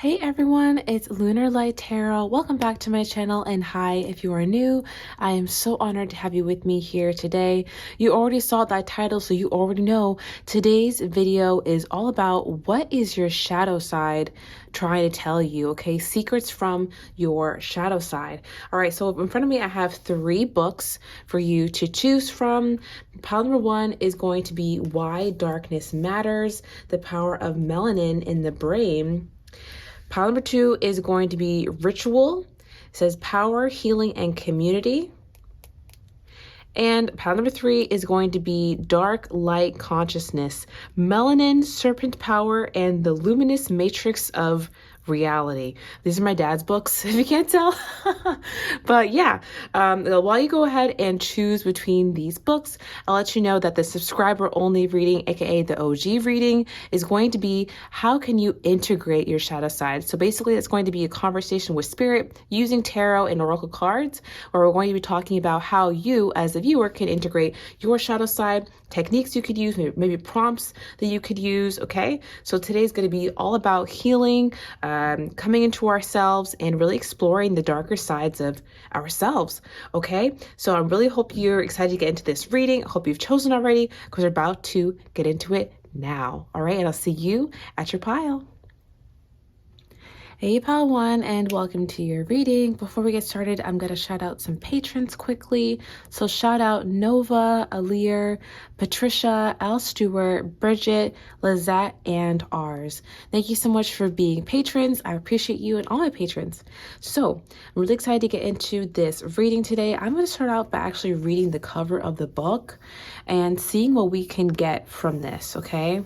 Hey everyone, it's Lunar Light Tarot. Welcome back to my channel, and hi if you are new. I am so honored to have you with me here today. You already saw that title, so you already know today's video is all about what is your shadow side trying to tell you, okay? Secrets from your shadow side. All right, so in front of me, I have 3 books for you to choose from. Pile number 1 is going to be Why Darkness Matters, The Power of Melanin in the Brain. Pile number 2 is going to be Ritual. It says Power, Healing, and Community. And pile number 3 is going to be Dark Light Consciousness, Melanin, Serpent Power, and the Luminous Matrix of Reality. These are my dad's books, if you can't tell. But yeah, while you go ahead and choose between these books, I'll let you know that the subscriber only reading, aka the OG reading, is going to be how can you integrate your shadow side. So basically it's going to be a conversation with spirit using tarot and oracle cards, where we're going to be talking about how you as a viewer can integrate your shadow side, techniques you could use, maybe prompts that you could use. Okay, so today's going to be all about healing, coming into ourselves, and really exploring the darker sides of ourselves. Okay, so I really hope you're excited to get into this reading. I hope you've chosen already, because we're about to get into it now. All right, and I'll see you at your pile. Hey pile 1, and welcome to your reading. Before we get started, I'm going to shout out some patrons quickly. So shout out Nova, Alir, Patricia, Al Stewart, Bridget, Lizette, and Ars. Thank you so much for being patrons. I appreciate you and all my patrons. So I'm really excited to get into this reading today. I'm going to start out by actually reading the cover of the book and seeing what we can get from this, okay?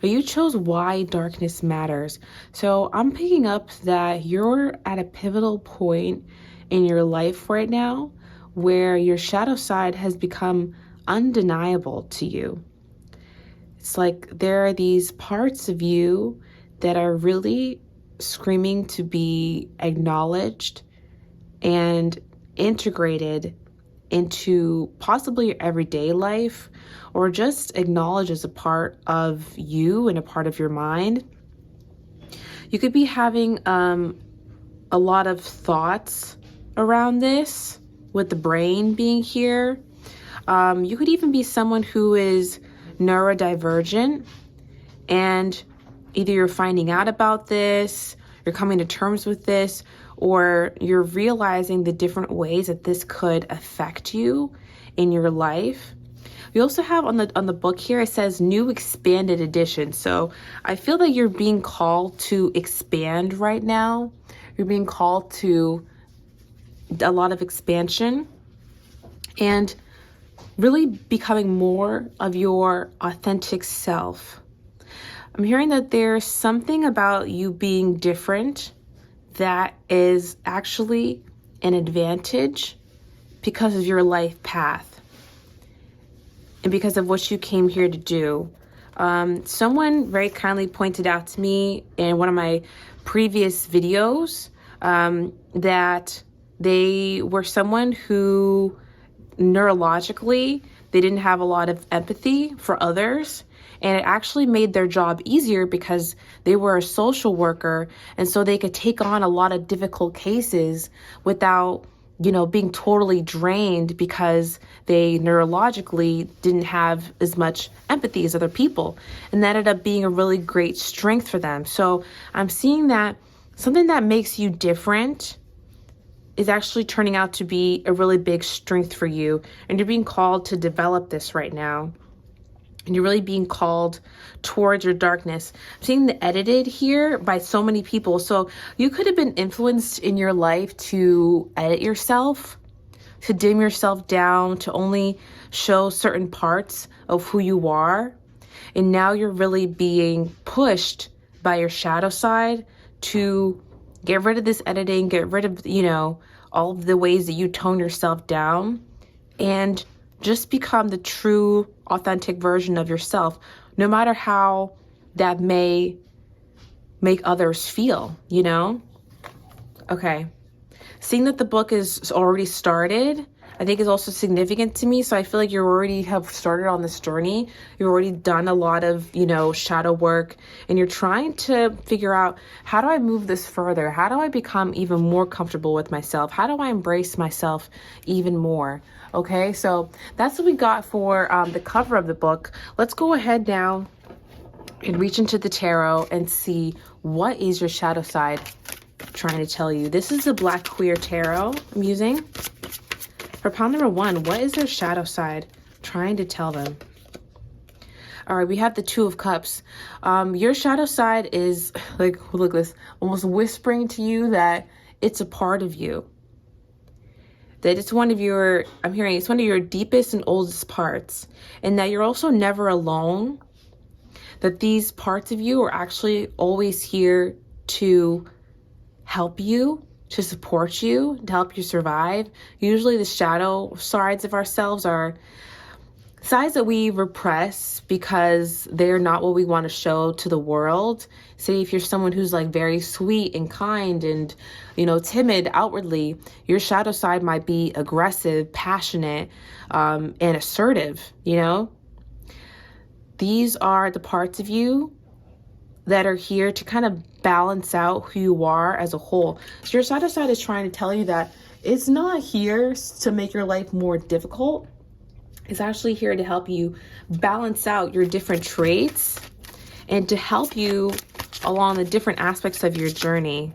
You chose Why Darkness Matters. So I'm picking up that you're at a pivotal point in your life right now where your shadow side has become undeniable to you. It's like there are these parts of you that are really screaming to be acknowledged and integrated into possibly your everyday life, or just acknowledged as a part of you and a part of your mind. You could be having a lot of thoughts around this, with the brain being here. You could even be someone who is neurodivergent, and either you're finding out about this, you're coming to terms with this, or you're realizing the different ways that this could affect you in your life. We also have on the book here, it says new expanded edition. So I feel that you're being called to expand right now. You're being called to a lot of expansion and really becoming more of your authentic self. I'm hearing that there's something about you being different that is actually an advantage because of your life path and because of what you came here to do. Someone very kindly pointed out to me in one of my previous videos that they were someone who neurologically, they didn't have a lot of empathy for others. And it actually made their job easier because they were a social worker. And so they could take on a lot of difficult cases without, being totally drained because they neurologically didn't have as much empathy as other people. And that ended up being a really great strength for them. So I'm seeing that something that makes you different is actually turning out to be a really big strength for you. And you're being called to develop this right now. And you're really being called towards your darkness. I'm seeing the edited here by so many people. So you could have been influenced in your life to edit yourself, to dim yourself down, to only show certain parts of who you are. And now you're really being pushed by your shadow side to get rid of this editing, get rid of, all of the ways that you tone yourself down, and just become the true, authentic version of yourself, no matter how that may make others feel, Okay. Seeing that the book is already started, I think is also significant to me. So I feel like you already have started on this journey. You've already done a lot of, shadow work, and you're trying to figure out, how do I move this further? How do I become even more comfortable with myself? How do I embrace myself even more? Okay, so that's what we got for the cover of the book. Let's go ahead now and reach into the tarot and see what is your shadow side trying to tell you. This is the Black Queer Tarot I'm using. For pile number 1, what is their shadow side trying to tell them? All right, we have the Two of Cups. Your shadow side is like, look at this, almost whispering to you that it's a part of you. That it's one of your, I'm hearing it's one of your deepest and oldest parts. And that you're also never alone. That these parts of you are actually always here to help you, to support you, to help you survive. Usually the shadow sides of ourselves are sides that we repress because they're not what we want to show to the world. Say if you're someone who's like very sweet and kind and, timid outwardly, your shadow side might be aggressive, passionate, and assertive, These are the parts of you that are here to kind of balance out who you are as a whole. So your shadow side is trying to tell you that it's not here to make your life more difficult. It's actually here to help you balance out your different traits and to help you along the different aspects of your journey.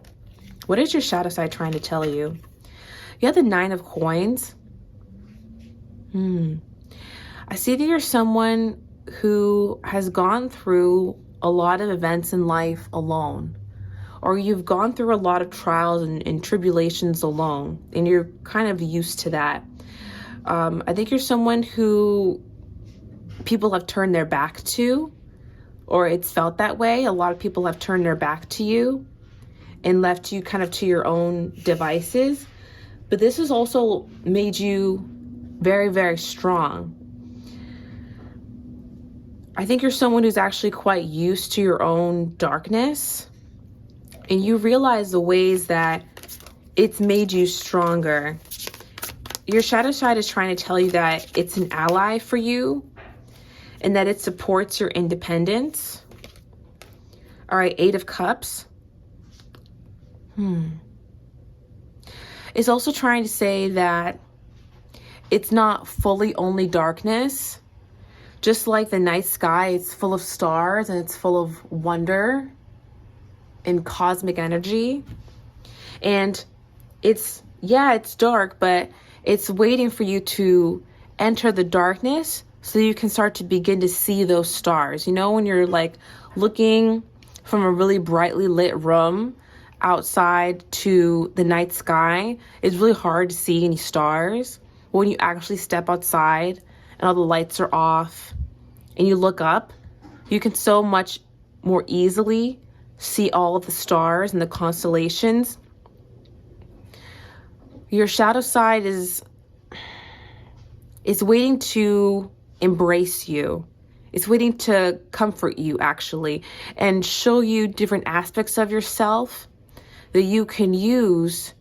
What is your shadow side trying to tell you? You have the Nine of Coins. I see that you're someone who has gone through a lot of events in life alone, or you've gone through a lot of trials and tribulations alone, and you're kind of used to that. I think you're someone who people have turned their back to, or it's felt that way. A lot of people have turned their back to you and left you kind of to your own devices. But this has also made you very, very strong. I think you're someone who's actually quite used to your own darkness, and you realize the ways that it's made you stronger. Your shadow side is trying to tell you that it's an ally for you and that it supports your independence. All right, Eight of Cups. It's also trying to say that it's not fully only darkness. Just like the night sky, it's full of stars and it's full of wonder and cosmic energy. And it's dark, but it's waiting for you to enter the darkness so you can start to begin to see those stars. When you're like looking from a really brightly lit room outside to the night sky, it's really hard to see any stars. When you actually step outside and all the lights are off and you look up, you can so much more easily see all of the stars and the constellations. Your shadow side is waiting to embrace you. It's waiting to comfort you, actually, and show you different aspects of yourself that you can use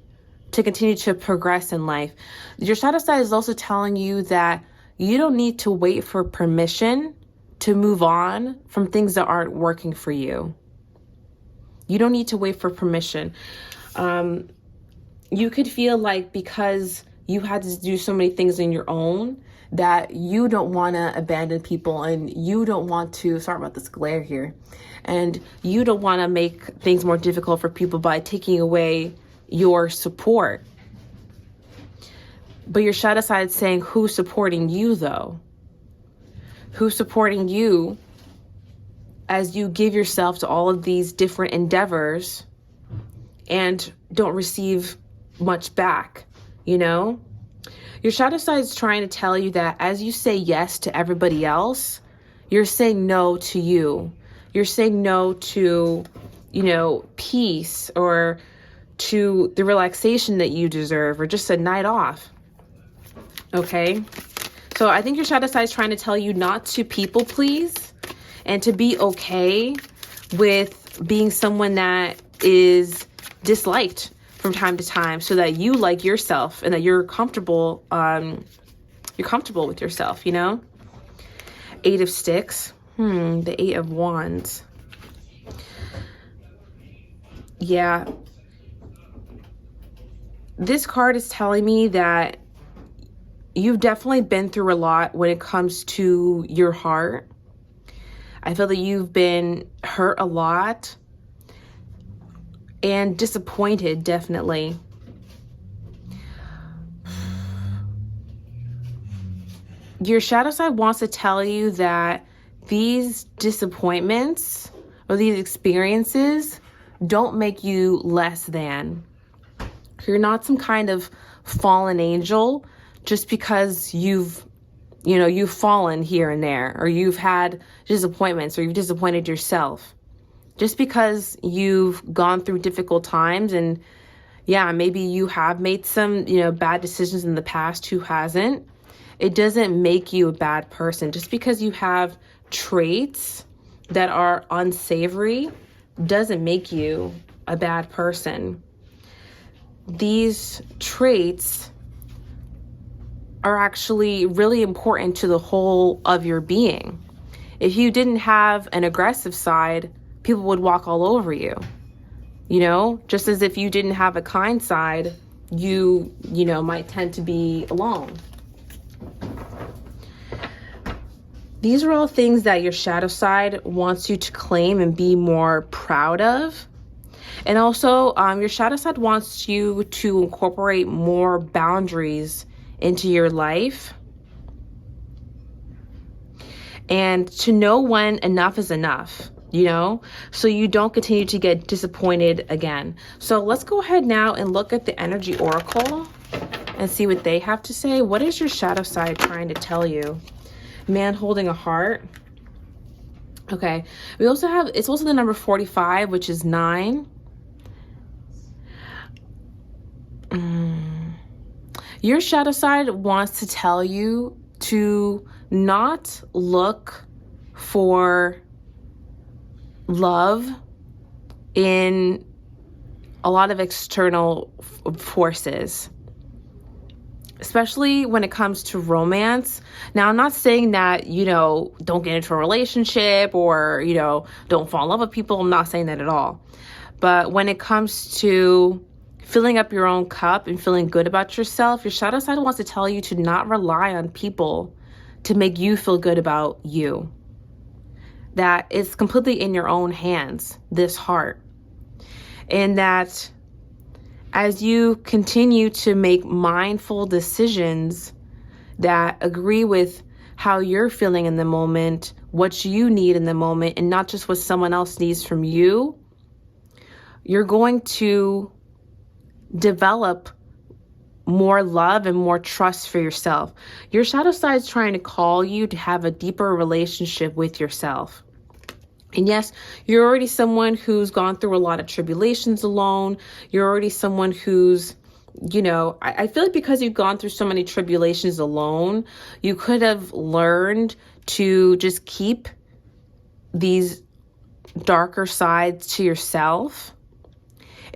to continue to progress in life. Your shadow side is also telling you that you don't need to wait for permission to move on from things that aren't working for you. You don't need to wait for permission. You could feel like because you had to do so many things on your own that you don't want to abandon people, and you don't want to, sorry about this glare here, and you don't want to make things more difficult for people by taking away your support. But your shadow side is saying, who's supporting you though? Who's supporting you as you give yourself to all of these different endeavors and don't receive much back, Your shadow side is trying to tell you that as you say yes to everybody else, you're saying no to you. You're saying no to, peace, or to the relaxation that you deserve, or just a night off. Okay? So I think your shadow side is trying to tell you not to people please and to be okay with being someone that is disliked from time to time so that you like yourself and that you're comfortable with yourself, you know? 8 of Sticks. The 8 of Wands. Yeah. This card is telling me that you've definitely been through a lot when it comes to your heart. I feel that you've been hurt a lot and disappointed, definitely. Your shadow side wants to tell you that these disappointments or these experiences don't make you less than. You're not some kind of fallen angel just because you've fallen here and there, or you've had disappointments, or you've disappointed yourself. Just because you've gone through difficult times, and yeah, maybe you have made some, bad decisions in the past, who hasn't? It doesn't make you a bad person. Just because you have traits that are unsavory doesn't make you a bad person. These traits are actually really important to the whole of your being. If you didn't have an aggressive side, people would walk all over you. Just as if you didn't have a kind side, you might tend to be alone. These are all things that your shadow side wants you to claim and be more proud of. And also, your shadow side wants you to incorporate more boundaries into your life, and to know when enough is enough, so you don't continue to get disappointed again. So let's go ahead now and look at the energy oracle and see what they have to say. What is your shadow side trying to tell you? Man holding a heart. Okay, we also have, it's also the number 45, which is 9. Your shadow side wants to tell you to not look for love in a lot of external forces, especially when it comes to romance. Now, I'm not saying that, don't get into a relationship or, don't fall in love with people. I'm not saying that at all. But when it comes to filling up your own cup and feeling good about yourself, your shadow side wants to tell you to not rely on people to make you feel good about you. That it's completely in your own hands, this heart. And that as you continue to make mindful decisions that agree with how you're feeling in the moment, what you need in the moment, and not just what someone else needs from you, you're going to develop more love and more trust for yourself. Your shadow side is trying to call you to have a deeper relationship with yourself. And yes, you're already someone who's gone through a lot of tribulations alone. You're already someone who's, I feel like because you've gone through so many tribulations alone, you could have learned to just keep these darker sides to yourself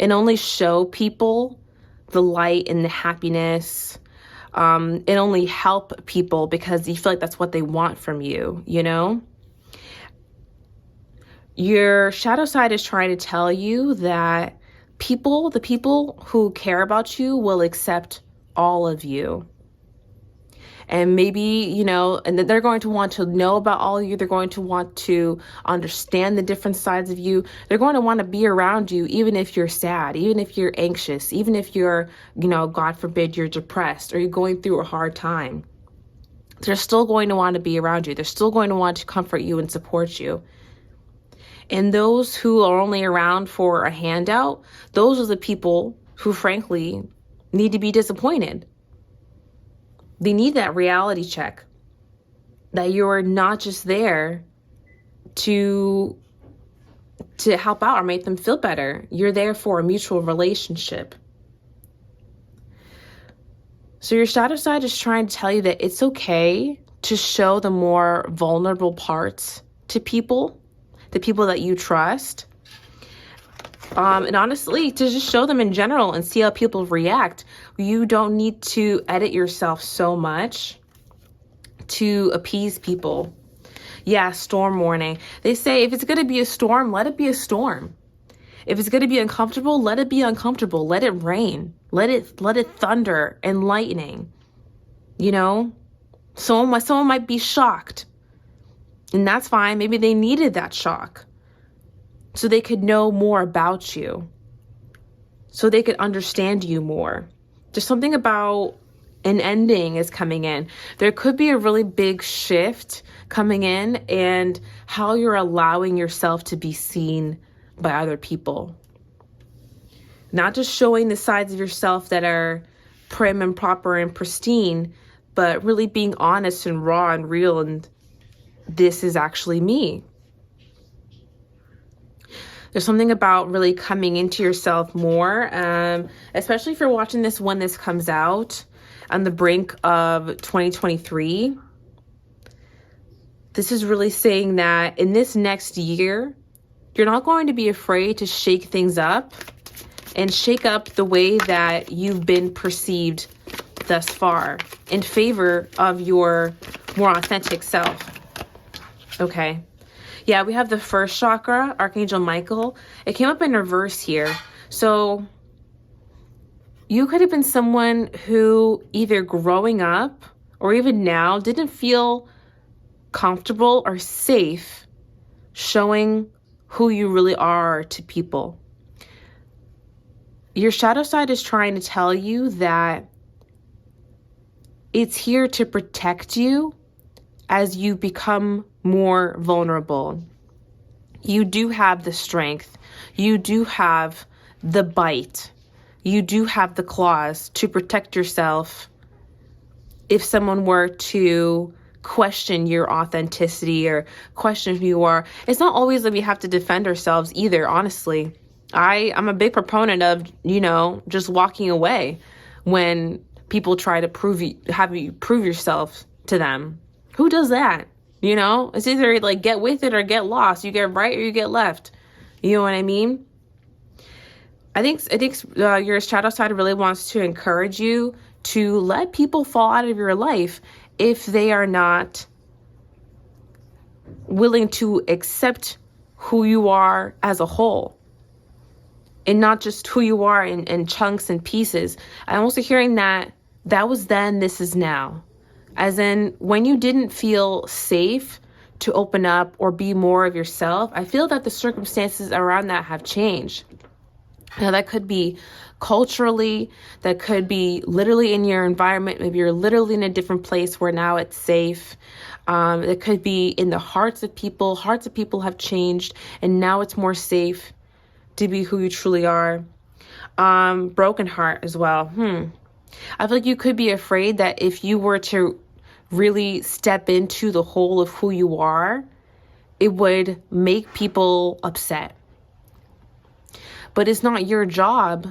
and only show people the light and the happiness, and only help people because you feel like that's what they want from you, Your shadow side is trying to tell you that the people who care about you will accept all of you. And maybe, and they're going to want to know about all of you. They're going to want to understand the different sides of you. They're going to want to be around you, even if you're sad, even if you're anxious, even if you're, God forbid, you're depressed or you're going through a hard time. They're still going to want to be around you. They're still going to want to comfort you and support you. And those who are only around for a handout, those are the people who, frankly, need to be disappointed. They need that reality check that you're not just there to help out or make them feel better. You're there for a mutual relationship. So your shadow side is trying to tell you that it's okay to show the more vulnerable parts to people, the people that you trust. And honestly, to just show them in general and see how people react. You don't need to edit yourself so much to appease people. Yeah, storm warning. They say if it's going to be a storm, let it be a storm. If it's going to be uncomfortable, let it be uncomfortable. Let it rain. Let it thunder and lightning. You know, someone might be shocked, and that's fine. Maybe they needed that shock so they could know more about you, so they could understand you more. There's something about an ending is coming in. There could be a really big shift coming in, and how you're allowing yourself to be seen by other people. Not just showing the sides of yourself that are prim and proper and pristine, but really being honest and raw and real, and this is actually me. There's something about really coming into yourself more, especially if you're watching this when this comes out on the brink of 2023. This is really saying that in this next year, you're not going to be afraid to shake things up and shake up the way that you've been perceived thus far in favor of your more authentic self. Okay. Yeah, we have the first chakra, Archangel Michael. It came up in reverse here. So you could have been someone who either growing up or even now didn't feel comfortable or safe showing who you really are to people. Your shadow side is trying to tell you that it's here to protect you as you become more vulnerable. You do have the strength. You do have the bite. You do have the claws to protect yourself if someone were to question your authenticity or question who you are. It's not always that we have to defend ourselves either, honestly. I'm a big proponent of, just walking away when people try to have you prove yourself to them. Who does that? It's either like get with it or get lost. You get right or you get left. You know what I mean? I think your shadow side really wants to encourage you to let people fall out of your life if they are not willing to accept who you are as a whole and not just who you are in chunks and pieces. I'm also hearing that was then, this is now. As in, when you didn't feel safe to open up or be more of yourself, I feel that the circumstances around that have changed. Now, that could be culturally, that could be literally in your environment. Maybe you're literally in a different place where now it's safe. It could be in the hearts of people. Hearts of people have changed, and now it's more safe to be who you truly are. Broken heart as well. I feel like you could be afraid that if you were to really step into the whole of who you are, it would make people upset. But it's not your job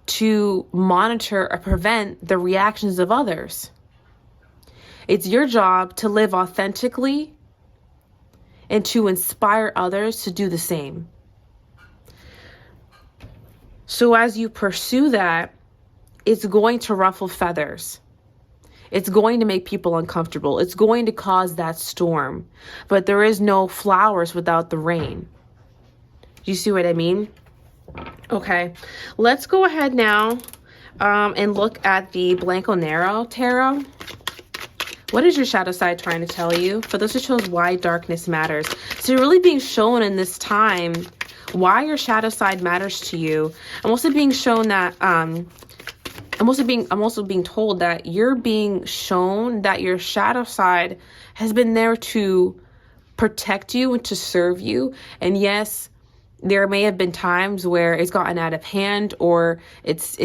to monitor or prevent the reactions of others. It's your job to live authentically and to inspire others to do the same. So as you pursue that, it's going to ruffle feathers. It's going to make people uncomfortable. It's going to cause that storm. But there is no flowers without the rain. Do you see what I mean? Okay, let's go ahead now and look at the Blanco Nero Tarot. What is your shadow side trying to tell you? For those who chose why darkness matters. So you're really being shown in this time why your shadow side matters to you. I'm also being shown that I'm also being told that you're being shown that your shadow side has been there to protect you and to serve you. And yes, there may have been times where it's gotten out of hand, or it's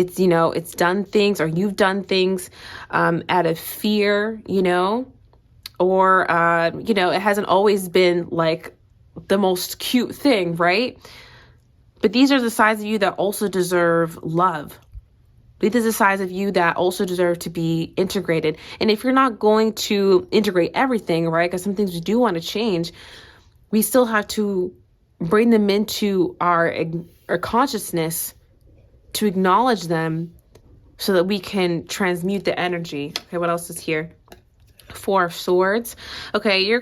done things, or you've done things out of fear, or it hasn't always been like the most cute thing, right? But these are the sides of you that also deserve love. These are the sides of you that also deserve to be integrated. And if you're not going to integrate everything, right, because some things we do want to change, we still have to bring them into our consciousness to acknowledge them so that we can transmute the energy. Okay, what else is here? Four of Swords. Okay, your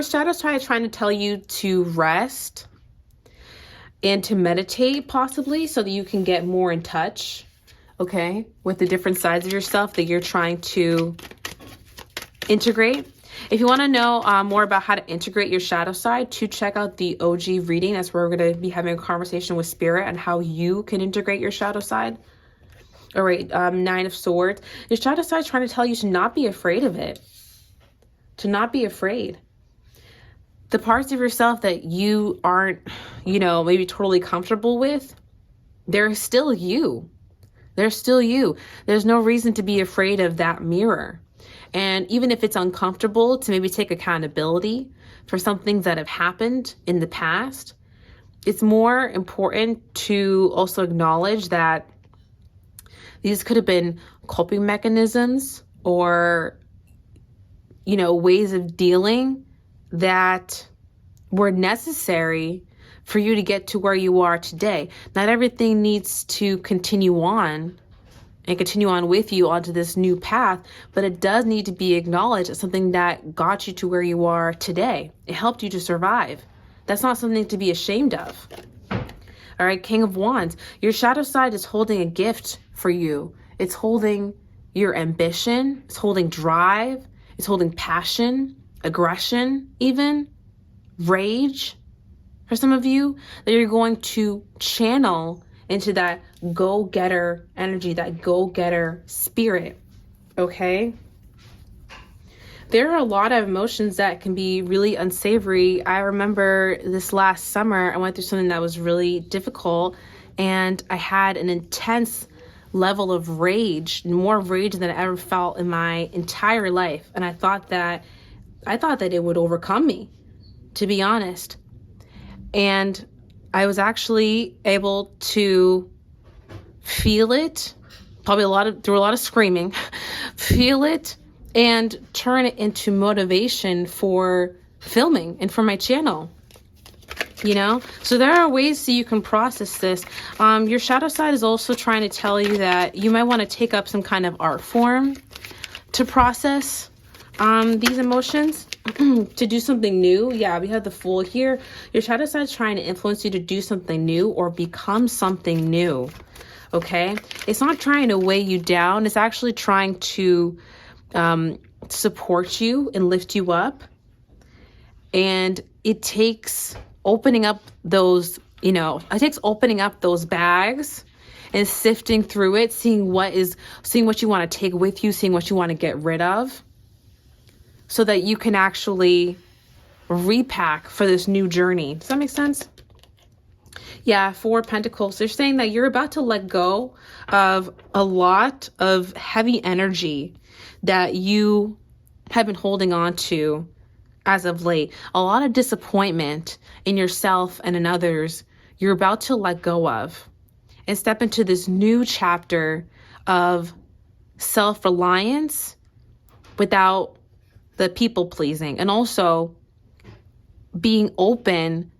shadow side is trying to tell you to rest and to meditate, possibly, so that you can get more in touch, okay, with the different sides of yourself that you're trying to integrate. If you want to know more about how to integrate your shadow side, to check out the OG reading. That's where we're going to be having a conversation with Spirit on how you can integrate your shadow side. All right, Nine of Swords. Your shadow side is trying to tell you to not be afraid of it. To not be afraid. The parts of yourself that you aren't, maybe totally comfortable with, they're still you. They're still you. There's no reason to be afraid of that mirror. And even if it's uncomfortable, to maybe take accountability for some things that have happened in the past, it's more important to also acknowledge that these could have been coping mechanisms or, ways of dealing that were necessary for you to get to where you are today. Not everything needs to continue on with you onto this new path, but it does need to be acknowledged as something that got you to where you are today. It helped you to survive. That's not something to be ashamed of. All right, King of Wands. Your shadow side is holding a gift for you. It's holding your ambition. It's holding drive. It's holding passion, aggression, even rage for some of you, that you're going to channel into that go-getter energy, that go-getter spirit, okay? There are a lot of emotions that can be really unsavory. I remember this last summer, I went through something that was really difficult, and I had an intense level of rage, more rage than I ever felt in my entire life. And I thought that it would overcome me, to be honest. And I was actually able to feel it, probably through a lot of screaming, feel it and turn it into motivation for filming and for my channel. So there are ways that you can process this. Your shadow side is also trying to tell you that you might want to take up some kind of art form to process these emotions, to do something new. Yeah, we have the Fool here. Your shadow side is trying to influence you to do something new or become something new. Okay? It's not trying to weigh you down. It's actually trying to support you and lift you up. And it takes opening up those, bags and sifting through it, seeing what you want to take with you, seeing what you want to get rid of, so that you can actually repack for this new journey. Does that make sense? Yeah, Four of Pentacles. They're saying that you're about to let go of a lot of heavy energy that you have been holding on to as of late. A lot of disappointment in yourself and in others you're about to let go of and step into this new chapter of self-reliance without the people pleasing, and also being open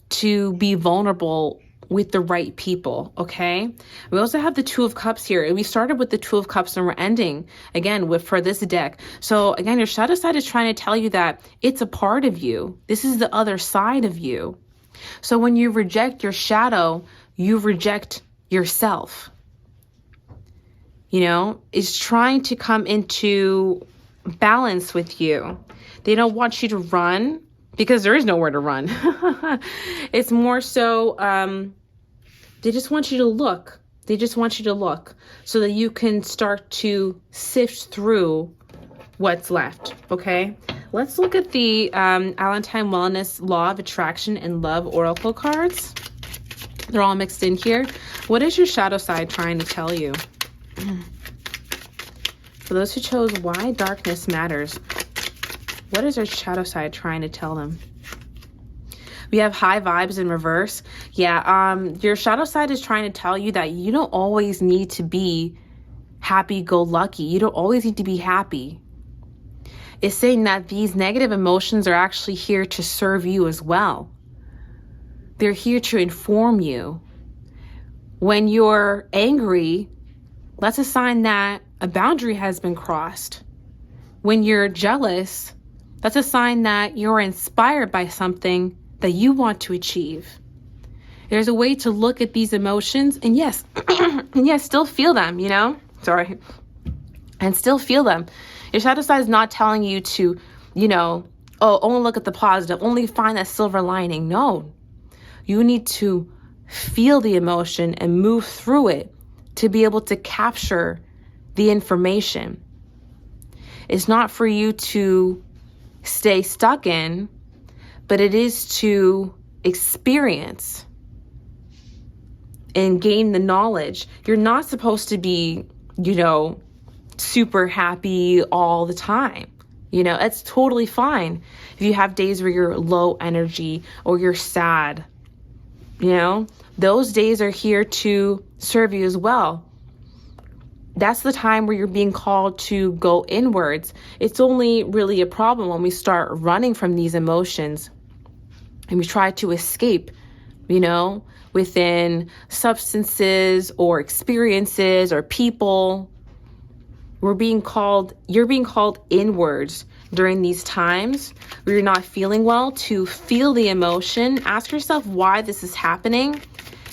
to be vulnerable with the right people, okay? We also have the Two of Cups here. We started with the Two of Cups and we're ending again for this deck. So again, your shadow side is trying to tell you that it's a part of you. This is the other side of you. So when you reject your shadow, you reject yourself. It's trying to come into balance with you. They don't want you to run, because there is nowhere to run. It's more so, they just want you to look. They just want you to look so that you can start to sift through what's left, okay? Let's look at the Allentine Wellness Law of Attraction and Love Oracle cards. They're all mixed in here. What is your shadow side trying to tell you? For those who chose Why Darkness Matters, what is our shadow side trying to tell them? We have High Vibes in reverse. Yeah, your shadow side is trying to tell you that you don't always need to be happy-go-lucky. You don't always need to be happy. It's saying that these negative emotions are actually here to serve you as well. They're here to inform you. When you're angry, that's a sign that a boundary has been crossed. When you're jealous, that's a sign that you're inspired by something that you want to achieve. There's a way to look at these emotions and yes, still feel them, and still feel them. Your shadow side is not telling you to, only look at the positive, only find that silver lining. No, you need to feel the emotion and move through it to be able to capture the information. It's not for you to stay stuck in, but it is to experience and gain the knowledge. You're not supposed to be, super happy all the time. It's totally fine if you have days where you're low energy or you're sad. Those days are here to serve you as well. That's the time where you're being called to go inwards. It's only really a problem when we start running from these emotions and we try to escape, within substances or experiences or people. You're being called inwards during these times where you're not feeling well, to feel the emotion. Ask yourself why this is happening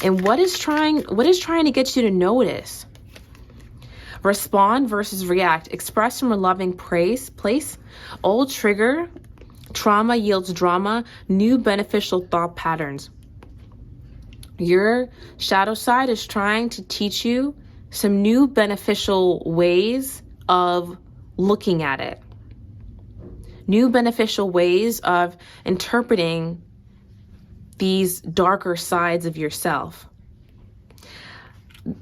and what is trying to get you to notice. Respond versus react. Express from a loving place. Old trigger. Trauma yields drama. New beneficial thought patterns. Your shadow side is trying to teach you some new beneficial ways of looking at it. New beneficial ways of interpreting these darker sides of yourself.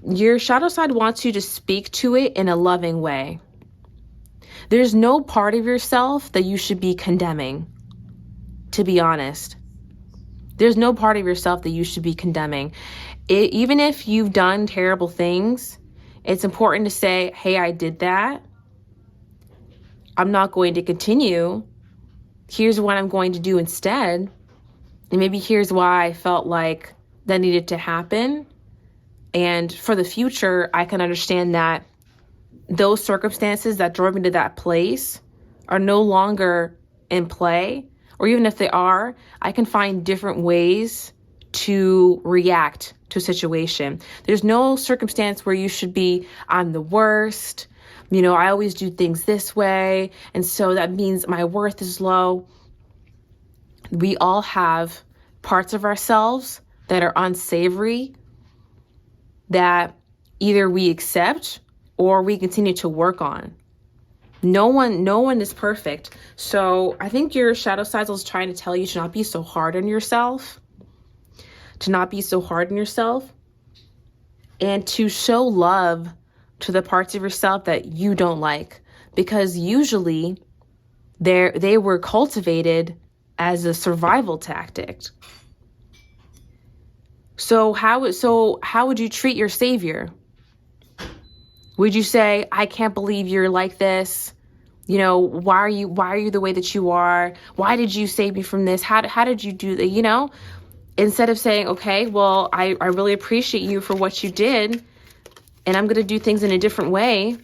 Your shadow side wants you to speak to it in a loving way. There's no part of yourself that you should be condemning, to be honest. There's no part of yourself that you should be condemning. Even if you've done terrible things, it's important to say, hey, I did that. I'm not going to continue. Here's what I'm going to do instead. And maybe here's why I felt like that needed to happen. And for the future, I can understand that those circumstances that drove me to that place are no longer in play. Or even if they are, I can find different ways to react to a situation. There's no circumstance where you should be, I'm the worst. I always do things this way. And so that means my worth is low. We all have parts of ourselves that are unsavory that either we accept or we continue to work on. No one is perfect. So I think your shadow side is trying to tell you to not be so hard on yourself. And to show love to the parts of yourself that you don't like, because usually they were cultivated as a survival tactic. So how would you treat your savior? Would you say, I can't believe you're like this? Why are you the way that you are? Why did you save me from this? How did you do that? Instead of saying, okay, well, I really appreciate you for what you did, and I'm going to do things in a different way,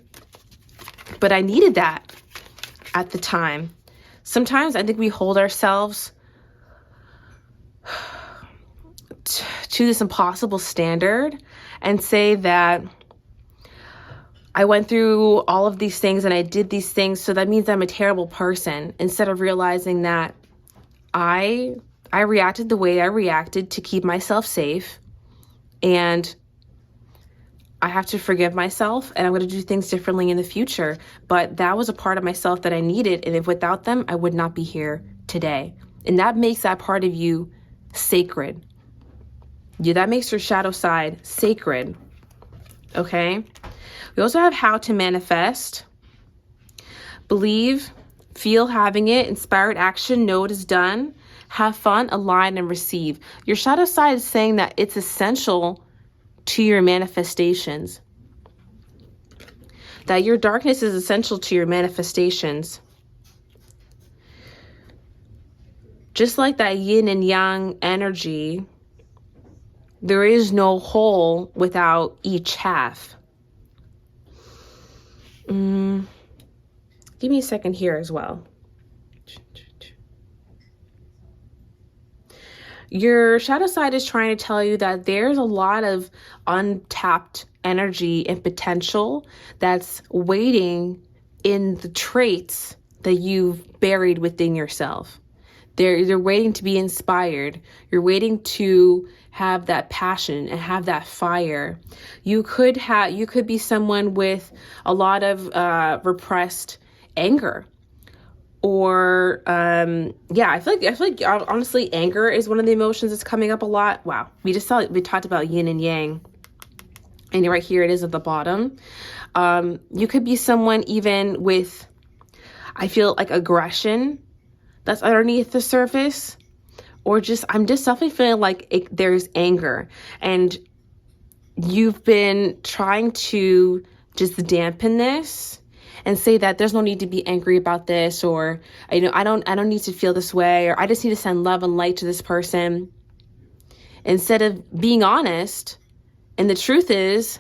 but I needed that at the time. Sometimes I think we hold ourselves to this impossible standard and say that I went through all of these things and I did these things, so that means I'm a terrible person, instead of realizing that I reacted the way I reacted to keep myself safe, and I have to forgive myself, and I'm going to do things differently in the future. But that was a part of myself that I needed, and if without them, I would not be here today. And that makes that part of you sacred. Yeah, that makes your shadow side sacred. Okay? We also have how to manifest. Believe, feel having it, inspired action, know it is done. Have fun, align, and receive. Your shadow side is saying that it's essential to your manifestations. That your darkness is essential to your manifestations. Just like that yin and yang energy, There is no whole without each half. Give me a second here as well. Your shadow side is trying to tell you that there's a lot of untapped energy and potential that's waiting in the traits that you've buried within yourself. They're waiting to be inspired. You're waiting to have that passion and have that fire. You could be someone with a lot of repressed anger. Or, I feel like honestly, anger is one of the emotions that's coming up a lot. Wow. We talked about yin and yang, and right here it is at the bottom. You could be someone even with, I feel like, aggression that's underneath the surface, or I'm just definitely feeling like there's anger, and you've been trying to just dampen this and say that there's no need to be angry about this, or I don't need to feel this way, or I just need to send love and light to this person, instead of being honest. And the truth is,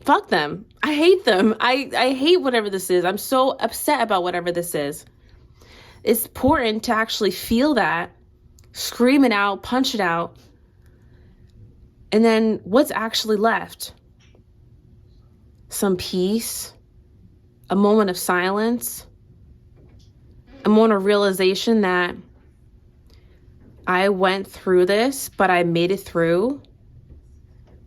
fuck them. I hate them. I hate whatever this is. I'm so upset about whatever this is. It's important to actually feel that, scream it out, punch it out, and then what's actually left? Some peace, a moment of silence, a moment of realization that I went through this, but I made it through,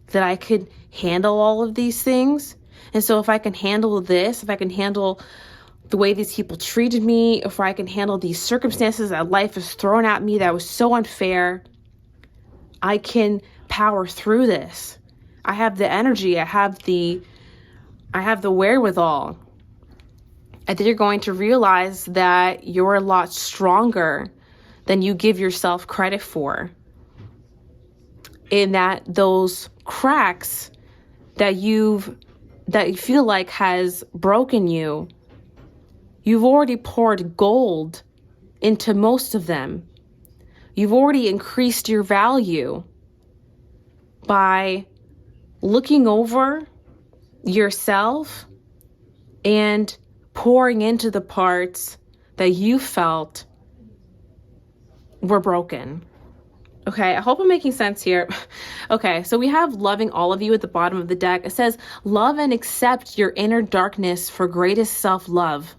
that I could handle all of these things. And so if I can handle this, if I can handle the way these people treated me, if I can handle these circumstances that life has thrown at me that was so unfair, I can power through this. I have the energy, I have the wherewithal. I think you're going to realize that you're a lot stronger than you give yourself credit for. In that those cracks that you feel like has broken you, you've already poured gold into most of them. You've already increased your value by looking over yourself and pouring into the parts that you felt were broken. Okay, I hope I'm making sense here. Okay, so we have loving all of you at the bottom of the deck. It says, love and accept your inner darkness for greatest self-love.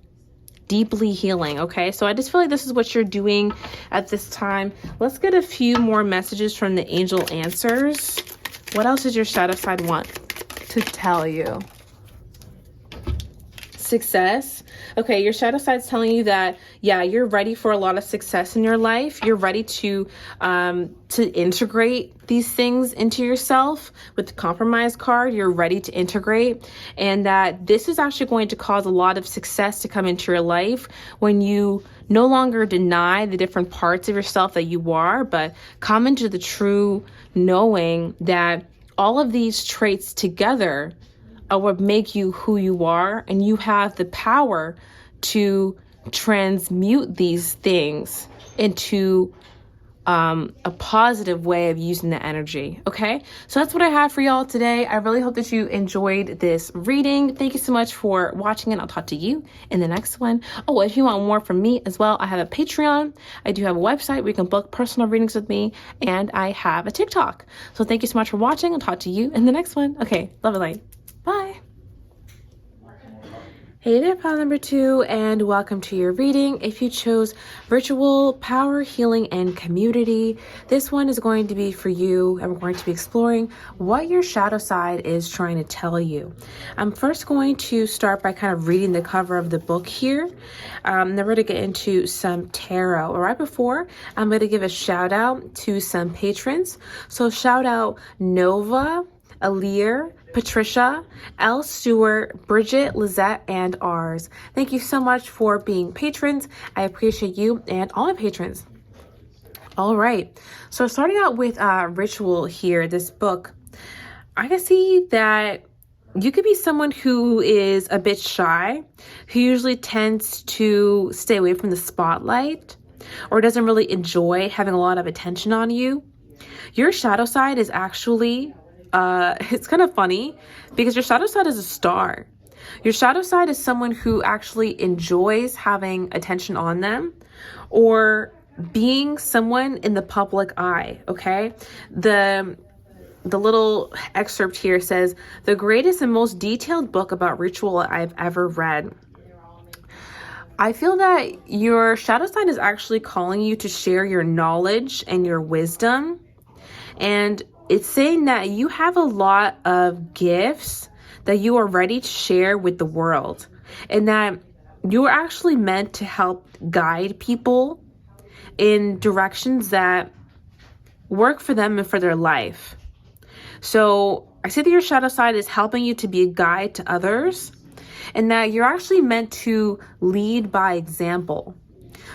Deeply healing. Okay, so I just feel like this is what you're doing at this time. Let's get a few more messages from the angel answers. What else does your shadow side want to tell you? Success. Okay, your shadow side's telling you that, yeah, you're ready for a lot of success in your life. You're ready to integrate these things into yourself. With the compromise card, you're ready to integrate, and that this is actually going to cause a lot of success to come into your life when you no longer deny the different parts of yourself that you are, but come into the true knowing that all of these traits together are what make you who you are, and you have the power to transmute these things into a positive way of using the energy. Okay, so that's what I have for y'all today. I really hope that you enjoyed this reading. Thank you so much for watching, and I'll talk to you in the next one. Oh, if you want more from me as well, I have a Patreon. I do have a website where you can book personal readings with me, and I have a TikTok. So thank you so much for watching. I'll talk to you in the next one. Okay, love and light. Bye. Hey there, pile number 2, and welcome to your reading. If you chose Ritual, Power, Healing, and Community, this one is going to be for you, and we're going to be exploring what your shadow side is trying to tell you. I'm first going to start by kind of reading the cover of the book here. Then we're going to get into some tarot. Right before, I'm going to give a shout out to some patrons. So shout out Nova, Alir, Patricia, L. Stewart, Bridget, Lizette, and Ars. Thank you so much for being patrons. I appreciate you and all my patrons. All right. So starting out with Ritual here, this book, I can see that you could be someone who is a bit shy, who usually tends to stay away from the spotlight, or doesn't really enjoy having a lot of attention on you. Your shadow side is actually, it's kind of funny because your shadow side is a star. Your shadow side is someone who actually enjoys having attention on them or being someone in the public eye, okay? The little excerpt here says, the greatest and most detailed book about ritual I've ever read. I feel that your shadow sign is actually calling you to share your knowledge and your wisdom. And it's saying that you have a lot of gifts that you are ready to share with the world. And that you're actually meant to help guide people in directions that work for them and for their life. So I say that your shadow side is helping you to be a guide to others, and that you're actually meant to lead by example.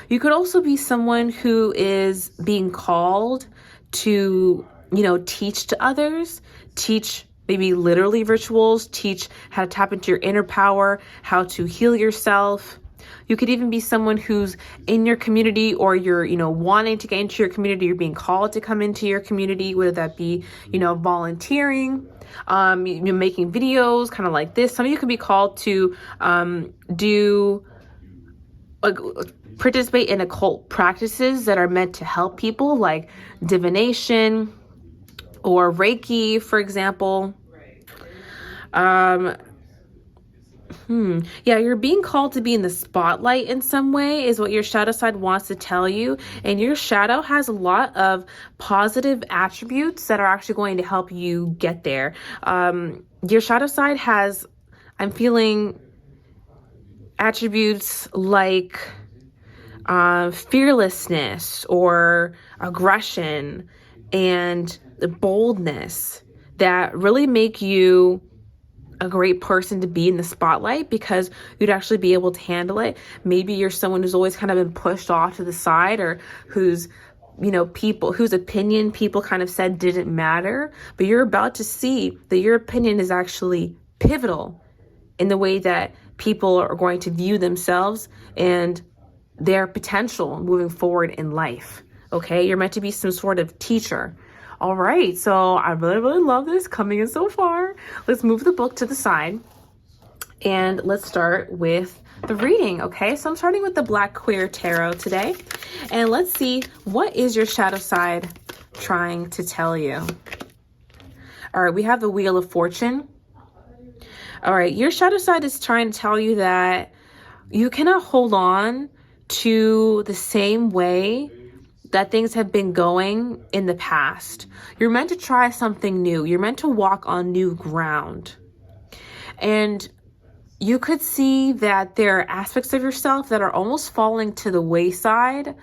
You could also be someone who is being called to, teach to others, teach maybe literally rituals, teach how to tap into your inner power, how to heal yourself. You could even be someone who's in your community, or you're, wanting to get into your community. You're being called to come into your community, whether that be, volunteering, you're making videos kind of like this. Some of you could be called to participate in occult practices that are meant to help people, like divination or Reiki, for example. Yeah, you're being called to be in the spotlight in some way is what your shadow side wants to tell you. And your shadow has a lot of positive attributes that are actually going to help you get there. Your shadow side has, I'm feeling, attributes like fearlessness or aggression and boldness that really make you a great person to be in the spotlight, because you'd actually be able to handle it. Maybe you're someone who's always kind of been pushed off to the side, or whose opinion people kind of said didn't matter, but you're about to see that your opinion is actually pivotal in the way that people are going to view themselves and their potential moving forward in life. Okay, you're meant to be some sort of teacher. All right, so I really, really love this coming in so far. Let's move the book to the side and let's start with the reading, okay? So I'm starting with the Black Queer Tarot today, and let's see, what is your shadow side trying to tell you? All right, we have the Wheel of Fortune. All right, your shadow side is trying to tell you that you cannot hold on to the same way that things have been going in the past. You're meant to try something new. You're meant to walk on new ground. And you could see that there are aspects of yourself that are almost falling to the wayside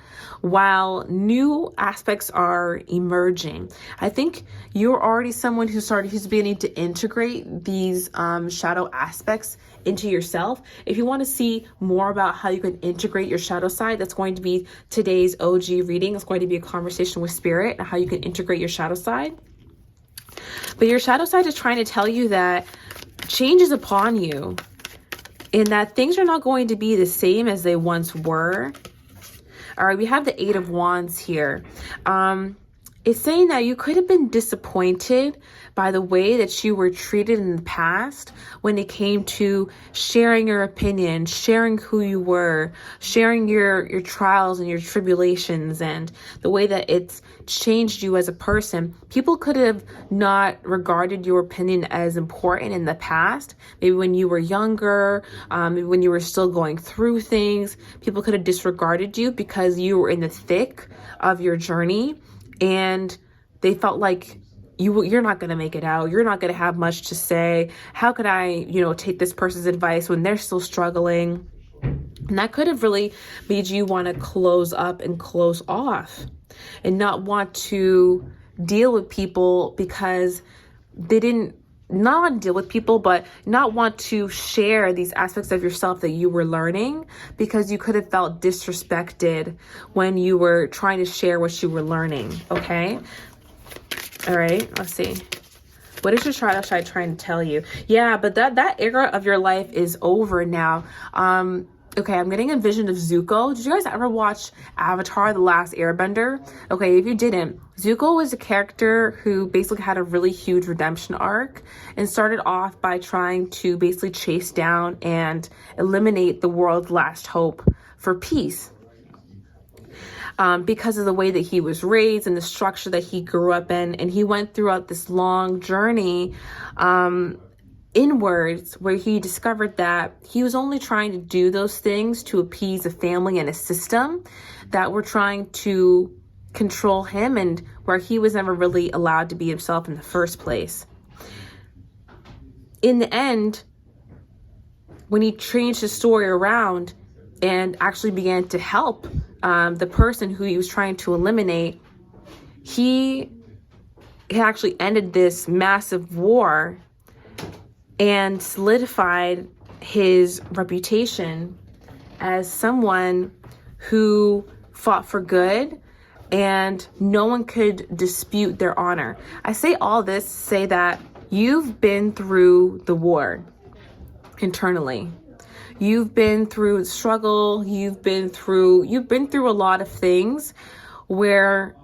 while new aspects are emerging. I think you're already someone who's beginning to integrate these shadow aspects into yourself. If you want to see more about how you can integrate your shadow side, that's going to be today's OG reading. It's going to be a conversation with spirit and how you can integrate your shadow side. But your shadow side is trying to tell you that change is upon you, in that things are not going to be the same as they once were. All right, we have the Eight of Wands here. It's saying that you could have been disappointed by the way that you were treated in the past when it came to sharing your opinion, sharing who you were, sharing your trials and your tribulations, and the way that it's changed you as a person. People could have not regarded your opinion as important in the past. Maybe when you were younger, maybe when you were still going through things, people could have disregarded you because you were in the thick of your journey. And they felt like you're not going to make it out. You're not going to have much to say. How could I, take this person's advice when they're still struggling? And that could have really made you want to close up and close off and not want to deal with people because they didn't not deal with people, but not want to share these aspects of yourself that you were learning because you could have felt disrespected when you were trying to share what you were learning. Okay. All right. Let's see. What is your shadow side trying to tell you? Yeah, but that era of your life is over now. Okay, I'm getting a vision of Zuko. Did you guys ever watch Avatar: The Last Airbender? Okay, if you didn't, Zuko was a character who basically had a really huge redemption arc and started off by trying to basically chase down and eliminate the world's last hope for peace. Because of the way that he was raised and the structure that he grew up in, and he went throughout this long journey inwards, where he discovered that he was only trying to do those things to appease a family and a system that were trying to control him, and where he was never really allowed to be himself in the first place. In the end, when he changed his story around and actually began to help the person who he was trying to eliminate, he actually ended this massive war and solidified his reputation as someone who fought for good and no one could dispute their honor. I say all this to say that you've been through the war internally. You've been through struggle, you've been through a lot of things where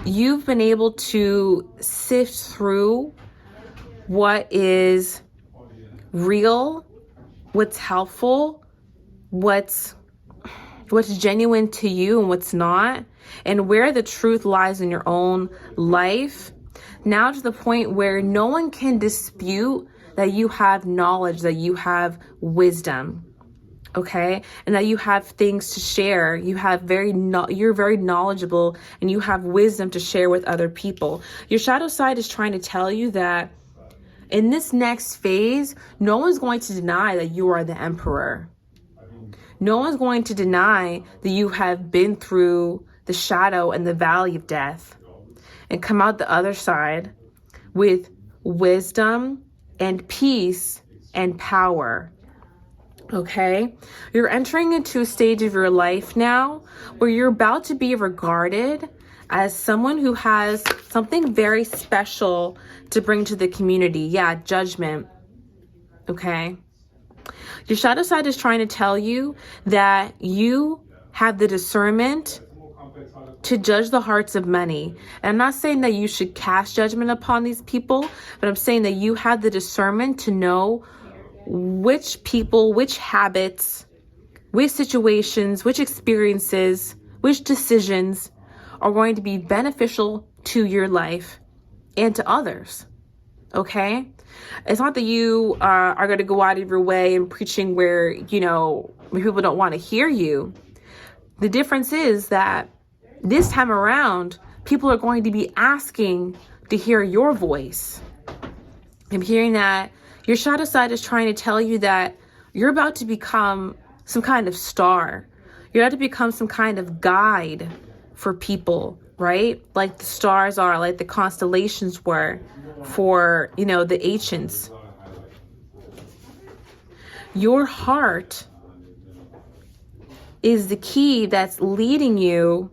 you've been able to sift through what is real, what's helpful, what's genuine to you and what's not, and where the truth lies in your own life. Now to the point where no one can dispute that you have knowledge, that you have wisdom, okay? And that you have things to share. You're very knowledgeable and you have wisdom to share with other people. Your shadow side is trying to tell you that in this next phase, no one's going to deny that you are the emperor. No one's going to deny that you have been through the shadow and the valley of death and come out the other side with wisdom and peace and power. Okay? You're entering into a stage of your life now where you're about to be regarded as someone who has something very special to bring to the community. Yeah, judgment. Okay? Your shadow side is trying to tell you that you have the discernment to judge the hearts of many. And I'm not saying that you should cast judgment upon these people, but I'm saying that you have the discernment to know which people, which habits, which situations, which experiences, which decisions are going to be beneficial to your life and to others. Okay? It's not that you are going to go out of your way and preaching where people don't want to hear you. The difference is that this time around, people are going to be asking to hear your voice. I'm hearing that your shadow side is trying to tell you that you're about to become some kind of star. You're about to become some kind of guide for people, right? Like the stars are, like the constellations were for, the ancients. Your heart is the key that's leading you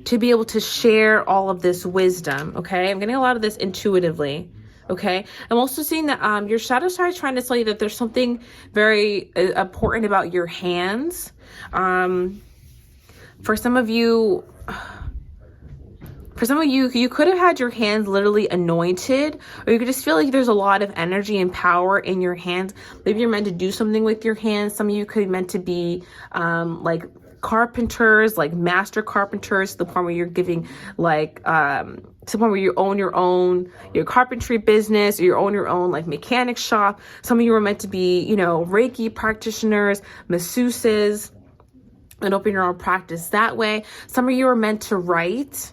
to be able to share all of this wisdom, okay? I'm getting a lot of this intuitively, okay? I'm also seeing that your shadow side is trying to tell you that there's something very important about your hands. For some of you, you could have had your hands literally anointed, or you could just feel like there's a lot of energy and power in your hands. Maybe you're meant to do something with your hands. Some of you could be meant to be like carpenters, like master carpenters, to the point where you're giving like to the point where you own your carpentry business, or you own your own like mechanic shop. Some of you are meant to be, Reiki practitioners, masseuses, and open your own practice that way. Some of you are meant to write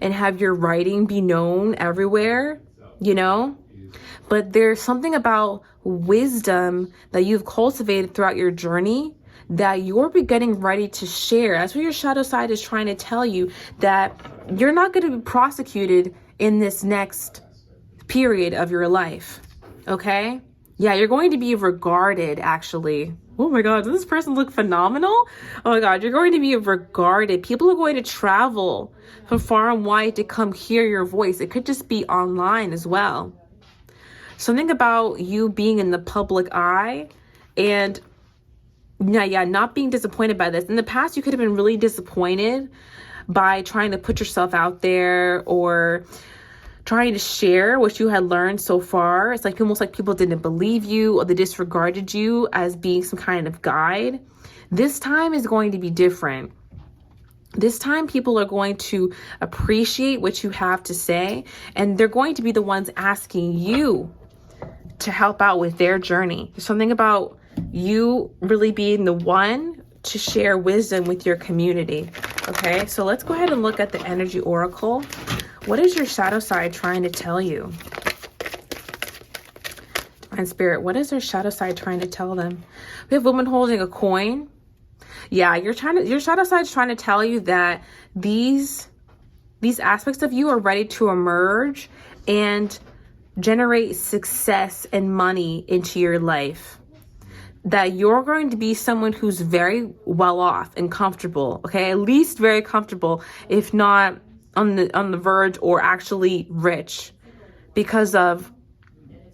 and have your writing be known everywhere, but there's something about wisdom that you've cultivated throughout your journey that you're getting ready to share. That's what your shadow side is trying to tell you, that you're not going to be prosecuted in this next period of your life. Okay? Yeah, you're going to be regarded, actually. Oh my God, does this person look phenomenal? Oh my God, you're going to be regarded. People are going to travel from far and wide to come hear your voice. It could just be online as well. Something about you being in the public eye And yeah, not being disappointed by this. In the past, you could have been really disappointed by trying to put yourself out there or trying to share what you had learned so far. It's like almost like people didn't believe you or they disregarded you as being some kind of guide. This time is going to be different. This time people are going to appreciate what you have to say, and they're going to be the ones asking you to help out with their journey. There's something about you really being the one to share wisdom with your community. Okay, so let's go ahead and look at the energy oracle. What is your shadow side trying to tell you? Divine Spirit, what is their shadow side trying to tell them? We have woman holding a coin. Yeah, your shadow side's trying to tell you that these aspects of you are ready to emerge and generate success and money into your life. That you're going to be someone who's very well off and comfortable, okay? At least very comfortable, if not on the verge or actually rich, because of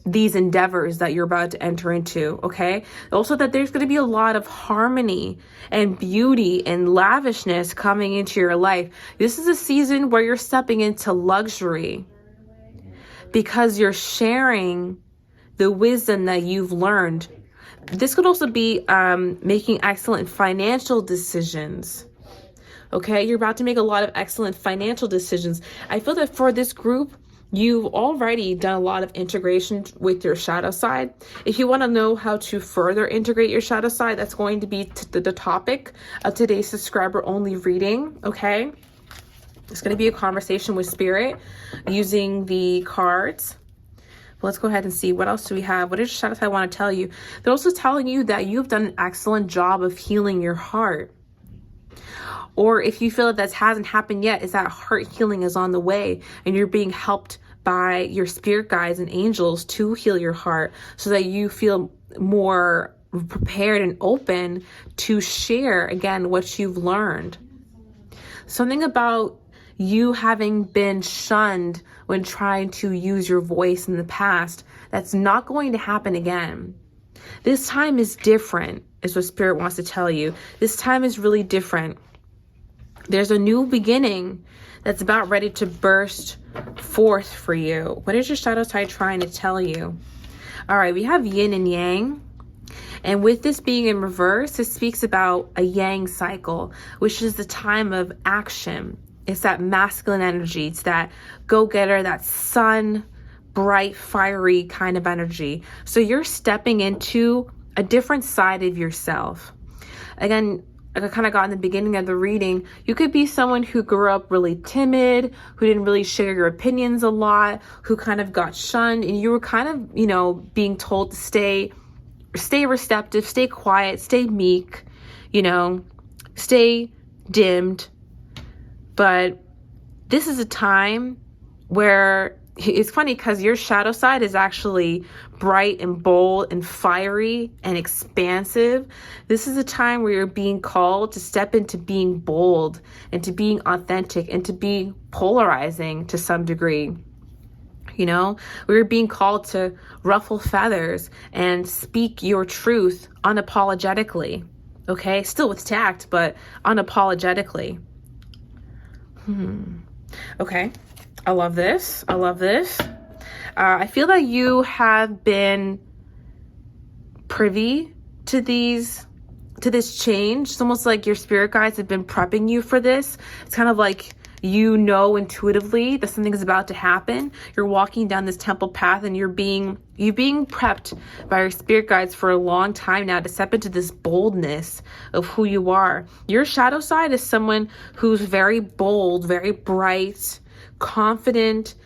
these endeavors that you're about to enter into, okay? Also that there's going to be a lot of harmony and beauty and lavishness coming into your life. This is a season where you're stepping into luxury because you're sharing the wisdom that you've learned. This could also be making excellent financial decisions. Okay, you're about to make a lot of excellent financial decisions. I feel that for this group, you've already done a lot of integration with your shadow side. If you want to know how to further integrate your shadow side, that's going to be the topic of today's subscriber only reading. Okay, it's going to be a conversation with Spirit using the cards. Let's go ahead and see, what else do we have? What does your shadow side want to tell you? They're also telling you that you've done an excellent job of healing your heart. Or if you feel that hasn't happened yet, is that heart healing is on the way and you're being helped by your spirit guides and angels to heal your heart so that you feel more prepared and open to share, again, what you've learned. Something about you having been shunned when trying to use your voice in the past, that's not going to happen again. This time is different, is what Spirit wants to tell you. This time is really different. There's a new beginning that's about ready to burst forth for you. What is your shadow side trying to tell you? All right, we have yin and yang. And with this being in reverse, it speaks about a yang cycle, which is the time of action. It's that masculine energy. It's that go-getter, that sun, bright, fiery kind of energy. So you're stepping into a different side of yourself. Again, like I kind of got in the beginning of the reading, you could be someone who grew up really timid, who didn't really share your opinions a lot, who kind of got shunned, and you were kind of, being told to stay receptive, stay quiet, stay meek, stay dimmed. But this is a time where it's funny because your shadow side is actually bright and bold and fiery and expansive. This is a time where you're being called to step into being bold and to being authentic and to be polarizing to some degree. We're being called to ruffle feathers and speak your truth unapologetically. Okay, still with tact, but unapologetically. Okay. I love this. I feel that you have been privy to this change. It's almost like your spirit guides have been prepping you for this. It's kind of like intuitively that something is about to happen. You're walking down this temple path and you're being prepped by your spirit guides for a long time now to step into this boldness of who you are. Your shadow side is someone who's very bold, very bright, confident,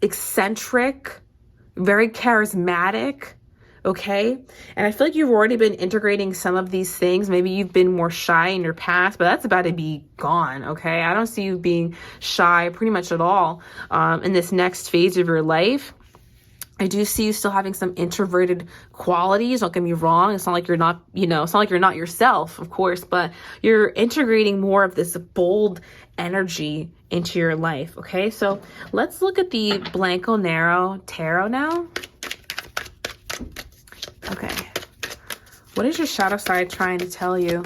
eccentric, very charismatic. Okay. And I feel like you've already been integrating some of these things. Maybe you've been more shy in your past, but that's about to be gone. Okay. I don't see you being shy pretty much at all in this next phase of your life. I do see you still having some introverted qualities. Don't get me wrong. It's not like you're not, it's not like you're not yourself, of course, but you're integrating more of this bold energy into your life. Okay. So let's look at the Blanco Nero Tarot now. Okay. What is your shadow side trying to tell you?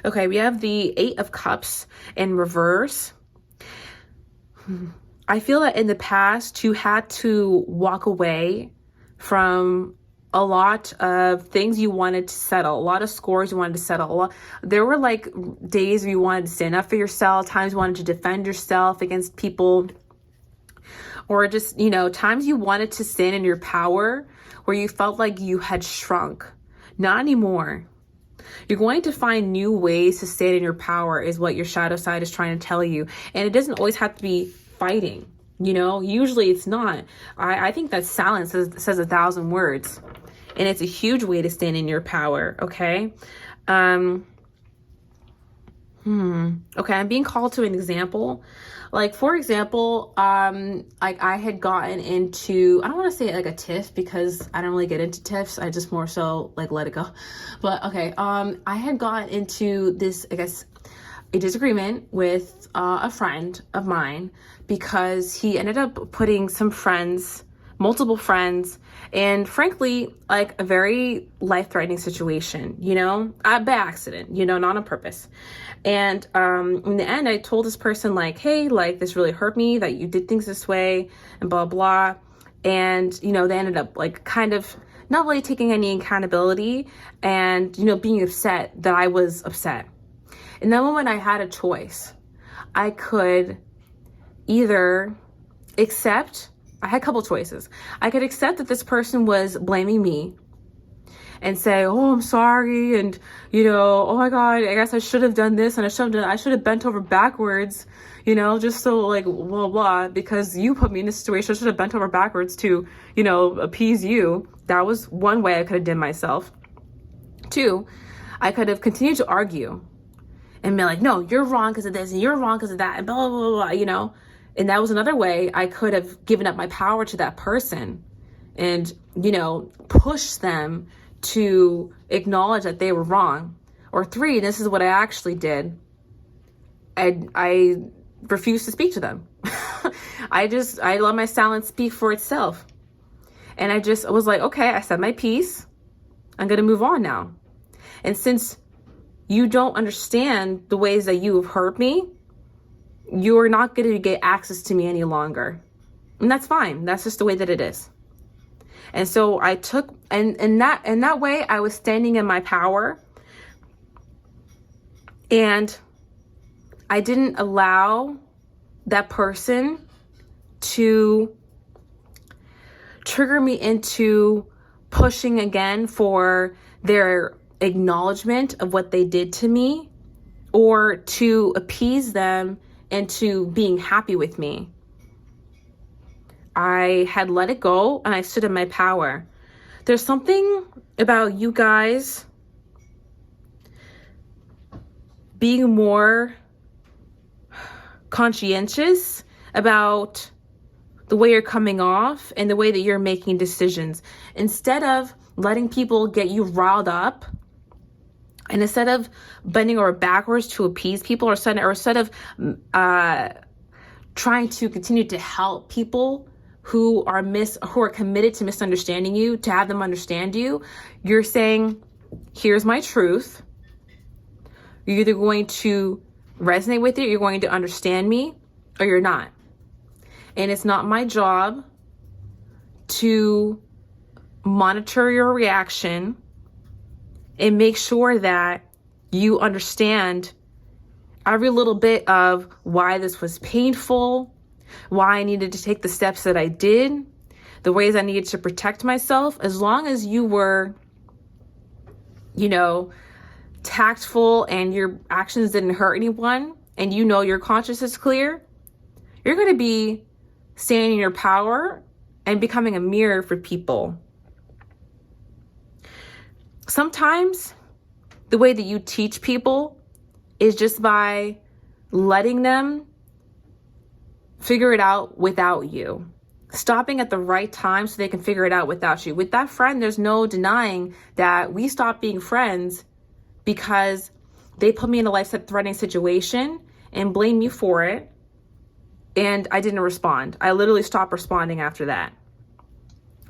Okay, we have the 8 of Cups in reverse. I feel that in the past, you had to walk away from a lot of things you wanted to settle, a lot of scores you wanted to settle. There were like days where you wanted to stand up for yourself, times you wanted to defend yourself against people, or just, you know, times you wanted to stand in your power where you felt like you had shrunk. Not anymore. You're going to find new ways to stand in your power is what your shadow side is trying to tell you. And it doesn't always have to be fighting, you know, usually it's not. I think that silence says 1,000 words, and it's a huge way to stand in your power. Okay. Okay, I'm being called to an example. Like, for example, like I had gotten into, I don't want to say like a tiff because I don't really get into tiffs. I just more so like let it go. But okay, I had gotten into this, I guess, a disagreement with a friend of mine because he ended up putting some friends, multiple friends, and frankly, like a very life-threatening situation, you know, by accident, you know, not on purpose. And in the end, I told this person like, hey, like this really hurt me that you did things this way and blah, blah. And, you know, they ended up like kind of not really taking any accountability and, you know, being upset that I was upset. In that moment, I had a choice. I could either accept, I had a couple choices. I could accept that this person was blaming me and say, oh, I'm sorry. And, you know, oh my God, I guess I should have done this and I should have bent over backwards, you know, just so like, blah, blah, because you put me in this situation. I should have bent over backwards to, you know, appease you. That was one way I could have done myself. 2, I could have continued to argue and be like, no, you're wrong because of this and you're wrong because of that and blah, blah, blah, blah, you know. And that was another way I could have given up my power to that person and, you know, push them to acknowledge that they were wrong. Or 3, this is what I actually did. I refused to speak to them. I let my silence speak for itself. And I was like, okay, I said my piece. I'm going to move on now. And since you don't understand the ways that you have hurt me, you're not going to get access to me any longer. And that's fine. That's just the way that it is. And so I took, and in that way, I was standing in my power. And I didn't allow that person to trigger me into pushing again for their acknowledgement of what they did to me or to appease them into being happy with me. I had let it go and I stood in my power. There's something about you guys being more conscientious about the way you're coming off and the way that you're making decisions. Instead of letting people get you riled up, and instead of bending over backwards to appease people, or instead of trying to continue to help people who are committed to misunderstanding you, to have them understand you, you're saying, here's my truth. You're either going to resonate with it, you're going to understand me, or you're not. And it's not my job to monitor your reaction and make sure that you understand every little bit of why this was painful, why I needed to take the steps that I did, the ways I needed to protect myself. As long as you were, you know, tactful and your actions didn't hurt anyone and you know your conscience is clear, you're going to be standing in your power and becoming a mirror for people. Sometimes the way that you teach people is just by letting them figure it out without you. Stopping at the right time so they can figure it out without you. With that friend, there's no denying that we stopped being friends because they put me in a life-threatening situation and blame me for it. And I didn't respond. I literally stopped responding after that.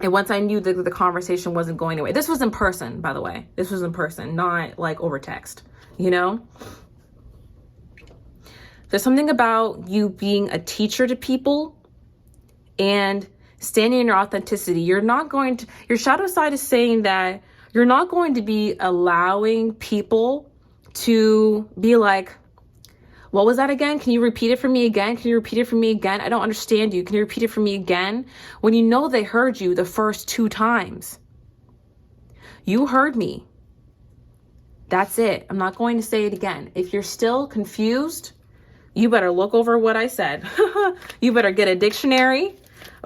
And once I knew that the conversation wasn't going anywhere, this was in person, by the way. This was in person, not like over text, you know? There's something about you being a teacher to people and standing in your authenticity. You're not going to, your shadow side is saying that you're not going to be allowing people to be like, what was that again? Can you repeat it for me again? Can you repeat it for me again? I don't understand you. Can you repeat it for me again? When you know they heard you the first 2 times. You heard me. That's it. I'm not going to say it again. If you're still confused, you better look over what I said. You better get a dictionary,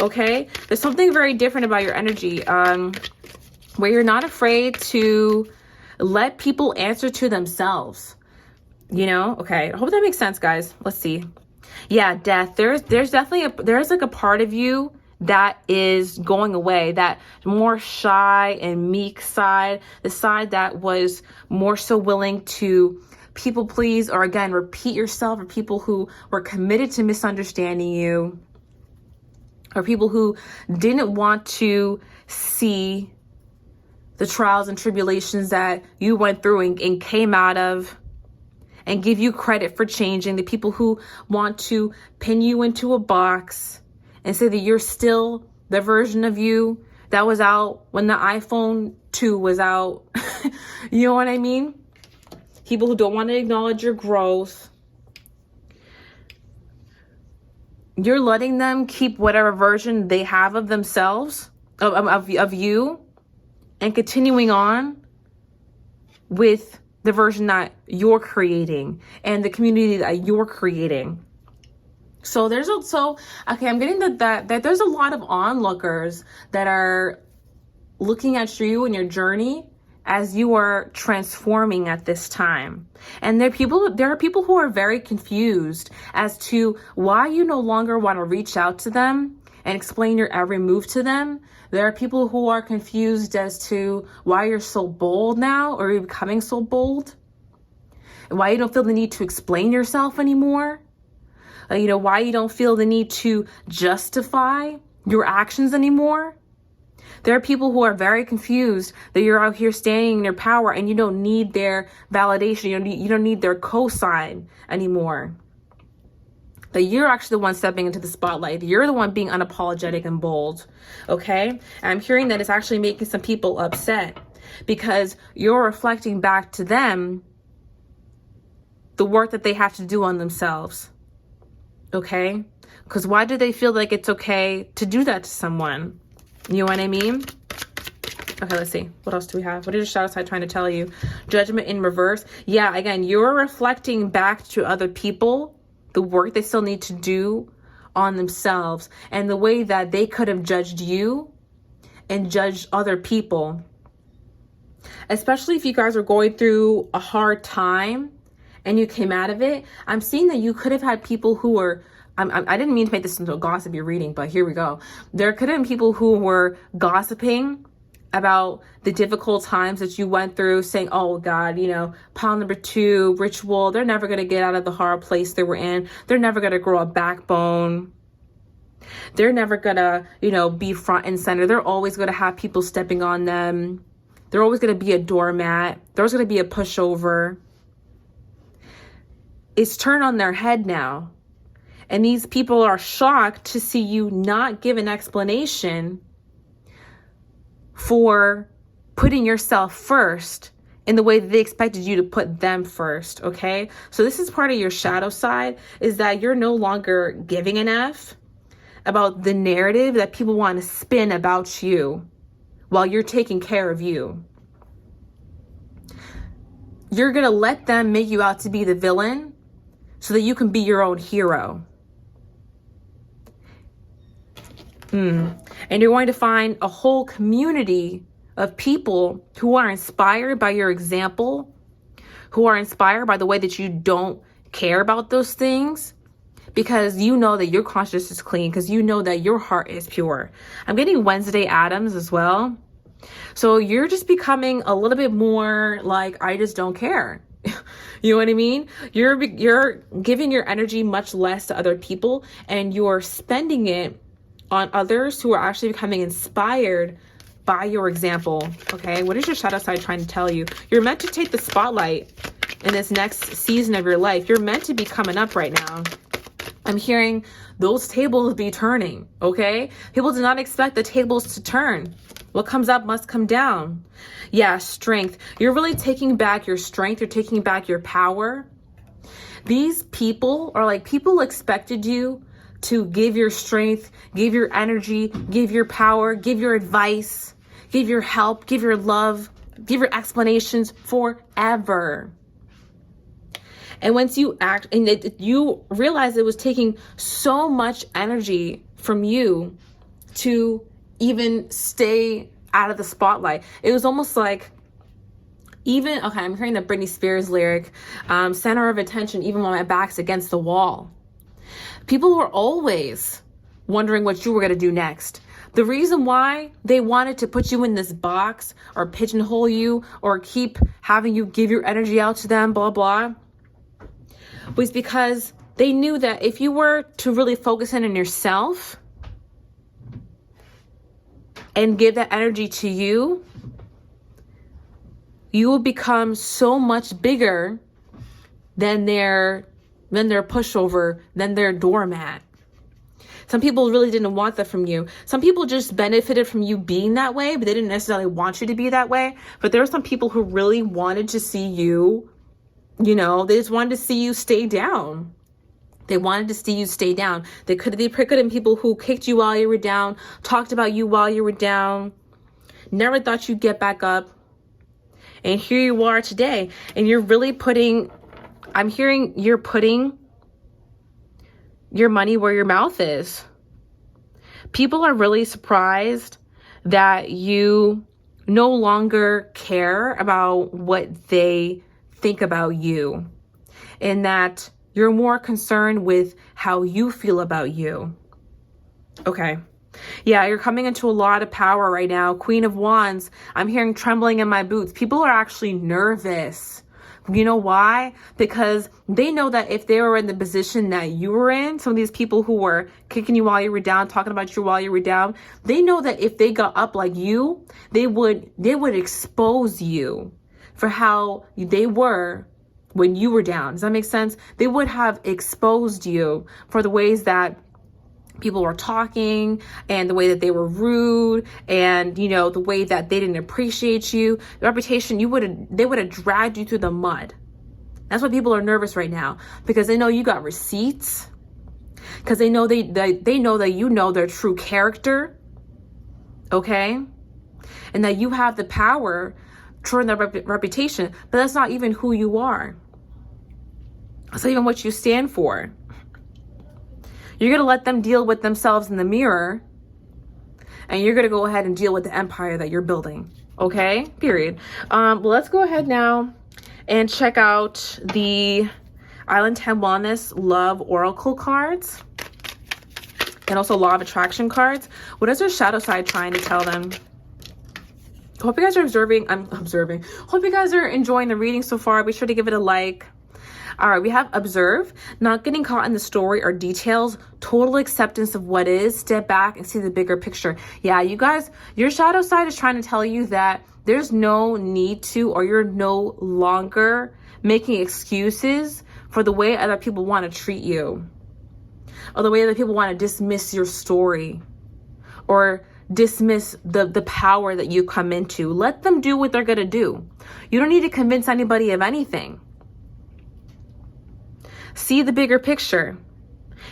okay? There's something very different about your energy, where you're not afraid to let people answer to themselves. You know, okay. I hope that makes sense, guys. Let's see. Yeah, death. There's definitely there's like a part of you that is going away, that more shy and meek side, the side that was more so willing to people please, or again, repeat yourself, or people who were committed to misunderstanding you, or people who didn't want to see the trials and tribulations that you went through and came out of, and give you credit for changing. The people who want to pin you into a box and say that you're still the version of you that was out when the iPhone 2 was out. You know what I mean? People who don't want to acknowledge your growth. You're letting them keep whatever version they have of themselves, of you, and continuing on with the version that you're creating and the community that you're creating. So there's also, okay, I'm getting that there's a lot of onlookers that are looking at you and your journey as you are transforming at this time. And there are people who are very confused as to why you no longer want to reach out to them and explain your every move to them. There are people who are confused as to why you're so bold now, or you're becoming so bold, and why you don't feel the need to explain yourself anymore. You know, why you don't feel the need to justify your actions anymore. There are people who are very confused that you're out here standing in your power and you don't need their validation. You don't need their cosign anymore. That you're actually the one stepping into the spotlight. You're the one being unapologetic and bold, okay? And I'm hearing that it's actually making some people upset because you're reflecting back to them the work that they have to do on themselves, okay? Because why do they feel like it's okay to do that to someone? You know what I mean? Okay, let's see. What else do we have? What is your shadow side trying to tell you? Judgment in reverse. Yeah, again, you're reflecting back to other people the work they still need to do on themselves and the way that they could have judged you and judged other people. Especially if you guys are going through a hard time and you came out of it. I'm seeing that you could have had people who were, I didn't mean to make this into a gossipy reading, but here we go. There could have been people who were gossiping about the difficult times that you went through, saying, oh God, you know, pile number 2, ritual, they're never going to get out of the hard place they were in. They're never going to grow a backbone. They're never going to, you know, be front and center. They're always going to have people stepping on them. They're always going to be a doormat. There's going to be a pushover. It's turned on their head now. And these people are shocked to see you not give an explanation for putting yourself first in the way that they expected you to put them first, okay? So this is part of your shadow side, is that you're no longer giving an F about the narrative that people want to spin about you while you're taking care of you. You're going to let them make you out to be the villain so that you can be your own hero. And you're going to find a whole community of people who are inspired by your example, who are inspired by the way that you don't care about those things, because you know that your conscience is clean, because you know that your heart is pure. I'm getting Wednesday Addams as well. So you're just becoming a little bit more like, I just don't care. You know what I mean? You're giving your energy much less to other people, and you're spending it on others who are actually becoming inspired by your example. Okay, what is your shadow side trying to tell you? You're meant to take the spotlight in this next season of your life. You're meant to be coming up right now. I'm hearing those tables be turning, okay? People do not expect the tables to turn. What comes up must come down. Yeah, strength. You're really taking back your strength. You're taking back your power. These people are like, people expected you to give your strength, give your energy, give your power, give your advice, give your help, give your love, give your explanations forever. And once you act, and you realize it was taking so much energy from you to even stay out of the spotlight. It was almost like, even, okay, I'm hearing the Britney Spears lyric, center of attention, even when my back's against the wall. People were always wondering what you were going to do next. The reason why they wanted to put you in this box or pigeonhole you or keep having you give your energy out to them, blah, blah, was because they knew that if you were to really focus in on yourself and give that energy to you, you will become so much bigger than their pushover, than their doormat. Some people really didn't want that from you. Some people just benefited from you being that way, but they didn't necessarily want you to be that way. But there are some people who really wanted to see you, they just wanted to see you stay down. They wanted to see you stay down. They could have been people who kicked you while you were down, talked about you while you were down, never thought you'd get back up. And here you are today. And you're really I'm hearing you're putting your money where your mouth is. People are really surprised that you no longer care about what they think about you, and that you're more concerned with how you feel about you. Okay. Yeah, you're coming into a lot of power right now. Queen of Wands. I'm hearing trembling in my boots. People are actually nervous. You know why? Because they know that if they were in the position that you were in, some of these people who were kicking you while you were down, talking about you while you were down, they know that if they got up like you, they would expose you for how they were when you were down. Does that make sense? They would have exposed you for the ways that people were talking and the way that they were rude and, the way that they didn't appreciate you. The reputation, they would have dragged you through the mud. That's why people are nervous right now, because they know you got receipts, because they know they know that you know their true character, okay? And that you have the power to earn their reputation, but that's not even who you are. That's not even what you stand for. You're going to let them deal with themselves in the mirror, and you're going to go ahead and deal with the empire that you're building. Okay? Period. Let's go ahead now and check out the Island 10 Wellness Love Oracle cards and also Law of Attraction cards. What is their shadow side trying to tell them? Hope you guys are observing. Hope you guys are enjoying the reading so far. Be sure to give it a like. All right, we have observe, not getting caught in the story or details, total acceptance of what is, step back and see the bigger picture. Yeah, you guys, your shadow side is trying to tell you that there's no need to, or you're no longer making excuses for the way other people want to treat you, or the way other people want to dismiss your story, or dismiss the power that you come into. Let them do what they're going to do. You don't need to convince anybody of anything. See the bigger picture.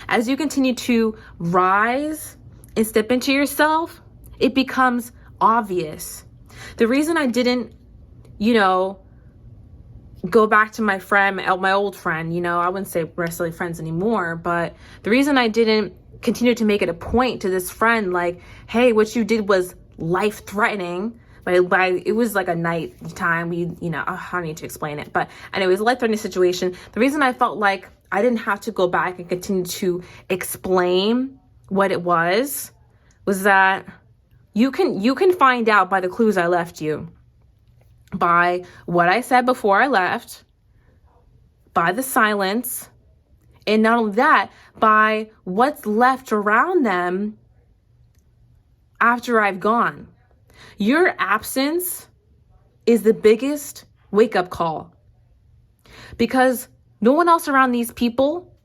As you continue to rise and step into yourself, it becomes obvious. The reason I didn't, go back to my old friend, I wouldn't say we're necessarily friends anymore, but the reason I didn't continue to make it a point to this friend, like, hey, what you did was life-threatening, but it was like a night time. I don't need to explain it, but anyways, a life-threatening situation. The reason I felt like I didn't have to go back and continue to explain what it was that you can find out by the clues I left you, by what I said before I left, by the silence, and not only that, by what's left around them after I've gone. Your absence is the biggest wake-up call, because no one else around these people,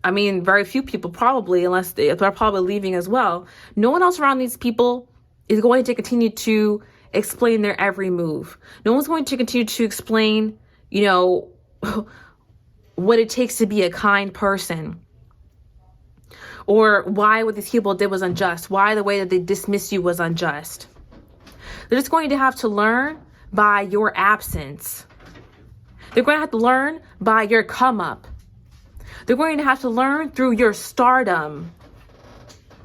I mean, very few people probably, unless they're probably leaving as well. No one else around these people is going to continue to explain their every move. No one's going to continue to explain, you know, what it takes to be a kind person, or why what these people did was unjust, why the way that they dismissed you was unjust. They're just going to have to learn by your absence. They're going to have to learn by your come up. They're going to have to learn through your stardom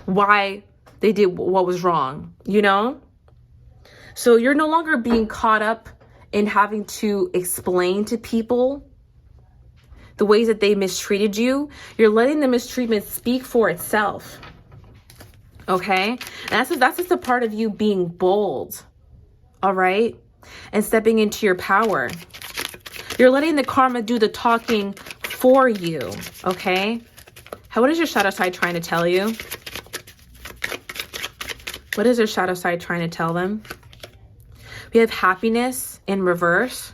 why they did what was wrong, you know? So you're no longer being caught up in having to explain to people the ways that they mistreated you. You're letting the mistreatment speak for itself. Okay? And that's just a part of you being bold. All right? And stepping into your power. You're letting the karma do the talking for you. Okay? What is your shadow side trying to tell you? What is your shadow side trying to tell them? We have happiness in reverse.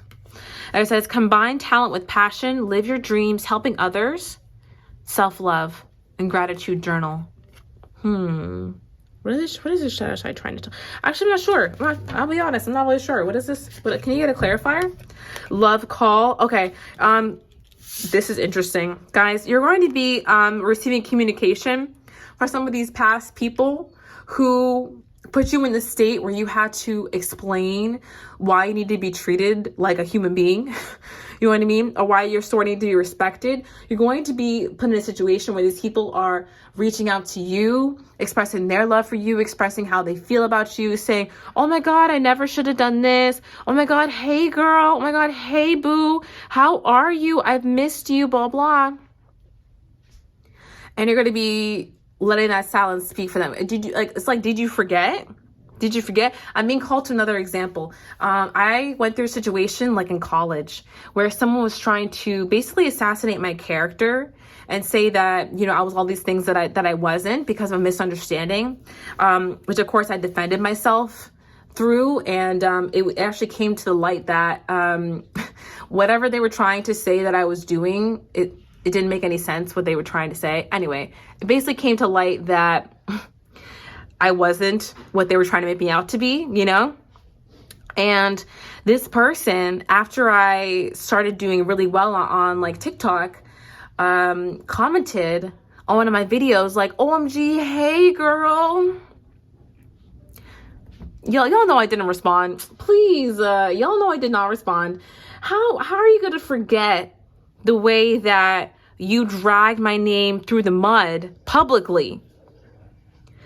It says, combine talent with passion, live your dreams, helping others, self-love, and gratitude journal. What is this shadow side trying to tell? Actually, I'm not sure. I'll be honest, I'm not really sure. What is this? Can you get a clarifier? Love call. Okay. This is interesting. Guys, you're going to be receiving communication for some of these past people who put you in the state where you had to explain why you need to be treated like a human being. You know what I mean? Or why your story needs to be respected. You're going to be put in a situation where these people are reaching out to you, expressing their love for you, expressing how they feel about you, saying, oh my God, I never should have done this. Oh my God, hey girl. Oh my God, hey boo. How are you? I've missed you, blah, blah. And you're going to be letting that silence speak for them. Did you forget? Did you forget? I'm being called to another example. I went through a situation like in college where someone was trying to basically assassinate my character and say that, you know, I was all these things that I wasn't because of a misunderstanding, which of course I defended myself through. And it actually came to the light that whatever they were trying to say that I was doing, it didn't make any sense what they were trying to say. Anyway, it basically came to light that I wasn't what they were trying to make me out to be, you know? And this person, after I started doing really well on like TikTok, commented on one of my videos like, OMG, hey girl. Y'all know I didn't respond. Please, y'all know I did not respond. How are you going to forget the way that you dragged my name through the mud publicly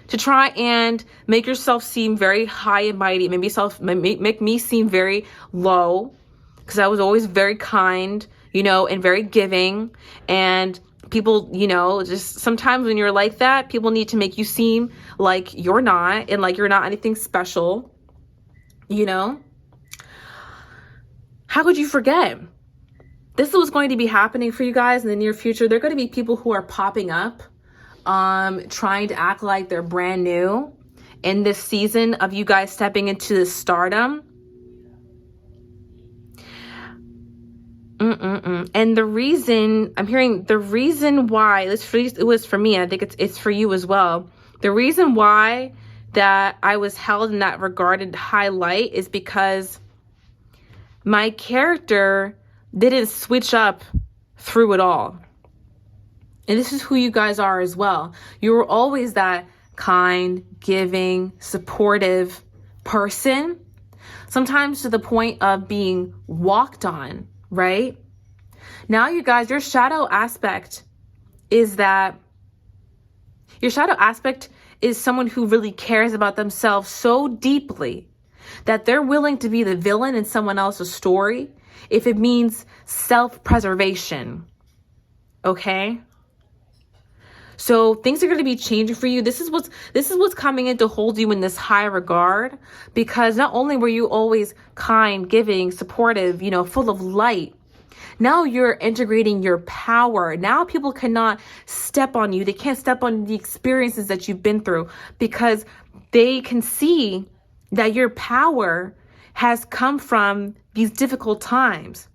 to try and make yourself seem very high and mighty, make me seem very low, because I was always very kind, you know, and very giving. And people, you know, just sometimes when you're like that, people need to make you seem like you're not, and like you're not anything special, you know? How could you forget? This is what's going to be happening for you guys in the near future. There are going to be people who are popping up, trying to act like they're brand new in this season of you guys stepping into this stardom. And the reason I'm hearing, the reason why it was for me, and I think it's for you as well. The reason why that I was held in that regarded highlight is because my character didn't switch up through it all. And this is who you guys are as well. You were always that kind, giving, supportive person, sometimes to the point of being walked on, right? Now you guys, your shadow aspect is someone who really cares about themselves so deeply that they're willing to be the villain in someone else's story if it means self-preservation. Okay? So things are going to be changing for you. This is what's coming in to hold you in this high regard, because not only were you always kind, giving, supportive, you know, full of light, Now you're integrating your power. Now people cannot step on you. They can't step on the experiences that you've been through because they can see that your power has come from these difficult times.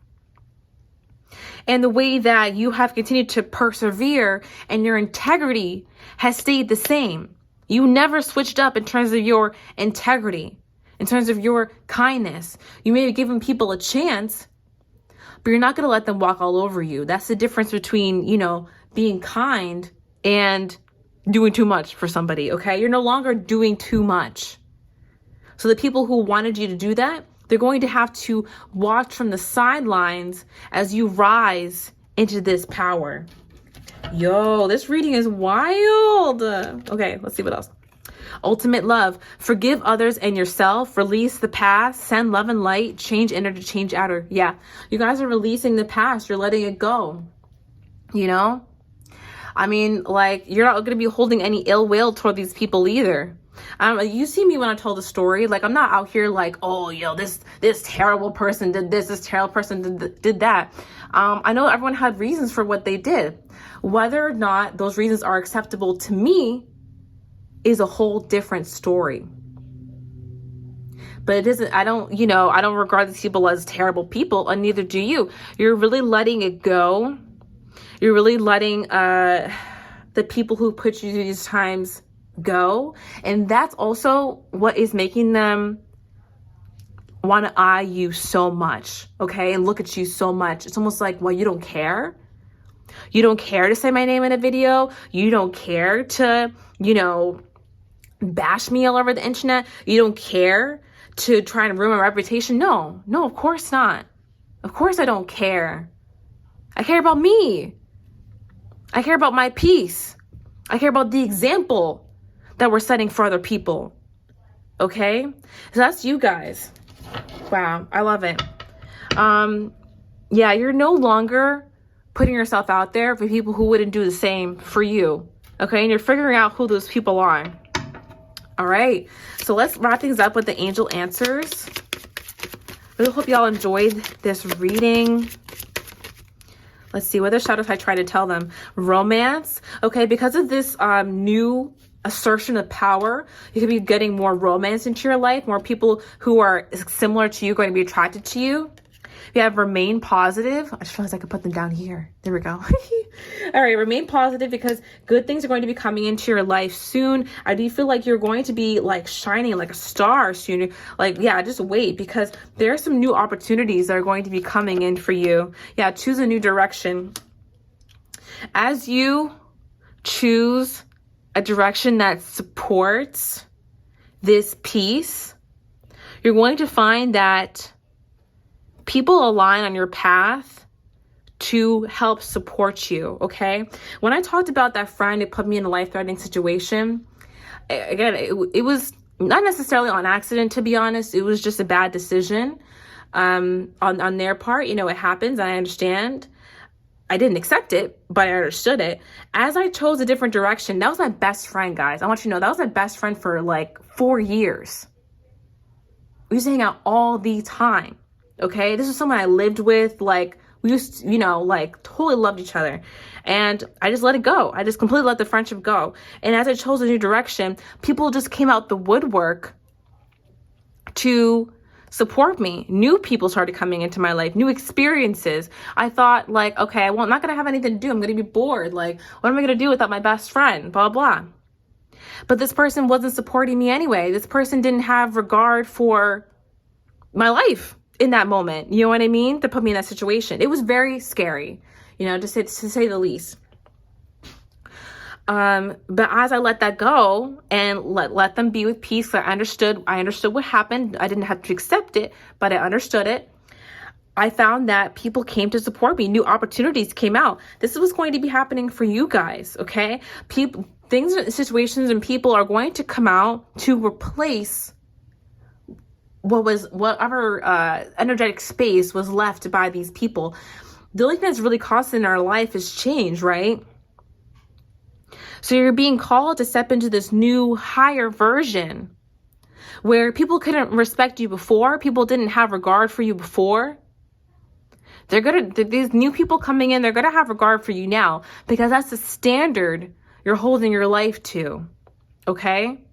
And the way that you have continued to persevere and your integrity has stayed the same. You never switched up in terms of your integrity, in terms of your kindness. You may have given people a chance, but you're not going to let them walk all over you. That's the difference between, being kind and doing too much for somebody, okay? You're no longer doing too much. So the people who wanted you to do that, they're going to have to watch from the sidelines as you rise into this power. Yo, this reading is wild. Okay, let's see what else. Ultimate love. Forgive others and yourself. Release the past. Send love and light. Change inner to change outer. Yeah, you guys are releasing the past. You're letting it go. I mean, you're not going to be holding any ill will toward these people either. You see me when I tell the story, I'm not out here this terrible person did this terrible person did that. I know everyone had reasons for what they did. Whether or not those reasons are acceptable to me is a whole different story. But it isn't, I don't regard these people as terrible people, and neither do you. You're really letting it go. You're really letting the people who put you through these times go. And that's also what is making them want to eye you so much, okay? And look at you so much. It's almost like, well, you don't care? You don't care to say my name in a video? You don't care to, bash me all over the internet? You don't care to try and ruin my reputation? No, of course not. Of course I don't care. I care about me. I care about my peace. I care about the example that we're setting for other people. Okay? So that's you guys. Wow, I love it. Yeah, you're no longer putting yourself out there for people who wouldn't do the same for you. Okay? And you're figuring out who those people are. All right. So let's wrap things up with the angel answers. I really hope y'all enjoyed this reading. Let's see, what other shadows I try to tell them. Romance. Okay, because of this new assertion of power, you could be getting more romance into your life. More people who are similar to you going to be attracted to you. We have remain positive. I just realized I could put them down here. There we go. All right, remain positive because good things are going to be coming into your life soon. I do feel like you're going to be shining like a star soon. Just wait because there are some new opportunities that are going to be coming in for you. Yeah, choose a new direction. As you choose a direction that supports this peace, you're going to find that people align on your path to help support you, okay? When I talked about that friend who put me in a life-threatening situation, again, it was not necessarily on accident, to be honest. It was just a bad decision on their part. It happens, I understand. I didn't accept it, but I understood it. As I chose a different direction, that was my best friend, guys. I want you to know that was my best friend for 4 years. We used to hang out all the time. Okay, this is someone I lived with. We used to, totally loved each other. And I just let it go. I just completely let the friendship go. And as I chose a new direction, people just came out the woodwork to support me. New people started coming into my life, new experiences. I thought okay, well, I'm not going to have anything to do. I'm going to be bored. What am I going to do without my best friend? Blah, blah. But this person wasn't supporting me anyway. This person didn't have regard for my life in that moment, you know what I mean? To put me in that situation. It was very scary, to say the least. But as I let that go and let them be with peace, I understood what happened. I didn't have to accept it, but I understood it. I found that people came to support me. New opportunities came out. This is what's going to be happening for you guys, okay? Things, situations, and people are going to come out to replace whatever energetic space was left by these people. The only thing that's really constant in our life is change, right? So you're being called to step into this new higher version where people couldn't respect you before. People didn't have regard for you before. These new people coming in, they're gonna have regard for you now because that's the standard you're holding your life to. Okay?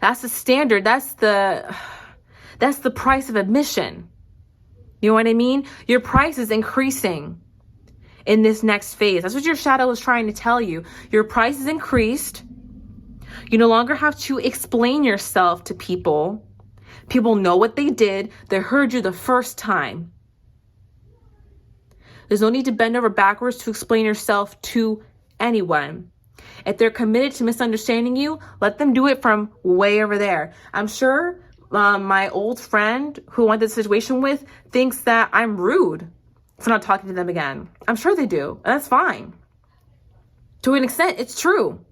That's the standard. That's the price of admission. You know what I mean? Your price is increasing in this next phase. That's what your shadow is trying to tell you. Your price is increased. You no longer have to explain yourself to people. People know what they did. They heard you the first time. There's no need to bend over backwards to explain yourself to anyone. If they're committed to misunderstanding you, let them do it from way over there. I'm sure my old friend who I went to the situation with thinks that I'm rude for not talking to them again. I'm sure they do, and that's fine. To an extent, it's true.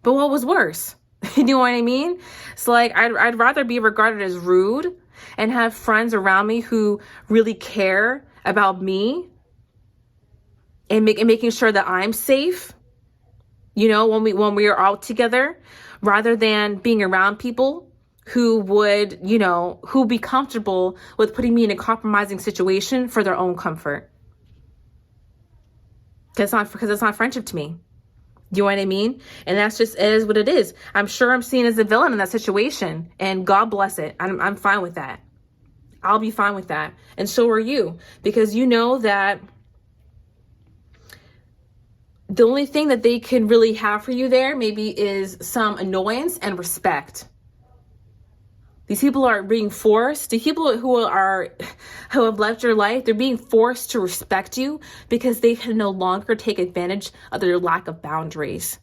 But what was worse? You know what I mean? So like, I'd rather be regarded as rude and have friends around me who really care about me and making sure that I'm safe, you know, when we are out together, rather than being around people who would, you know, who be comfortable with putting me in a compromising situation for their own comfort. Because it's not friendship to me. You know what I mean? And that's just, it is what it is. I'm sure I'm seen as a villain in that situation, and God bless it. I'm fine with that. I'll be fine with that. And so are you, because you know that the only thing that they can really have for you there maybe is some annoyance and respect. These people are being forced. The people who have left your life, they're being forced to respect you because they can no longer take advantage of their lack of boundaries.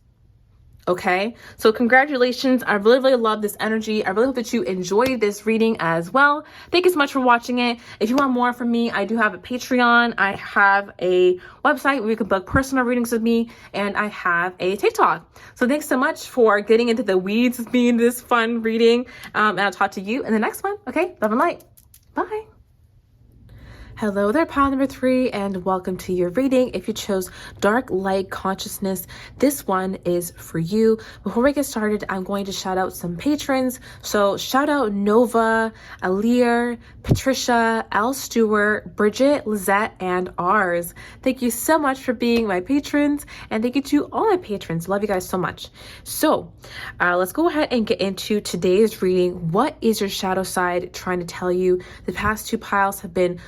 Okay, so congratulations. I really, really love this energy. I really hope that you enjoyed this reading as well. Thank you so much for watching it. If you want more from me, I do have a Patreon. I have a website where you can book personal readings with me, and I have a TikTok. So thanks so much for getting into the weeds of being this fun reading. And I'll talk to you in the next one. Okay, love and light. Bye. Hello there, pile number 3, and welcome to your reading. If you chose Dark Light Consciousness, this one is for you. Before we get started, I'm going to shout out some patrons. So shout out Nova, Alir, Patricia, Al Stewart, Bridget, Lizette, and Ars. Thank you so much for being my patrons, and thank you to all my patrons. Love you guys so much. So let's go ahead and get into today's reading. What is your shadow side trying to tell you? The past 2 piles have been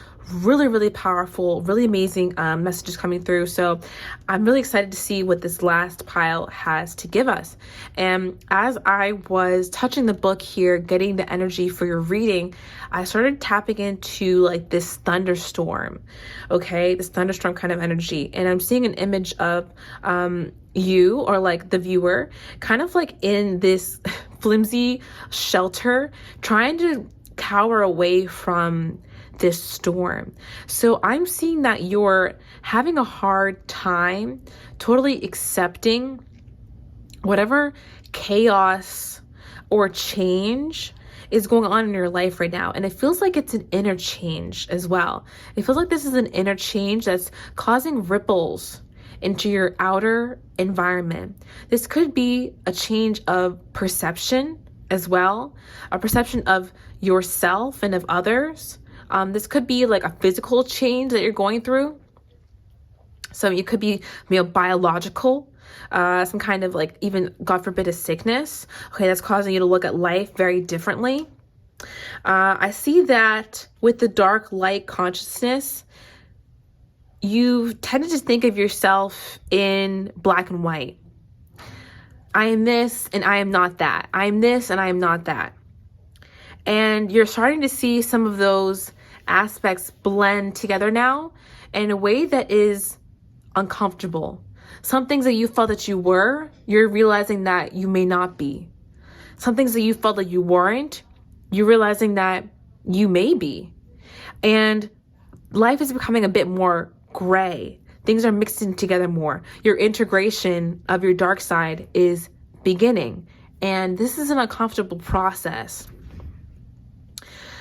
really, really powerful, really amazing messages coming through. So I'm really excited to see what this last pile has to give us. And as I was touching the book here, getting the energy for your reading, I started tapping into like this thunderstorm, okay? This thunderstorm kind of energy. And I'm seeing an image of you, or like the viewer, kind of like in this flimsy shelter, trying to cower away from this storm. So I'm seeing that you're having a hard time totally accepting whatever chaos or change is going on in your life right now. And it feels like it's an inner change as well. It feels like this is an inner change that's causing ripples into your outer environment. This could be a change of perception as well, a perception of yourself and of others. This could be like a physical change that you're going through. So it could be, biological, some kind of like, even God forbid, a sickness. Okay, that's causing you to look at life very differently. I see that with the dark light consciousness, you tended to think of yourself in black and white. I am this and I am not that. I am this and I am not that. And you're starting to see some of those aspects blend together now in a way that is uncomfortable. Some things that you felt that you were, you're realizing that you may not be. Some things that you felt that you weren't, you're realizing that you may be. And life is becoming a bit more gray. Things are mixing together more. Your integration of your dark side is beginning. And this is an uncomfortable process.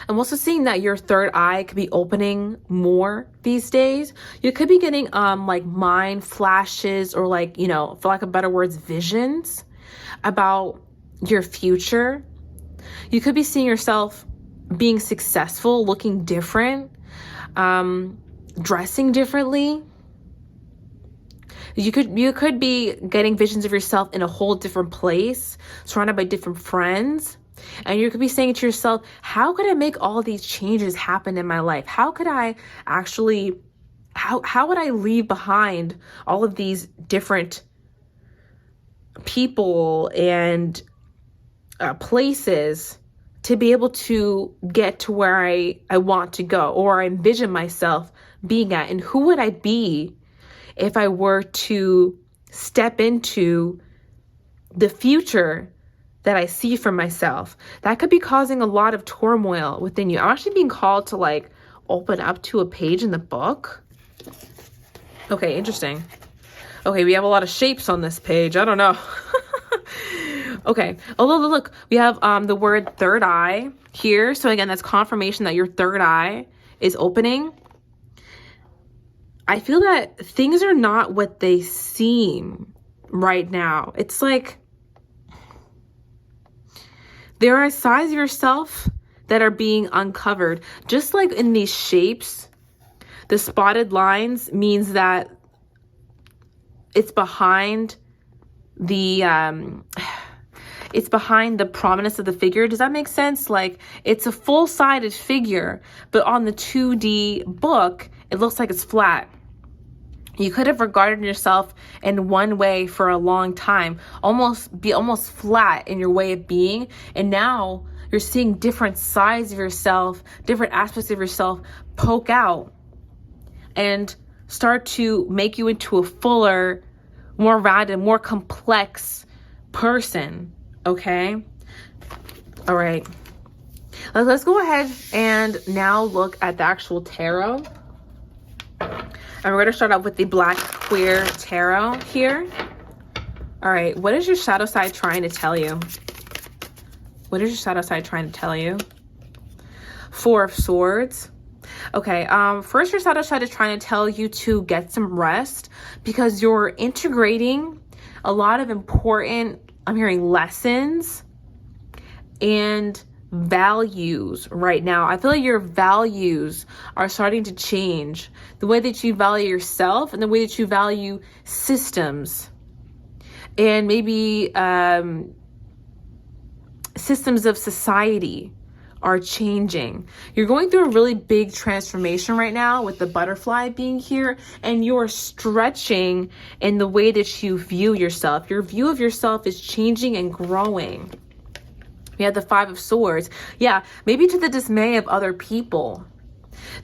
I'm also seeing that your third eye could be opening more these days. You could be getting like mind flashes, or like, for lack of better words, visions about your future. You could be seeing yourself being successful, looking different. dressing differently. You could be getting visions of yourself in a whole different place, surrounded by different friends. And you could be saying to yourself, how could I make all these changes happen in my life? How could I actually, how would I leave behind all of these different people and places to be able to get to where I want to go, or I envision myself being at? And who would I be if I were to step into the future that I see for myself? That could be causing a lot of turmoil within you. I'm actually being called to like open up to a page in the book. Okay, interesting. Okay, we have a lot of shapes on this page. I don't know. Okay. Oh, look, we have the word third eye here. So again, that's confirmation that your third eye is opening. I feel that things are not what they seem right now. It's like there are sides of yourself that are being uncovered. Just like in these shapes, the spotted lines means that it's behind the prominence of the figure. Does that make sense? Like it's a full-sided figure, but on the 2D book, it looks like it's flat. You could have regarded yourself in one way for a long time, almost flat in your way of being. And now you're seeing different sides of yourself, different aspects of yourself poke out and start to make you into a fuller, more rounded, more complex person. Okay? All right. Let's go ahead and now look at the actual tarot. And we're going to start out with the Black Queer Tarot here. All right. What is your shadow side trying to tell you? What is your shadow side trying to tell you? Four of Swords. Okay. First, your shadow side is trying to tell you to get some rest because you're integrating a lot of important, I'm hearing, lessons and values right now. I feel like your values are starting to change. The way that you value yourself and the way that you value systems and maybe systems of society are changing. You're going through a really big transformation right now with the butterfly being here, and you're stretching in the way that you view yourself. Your view of yourself is changing and growing. We have the Five of Swords. Yeah, maybe to the dismay of other people.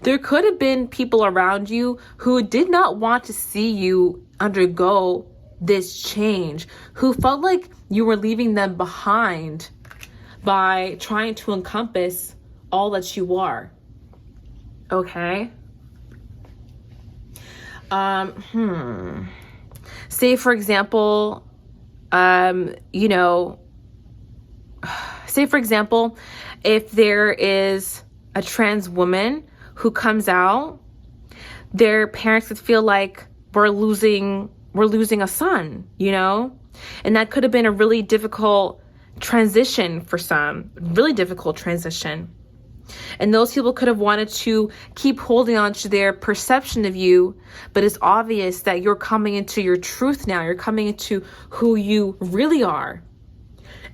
There could have been people around you who did not want to see you undergo this change, who felt like you were leaving them behind by trying to encompass all that you are. Okay? Say, for example, if there is a trans woman who comes out, their parents would feel like we're losing a son, and that could have been a really difficult transition for some, really difficult transition. And those people could have wanted to keep holding on to their perception of you, but it's obvious that you're coming into your truth now. You're coming into who you really are.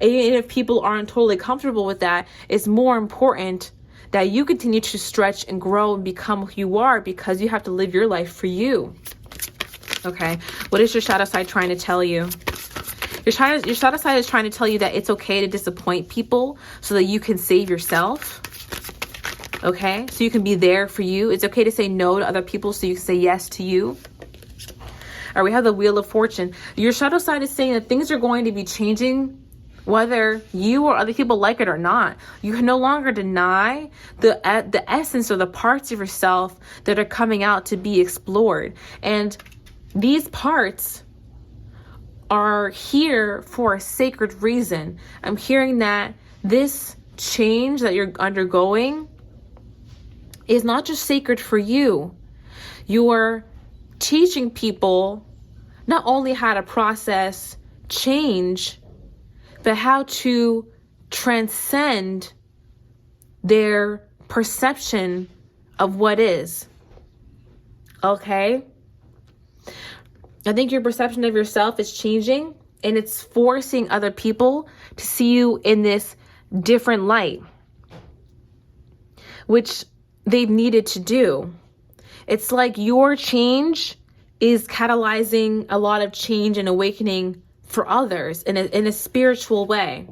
And if people aren't totally comfortable with that, it's more important that you continue to stretch and grow and become who you are, because you have to live your life for you. Okay, what is your shadow side trying to tell you? Your shadow side is trying to tell you that it's okay to disappoint people so that you can save yourself. Okay, so you can be there for you. It's okay to say no to other people so you can say yes to you. All right, we have the Wheel of Fortune. Your shadow side is saying that things are going to be changing whether you or other people like it or not. You can no longer deny the essence or the parts of yourself that are coming out to be explored. And these parts are here for a sacred reason. I'm hearing that this change that you're undergoing is not just sacred for you. You're teaching people not only how to process change, but how to transcend their perception of what is. Okay? I think your perception of yourself is changing, and it's forcing other people to see you in this different light, which they've needed to do. It's like your change is catalyzing a lot of change and awakening for others in a spiritual way.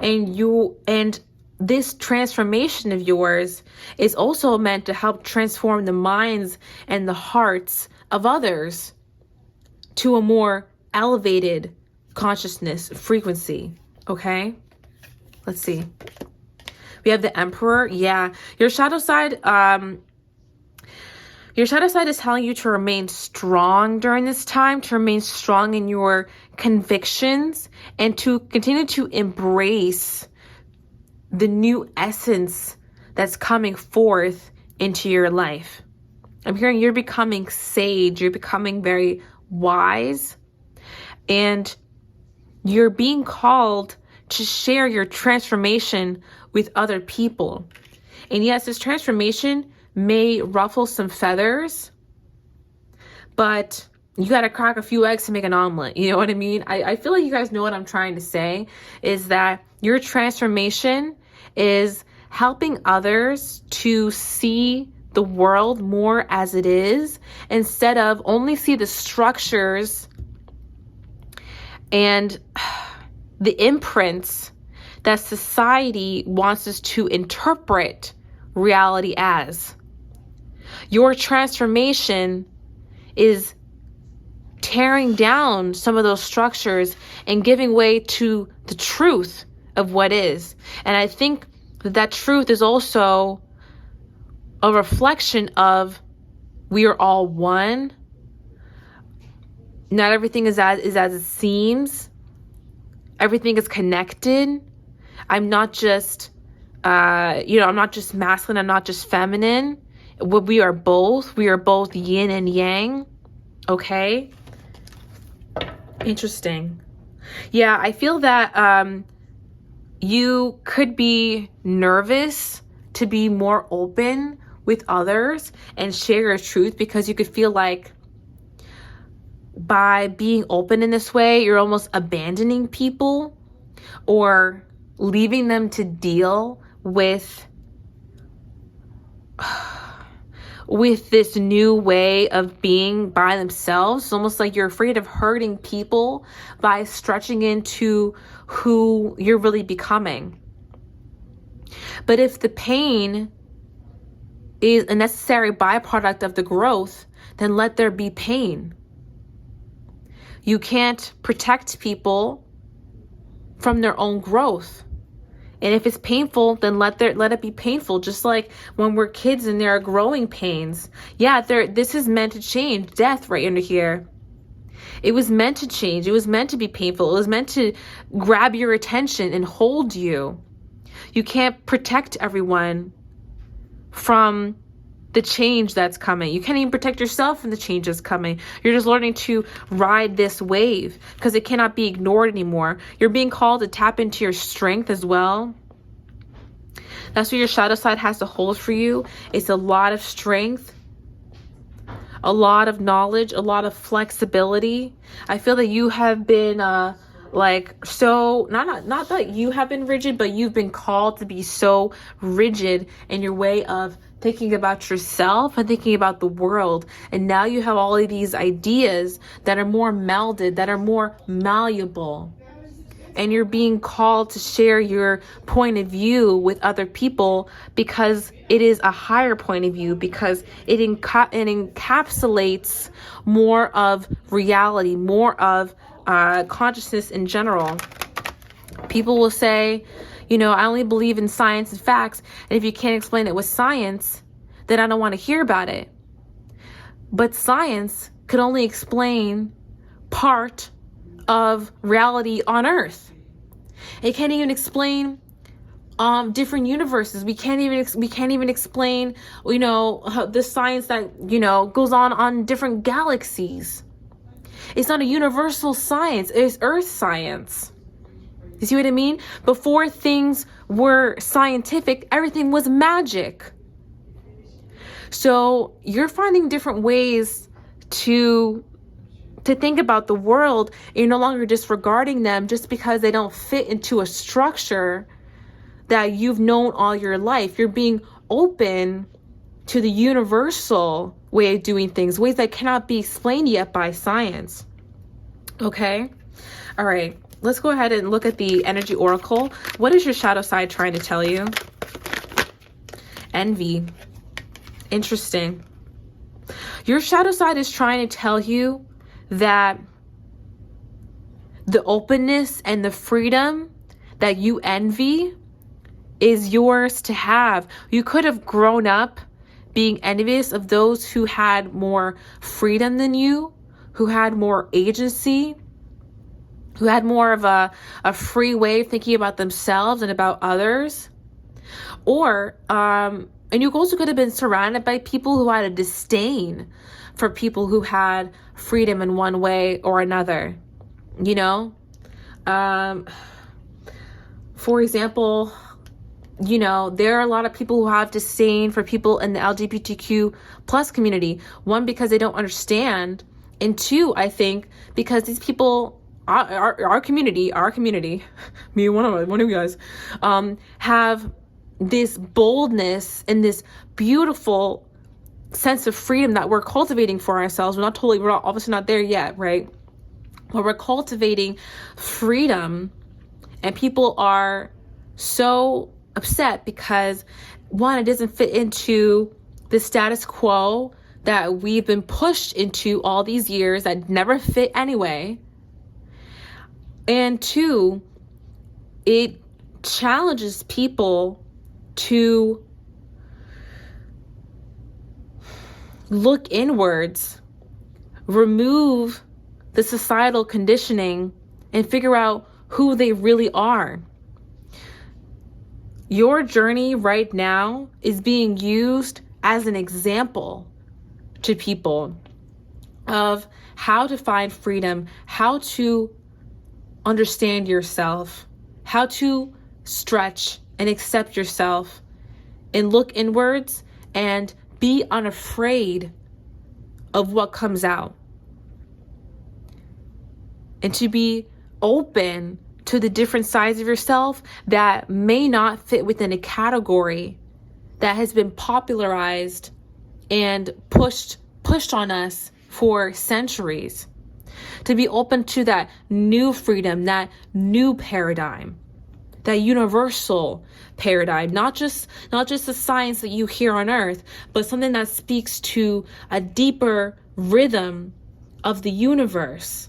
And this transformation of yours is also meant to help transform the minds and the hearts of others to a more elevated consciousness frequency. Okay? Let's see. We have the Emperor. Yeah. Your shadow side is telling you to remain strong during this time, to remain strong in your convictions, and to continue to embrace the new essence that's coming forth into your life. I'm hearing you're becoming sage, you're becoming very wise, and you're being called to share your transformation with other people. And yes, this transformation may ruffle some feathers, but you got to crack a few eggs to make an omelet. You know what I mean? I feel like you guys know what I'm trying to say, is that your transformation is helping others to see the world more as it is, instead of only see the structures and the imprints that society wants us to interpret reality as. Your transformation is tearing down some of those structures and giving way to the truth of what is. And I think that truth is also a reflection of we are all one. Not everything is as it seems. Everything is connected. I'm not just, I'm not just masculine. I'm not just feminine. We are both. We are both yin and yang. Okay. Interesting. Yeah, I feel that you could be nervous to be more open with others and share your truth, because you could feel like by being open in this way, you're almost abandoning people or leaving them to deal with this new way of being by themselves. It's almost like you're afraid of hurting people by stretching into who you're really becoming. But if the pain is a necessary byproduct of the growth, then let there be pain. You can't protect people from their own growth. And if it's painful, then let it be painful. Just like when we're kids and there are growing pains. Yeah, this is meant to change. Death right under here. It was meant to change. It was meant to be painful. It was meant to grab your attention and hold you. You can't protect everyone from the change that's coming. You can't even protect yourself from the change that's coming. You're just learning to ride this wave because it cannot be ignored anymore. You're being called to tap into your strength as well. That's what your shadow side has to hold for you. It's a lot of strength, a lot of knowledge, a lot of flexibility. I feel that you have been not that you have been rigid, but you've been called to be so rigid in your way of thinking about yourself and thinking about the world. And now you have all of these ideas that are more melded, that are more malleable. And you're being called to share your point of view with other people because it is a higher point of view, because it encapsulates more of reality, more of consciousness in general. People will say, I only believe in science and facts, and if you can't explain it with science, then I don't want to hear about it. But science could only explain part of reality on Earth. It can't even explain different universes. We can't even explain, the science that, goes on different galaxies. It's not a universal science. It's Earth science. You see what I mean? Before things were scientific, everything was magic. So you're finding different ways to think about the world. You're no longer disregarding them just because they don't fit into a structure that you've known all your life. You're being open to the universal way of doing things, ways that cannot be explained yet by science. Okay? All right. Let's go ahead and look at the energy oracle. What is your shadow side trying to tell you? Envy. Interesting. Your shadow side is trying to tell you that the openness and the freedom that you envy is yours to have. You could have grown up being envious of those who had more freedom than you, who had more agency, who had more of a free way of thinking about themselves and about others. Or, and you also could have been surrounded by people who had a disdain for people who had freedom in one way or another, you know? For example, you know, there are a lot of people who have disdain for people in the LGBTQ plus community. One, because they don't understand. And two, I think, because these people, our community, me and one of you guys, have this boldness and this beautiful sense of freedom that we're cultivating for ourselves. We're obviously not there yet, right? But we're cultivating freedom, and people are so upset because, one, it doesn't fit into the status quo that we've been pushed into all these years that never fit anyway. And two, it challenges people to look inwards, remove the societal conditioning, and figure out who they really are. Your journey right now is being used as an example to people of how to find freedom, how to understand yourself, how to stretch and accept yourself, and look inwards and be unafraid of what comes out, and to be open to the different sides of yourself that may not fit within a category that has been popularized and pushed on us for centuries. To be open to that new freedom, that new paradigm, that universal paradigm, not just the science that you hear on earth, but something that speaks to a deeper rhythm of the universe.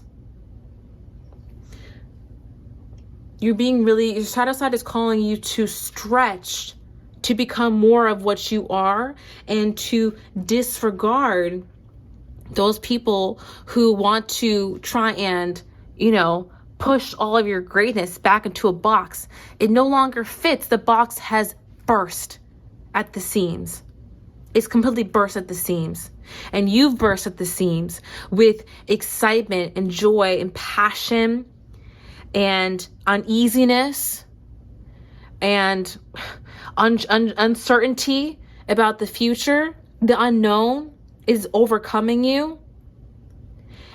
Your shadow side is calling you to stretch, to become more of what you are, and to disregard those people who want to try and, push all of your greatness back into a box. It no longer fits. The box has burst at the seams. It's completely burst at the seams. And you've burst at the seams with excitement and joy and passion and uneasiness and uncertainty about the future. The unknown is overcoming you.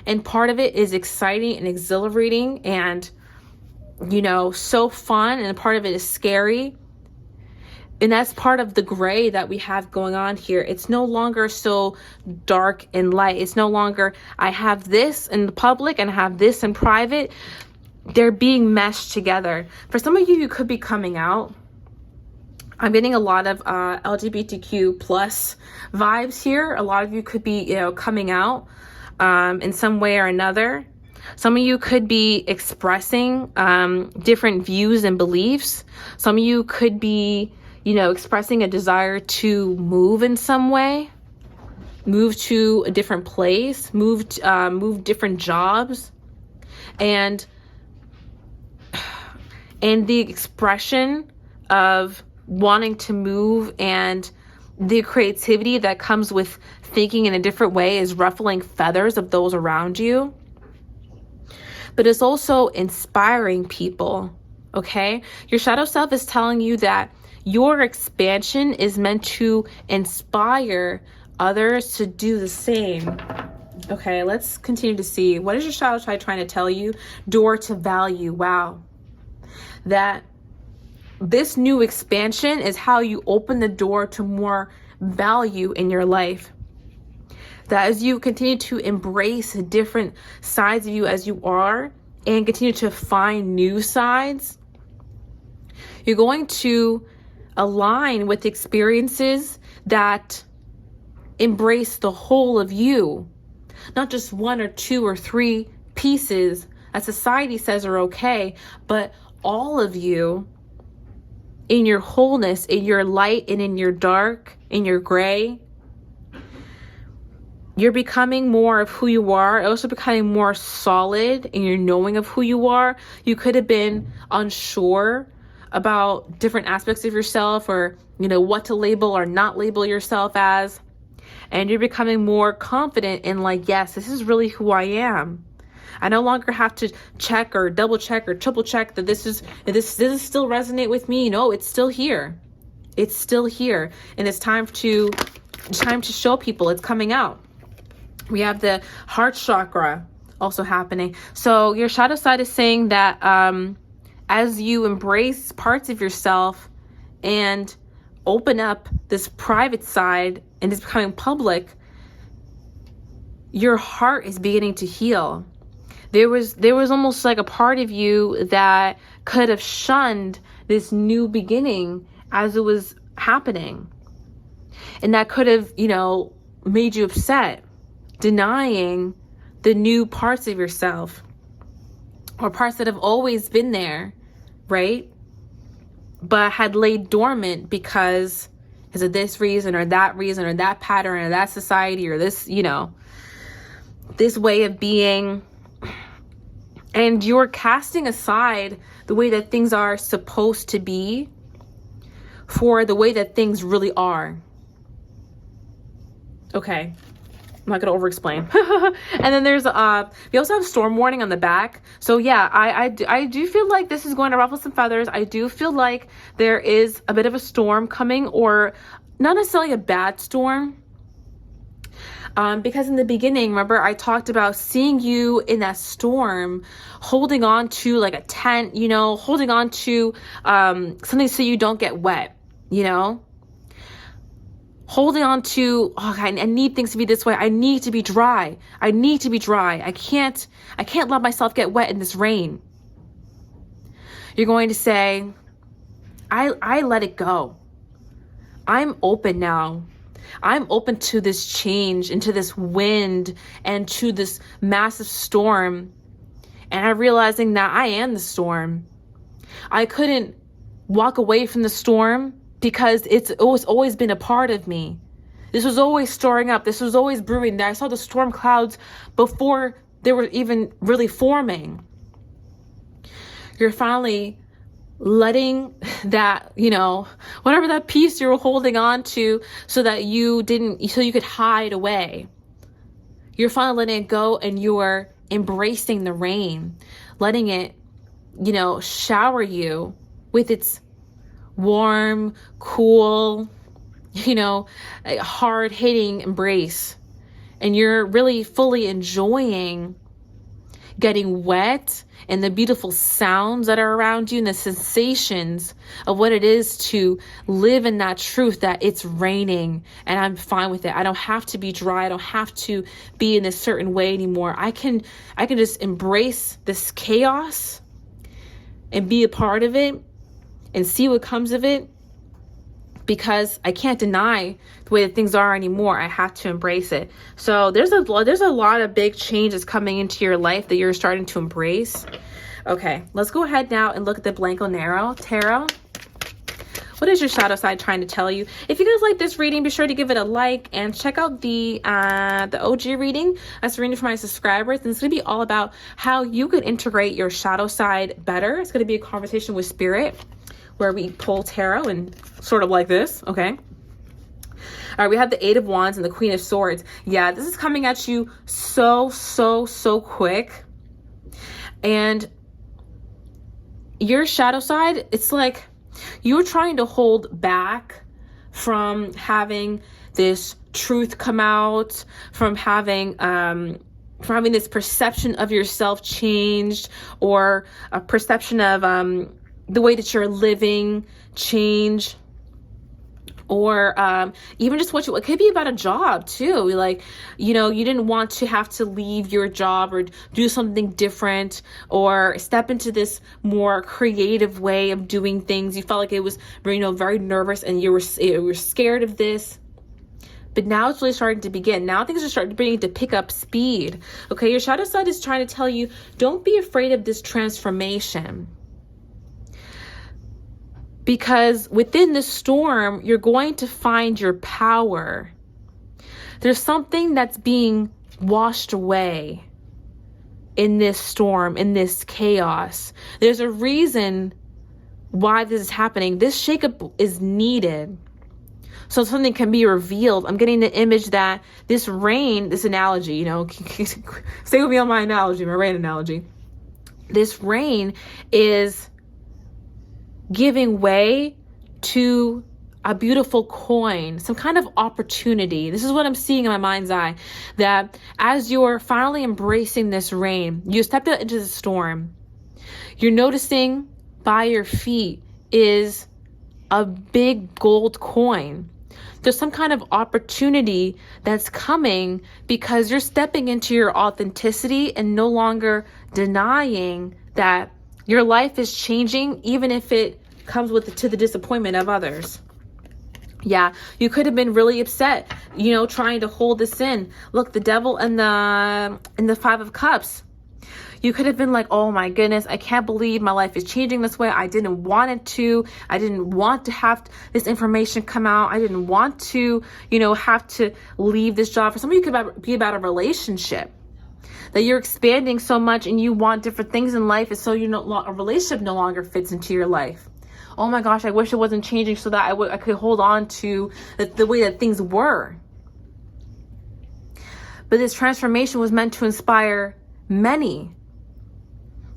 And part of it is exciting and exhilarating and, so fun. And part of it is scary. And that's part of the gray that we have going on here. It's no longer so dark and light. It's no longer, I have this in the public and I have this in private. They're being meshed together. For some of you, you could be coming out. I'm getting a lot of LGBTQ plus vibes here. A lot of you could be, coming out in some way or another. Some of you could be expressing different views and beliefs. Some of you could be, expressing a desire to move in some way, move to a different place, move different jobs, and the expression of wanting to move and the creativity that comes with thinking in a different way is ruffling feathers of those around you. But it's also inspiring people, okay? Your shadow self is telling you that Your expansion is meant to inspire others to do the same. Okay, let's continue to see. What is your shadow side trying to tell you? Door to value. Wow. That this new expansion is how you open the door to more value in your life. That as you continue to embrace different sides of you as you are and continue to find new sides, you're going to align with experiences that embrace the whole of you, not just one or two or three pieces that society says are okay, but all of you in your wholeness, in your light and in your dark, in your gray. You're becoming more of who you are, also becoming more solid in your knowing of who you are. You could have been unsure about different aspects of yourself, or, what to label or not label yourself as. And you're becoming more confident in like, yes, this is really who I am. I no longer have to check or double check or triple check that this still resonate with me. No, it's still here. It's still here. And it's time to show people it's coming out. We have the heart chakra also happening. So your shadow side is saying that as you embrace parts of yourself and open up this private side and it's becoming public, your heart is beginning to heal. There was almost like a part of you that could have shunned this new beginning as it was happening. And that could have, made you upset, denying the new parts of yourself or parts that have always been there, right? But had laid dormant because of this reason or that pattern or that society or this, this way of being. And you're casting aside the way that things are supposed to be for the way that things really are. Okay. I'm not going to over-explain. And then there's, we also have storm warning on the back. So yeah, I do feel like this is going to ruffle some feathers. I do feel like there is a bit of a storm coming, or not necessarily a bad storm. Because in the beginning, remember, I talked about seeing you in that storm, holding on to like a tent, holding on to something so you don't get wet, holding on to, I need things to be this way. I need to be dry. I can't let myself get wet in this rain. You're going to say, I let it go. I'm open now. I'm open to this change, into this wind, and to this massive storm. And I'm realizing that I am the storm. I couldn't walk away from the storm because it's always been a part of me. This was always storing up. This was always brewing. I saw the storm clouds before they were even really forming. You're finally letting that, whatever that piece you were holding on to so you could hide away. You're finally letting it go, and you're embracing the rain, letting it, shower you with its warm, cool, hard-hitting embrace. And you're really fully enjoying getting wet and the beautiful sounds that are around you and the sensations of what it is to live in that truth that it's raining and I'm fine with it. I don't have to be dry. I don't have to be in a certain way anymore. I can just embrace this chaos and be a part of it and see what comes of it, because I can't deny the way that things are anymore. I have to embrace it. So there's a lot of big changes coming into your life that you're starting to embrace. Okay, let's go ahead now and look at the Blanco Tarot. What is your shadow side trying to tell you? If you guys like this reading, be sure to give it a like and check out the OG reading. That's a reading for my subscribers. And it's going to be all about how you could integrate your shadow side better. It's going to be a conversation with Spirit where we pull tarot and sort of like this, okay? All right, we have the Eight of Wands and the Queen of Swords. Yeah, this is coming at you so quick. And your shadow side, it's like You're trying to hold back from having this truth come out, from having this perception of yourself changed, or a perception of the way that you're living change, or even just it could be about a job too. Like, you didn't want to have to leave your job or do something different or step into this more creative way of doing things. You felt like it was, very nervous, and you were scared of this. But now it's really starting to begin. Now things are starting to pick up speed. Okay, your shadow side is trying to tell you, don't be afraid of this transformation. Because within the storm, you're going to find your power. There's something that's being washed away in this storm, in this chaos. There's a reason why this is happening. This shakeup is needed, so something can be revealed. I'm getting the image that this rain, this analogy, stay with me on my analogy, my rain analogy. This rain is giving way to a beautiful coin, some kind of opportunity. This is what I'm seeing in my mind's eye, that as you're finally embracing this rain, you stepped out into the storm, you're noticing by your feet is a big gold coin. There's some kind of opportunity that's coming because you're stepping into your authenticity and no longer denying that your life is changing, even if it comes to the disappointment of others. Yeah, you could have been really upset, trying to hold this in. Look, the devil and the 5 of Cups. You could have been like, oh my goodness, I can't believe my life is changing this way. I didn't want it to. I didn't want to have this information come out. I didn't want to, have to leave this job. For some of you, it could be about a relationship. That you're expanding so much and you want different things in life, and so a relationship no longer fits into your life. Oh my gosh, I wish it wasn't changing so that I could hold on to the way that things were. But this transformation was meant to inspire many.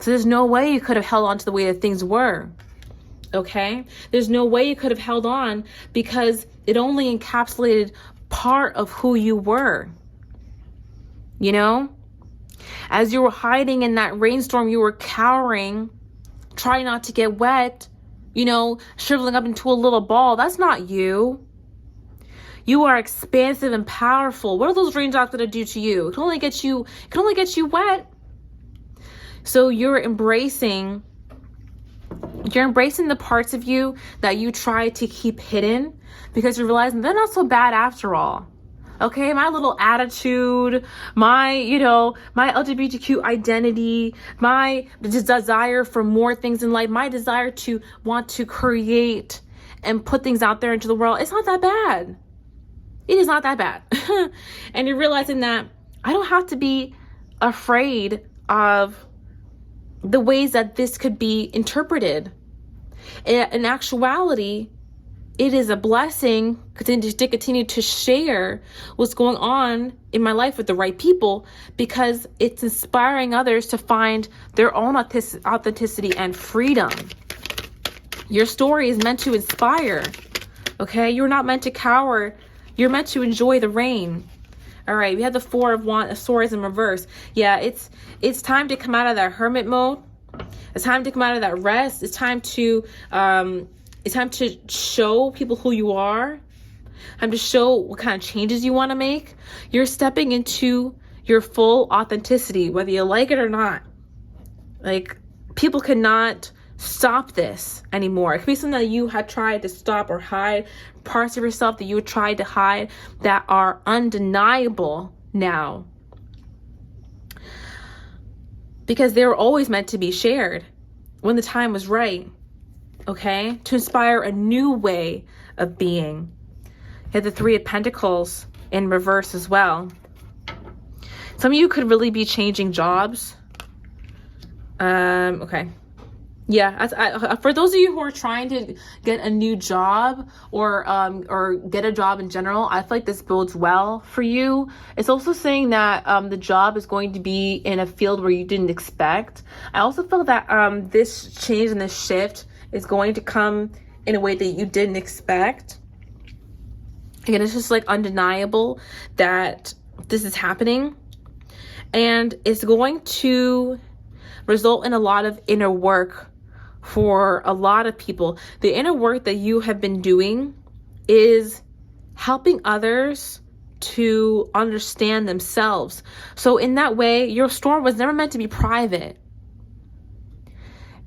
So there's no way you could have held on to the way that things were. Okay? There's no way you could have held on because it only encapsulated part of who you were. As you were hiding in that rainstorm, you were cowering, trying not to get wet, shriveling up into a little ball. That's not you. You are expansive and powerful. What are those raindrops going to do to you? It can only get you wet. So you're embracing the parts of you that you try to keep hidden because you're realizing they're not so bad after all. Okay, my little attitude, my LGBTQ identity, my desire for more things in life, my desire to want to create and put things out there into the world, it's not that bad. It is not that bad. And you're realizing that I don't have to be afraid of the ways that this could be interpreted. In actuality, it is a blessing to continue to share what's going on in my life with the right people, because it's inspiring others to find their own authenticity and freedom. Your story is meant to inspire, okay? You're not meant to cower. You're meant to enjoy the rain. All right, we had the 4 of Swords in reverse. Yeah, it's time to come out of that hermit mode. It's time to come out of that rest. It's time to show people who you are. Time to show what kind of changes you want to make. You're stepping into your full authenticity, whether you like it or not. Like, people cannot stop this anymore. It could be something that you had tried to stop or hide, parts of yourself that you tried to hide that are undeniable now. Because they were always meant to be shared when the time was right. Okay? To inspire a new way of being. You had the 3 of Pentacles in reverse as well. Some of you could really be changing jobs. Okay. Yeah, for those of you who are trying to get a new job or get a job in general, I feel like this bodes well for you. It's also saying that the job is going to be in a field where you didn't expect. I also feel that this change and this shift is going to come in a way that you didn't expect. Again, it's just like undeniable that this is happening. And it's going to result in a lot of inner work for a lot of people. The inner work that you have been doing is helping others to understand themselves. So in that way, your storm was never meant to be private.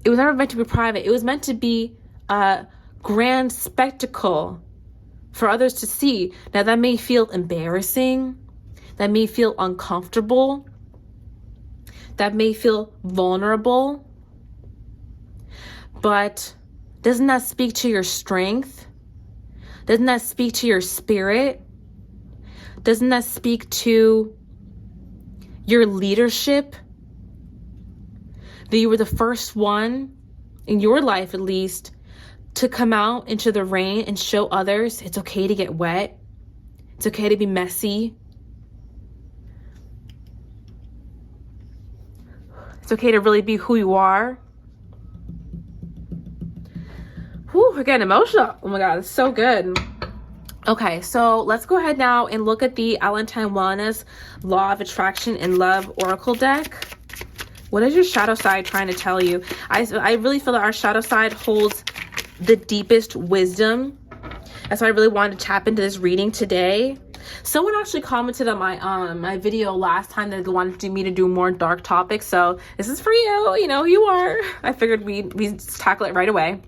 It was never meant to be private. It was meant to be a grand spectacle for others to see. Now, that may feel embarrassing. That may feel uncomfortable. That may feel vulnerable. But doesn't that speak to your strength? Doesn't that speak to your spirit? Doesn't that speak to your leadership? That you were the first one, in your life at least, to come out into the rain and show others it's okay to get wet. It's okay to be messy. It's okay to really be who you are. Whew, we're getting emotional. Oh my God, it's so good. Okay, so let's go ahead now and look at the Alentine Wellness Law of Attraction and Love Oracle deck. What is your shadow side trying to tell you? I really feel that our shadow side holds the deepest wisdom. That's why I really wanted to tap into this reading today. Someone actually commented on my video last time that they wanted me to do more dark topics. So this is for you. You know who you are. I figured we'd tackle it right away.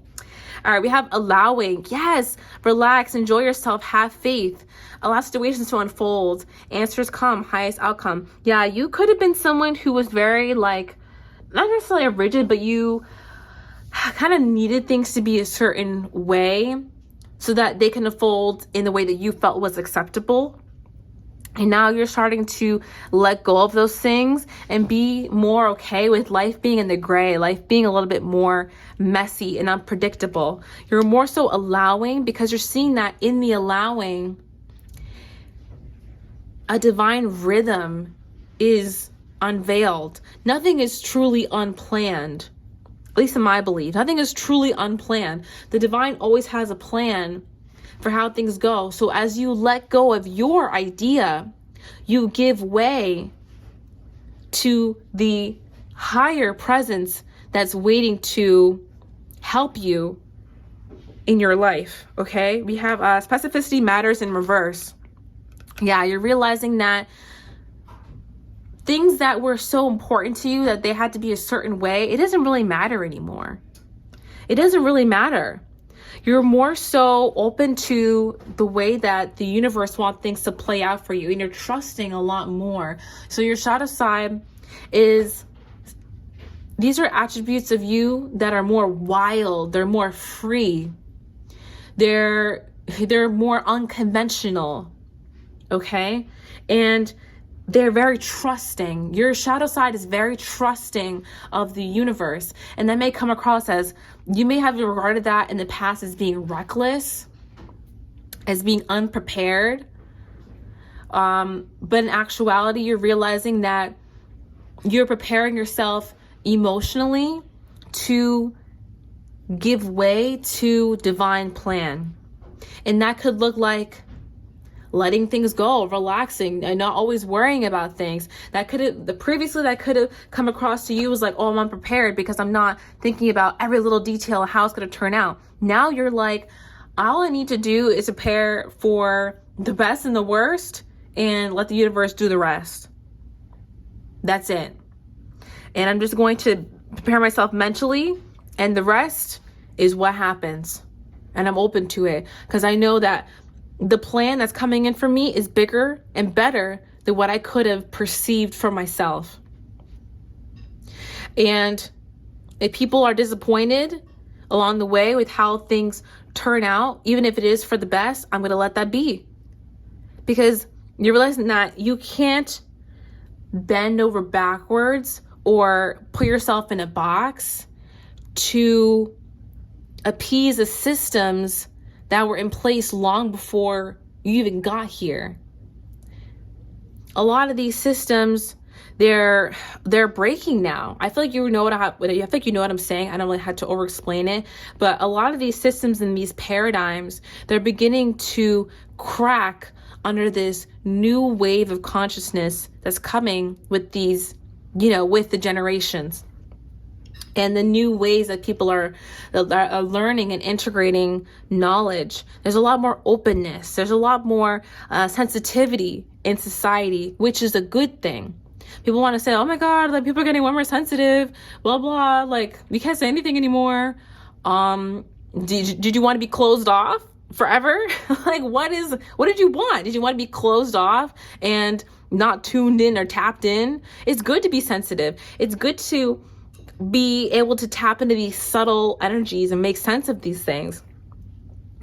All right, we have allowing. Yes, relax, enjoy yourself, have faith. Allow situations to unfold. Answers come, highest outcome. Yeah, you could have been someone who was very not necessarily rigid, but you kind of needed things to be a certain way so that they can unfold in the way that you felt was acceptable. And now you're starting to let go of those things and be more okay with life being in the gray, life being a little bit more messy and unpredictable. You're more so allowing because you're seeing that in the allowing, a divine rhythm is unveiled. Nothing is truly unplanned, at least in my belief. Nothing is truly unplanned. The divine always has a plan for how things go. So as you let go of your idea, you give way to the higher presence that's waiting to help you in your life. Okay, we have specificity matters in reverse. Yeah, you're realizing that things that were so important to you that they had to be a certain way, it doesn't really matter anymore. It doesn't really matter. You're more so open to the way that the universe wants things to play out for you, and you're trusting a lot more. So your shadow side is, these are attributes of you that are more wild, they're more free, they're more unconventional, okay? And they're very trusting. Your shadow side is very trusting of the universe. And that may come across as, you may have regarded that in the past as being reckless, as being unprepared. But in actuality, you're realizing that you're preparing yourself emotionally to give way to divine plan. And that could look like letting things go, relaxing, and not always worrying about things. That could have come across to you as like, oh, I'm unprepared because I'm not thinking about every little detail of how it's going to turn out. Now you're like, all I need to do is prepare for the best and the worst and let the universe do the rest. That's it. And I'm just going to prepare myself mentally, and the rest is what happens. And I'm open to it because I know that the plan that's coming in for me is bigger and better than what I could have perceived for myself. And if people are disappointed along the way with how things turn out, even if it is for the best, I'm going to let that be. Because you're realizing that you can't bend over backwards or put yourself in a box to appease the systems that were in place long before you even got here. A lot of these systems they're breaking now. I feel like I feel like you know what I'm saying. I don't really have to over explain it, but a lot of these systems and these paradigms, they're beginning to crack under this new wave of consciousness that's coming with these, with the generations and the new ways that people are learning and integrating knowledge. There's a lot more openness. There's a lot more sensitivity in society, which is a good thing. People want to say, oh my God, like people are getting more sensitive, blah, blah. Like we can't say anything anymore. Did you want to be closed off forever? Like what did you want? Did you want to be closed off and not tuned in or tapped in? It's good to be sensitive. It's good to be able to tap into these subtle energies and make sense of these things.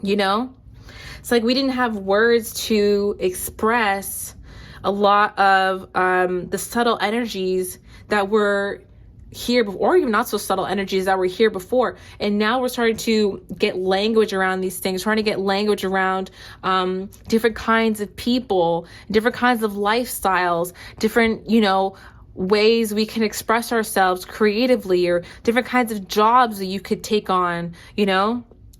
It's like we didn't have words to express a lot of the subtle energies that were here before, or even not so subtle energies that were here before. And now we're starting to get language around these things, trying to get language around different kinds of people, different kinds of lifestyles, different, ways we can express ourselves creatively, or different kinds of jobs that you could take on,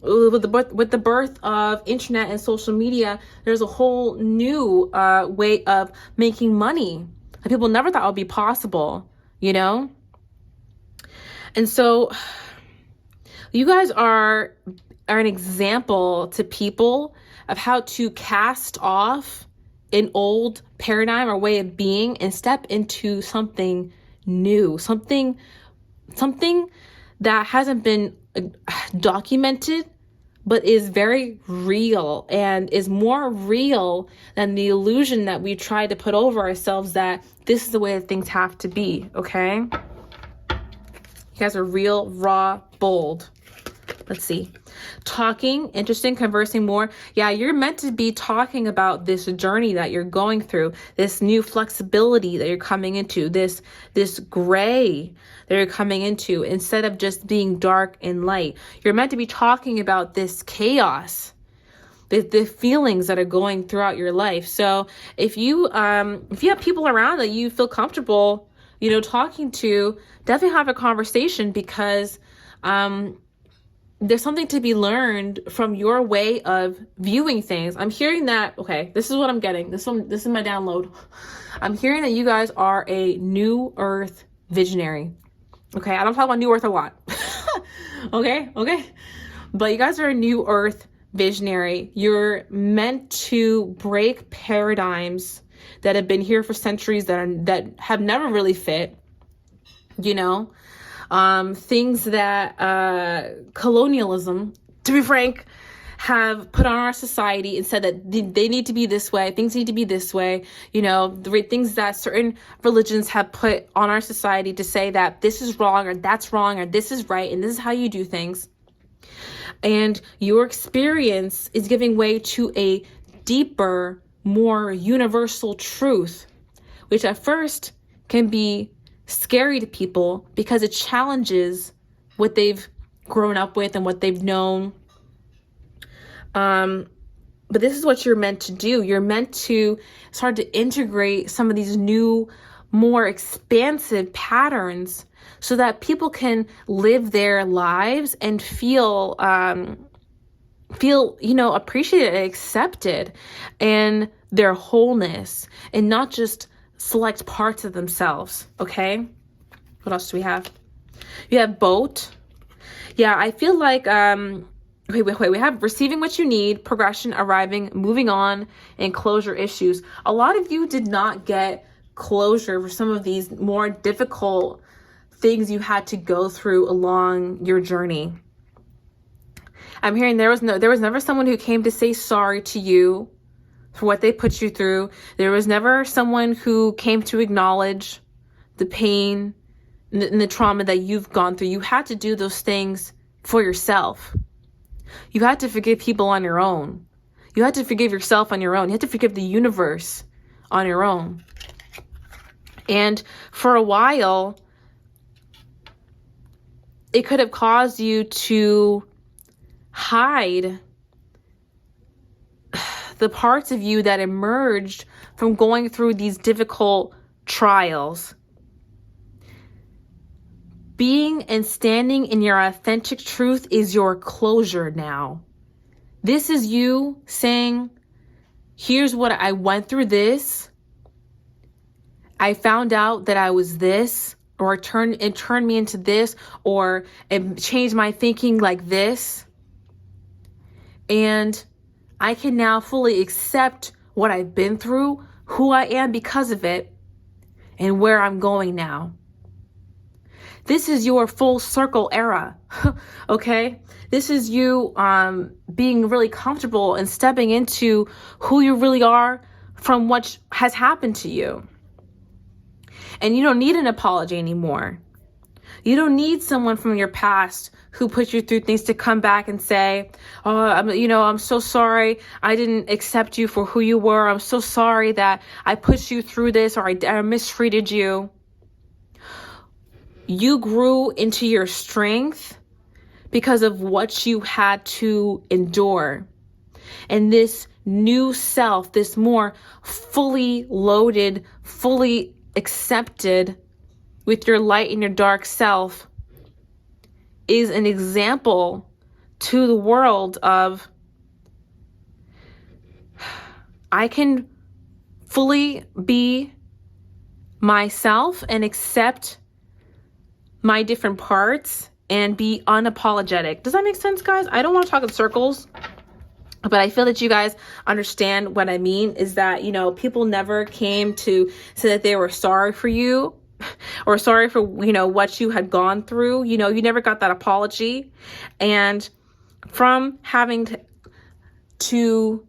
with the birth of internet and social media. There's a whole new way of making money that people never thought would be possible, And so you guys are an example to people of how to cast off an old paradigm or way of being and step into something new, something that hasn't been documented, but is very real and is more real than the illusion that we try to put over ourselves that this is the way that things have to be, okay? You guys are real, raw, bold. Let's see. Talking, interesting, conversing more. Yeah, you're meant to be talking about this journey that you're going through, this new flexibility that you're coming into, this gray that you're coming into, instead of just being dark and light. You're meant to be talking about this chaos, the feelings that are going throughout your life. So if you have people around that you feel comfortable, talking to, definitely have a conversation, because there's something to be learned from your way of viewing things. I'm hearing that, okay, this is what I'm getting. This is my download. I'm hearing that you guys are a new earth visionary. Okay, I don't talk about new earth a lot. Okay. But you guys are a new earth visionary. You're meant to break paradigms that have been here for centuries that have never really fit, things that colonialism, to be frank, have put on our society and said that they need to be this way, things need to be this way, the things that certain religions have put on our society to say that this is wrong or that's wrong or this is right and this is how you do things. And your experience is giving way to a deeper, more universal truth, which at first can be scary to people because it challenges what they've grown up with and what they've known. But this is what you're meant to do. You're meant to start to integrate some of these new, more expansive patterns so that people can live their lives and feel appreciated and accepted in their wholeness, and not just select parts of themselves. Okay, what else do we have? You have boat. Yeah, I feel like wait, we have receiving what you need, progression, arriving, moving on, and closure issues. A lot of you did not get closure for some of these more difficult things you had to go through along your journey. I'm hearing there was never someone who came to say sorry to you for what they put you through. There was never someone who came to acknowledge the pain and the trauma that you've gone through. You had to do those things for yourself. You had to forgive people on your own. You had to forgive yourself on your own. You had to forgive the universe on your own. And for a while, it could have caused you to hide the parts of you that emerged from going through these difficult trials. Being and standing in your authentic truth is your closure now. This is you saying, here's what I went through this. I found out that I was this, or it turned me into this, or it changed my thinking like this. And I can now fully accept what I've been through, who I am because of it, and where I'm going now. This is your full circle era, okay? This is you being really comfortable and stepping into who you really are from what has happened to you. And you don't need an apology anymore. You don't need someone from your past who put you through things to come back and say, oh, I'm so sorry I didn't accept you for who you were. I'm so sorry that I pushed you through this, or I mistreated you. You grew into your strength because of what you had to endure. And this new self, this more fully loaded, fully accepted with your light and your dark self, is an example to the world of, I can fully be myself and accept my different parts and be unapologetic. Does that make sense, guys? I don't want to talk in circles, but I feel that you guys understand what I mean, is that, people never came to say that they were sorry for you or sorry for, what you had gone through. You never got that apology. And from having to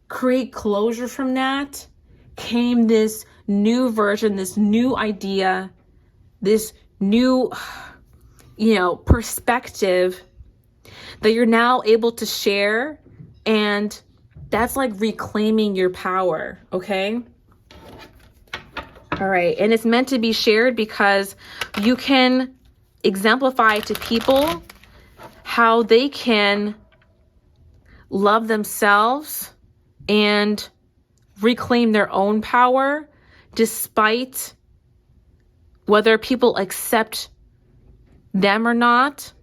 create closure from that came this new version, this new idea, this new, perspective that you're now able to share. And that's like reclaiming your power, okay? All right. And it's meant to be shared because you can exemplify to people how they can love themselves and reclaim their own power despite whether people accept them or not,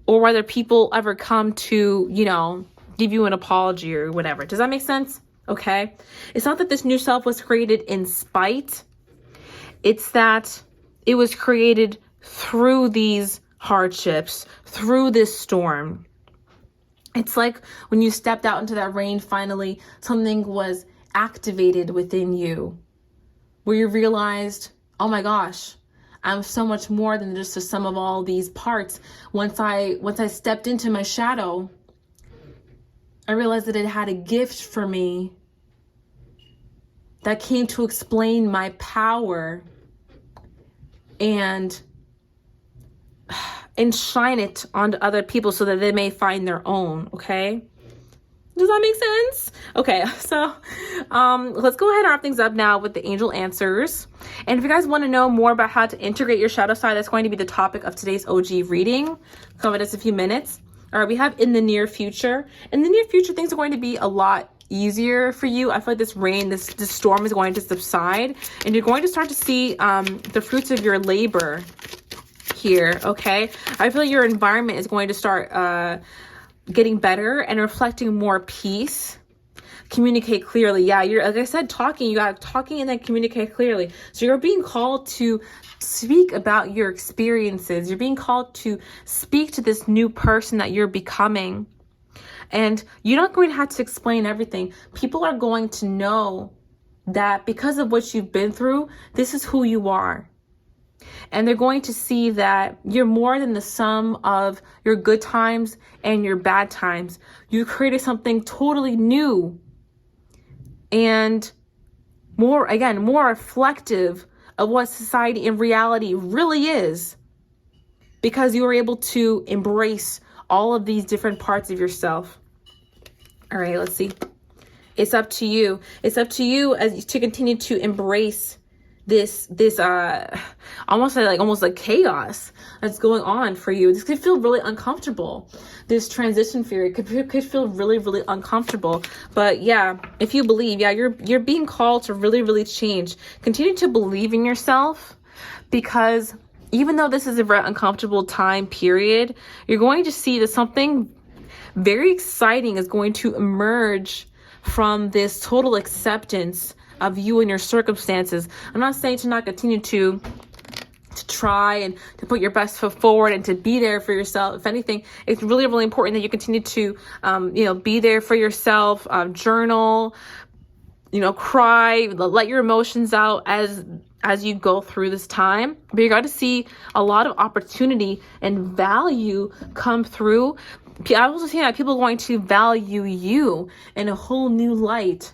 or whether people ever come to, give you an apology or whatever. Does that make sense? Okay. It's not that this new self was created in spite. It's that it was created through these hardships, through this storm. It's like when you stepped out into that rain, finally, something was activated within you where you realized, oh my gosh, I'm so much more than just the sum of all these parts. Once I stepped into my shadow, I realized that it had a gift for me that came to explain my power and shine it onto other people so that they may find their own, okay? Does that make sense? Okay, so let's go ahead and wrap things up now with the angel answers. And if you guys want to know more about how to integrate your shadow side, that's going to be the topic of today's OG reading. Come with us a few minutes. All right, we have in the near future. In the near future, things are going to be a lot easier for you. I feel like this rain, this storm is going to subside, and you're going to start to see the fruits of your labor here, okay? I feel like your environment is going to start getting better and reflecting more peace. Communicate clearly. Yeah, you're, like I said, talking. You got talking and then communicate clearly. So you're being called to speak about your experiences. You're being called to speak to this new person that you're becoming. And you're not going to have to explain everything. People are going to know that because of what you've been through, this is who you are. And they're going to see that you're more than the sum of your good times and your bad times. You created something totally new and more reflective of what society in reality really is, because you were able to embrace all of these different parts of yourself. All right, let's see. It's up to you. It's up to you as to continue to embrace this almost like chaos that's going on for you. This could feel really uncomfortable. This transition period could feel really, really uncomfortable. But yeah, if you believe, yeah, you're being called to really, really change. Continue to believe in yourself, because even though this is a very uncomfortable time period, you're going to see that something very exciting is going to emerge from this total acceptance of you and your circumstances. I'm not saying to not continue to try and to put your best foot forward and to be there for yourself. If anything, it's really, really important that you continue to, be there for yourself, journal, cry, let your emotions out as you go through this time. But you're going to see a lot of opportunity and value come through. I also see that people are going to value you in a whole new light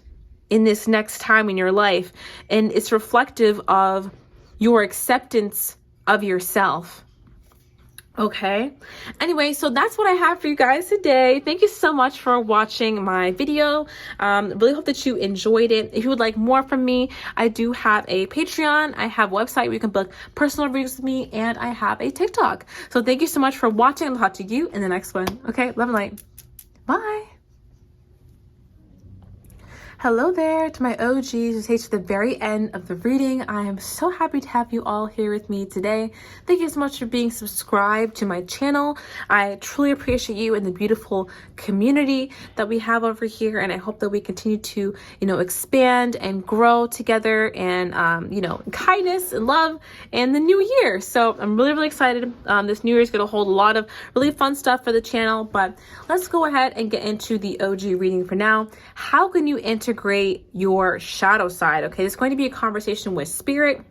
in this next time in your life. And it's reflective of your acceptance of yourself. Okay. Anyway, so that's what I have for you guys today. Thank you so much for watching my video. Really hope that you enjoyed it. If you would like more from me, I do have a Patreon. I have a website where you can book personal reviews with me, and I have a TikTok. So thank you so much for watching. I'll talk to you in the next one. Okay. Love and light. Bye. Hello there to my OGs who stayed to the very end of the reading. I am so happy to have you all here with me today. Thank you so much for being subscribed to my channel. I truly appreciate you and the beautiful community that we have over here, and I hope that we continue to, expand and grow together, and kindness and love in the new year. So I'm really, really excited. This new year is going to hold a lot of really fun stuff for the channel, but let's go ahead and get into the OG reading for now. How can you integrate your shadow side? Okay, it's going to be a conversation with spirit,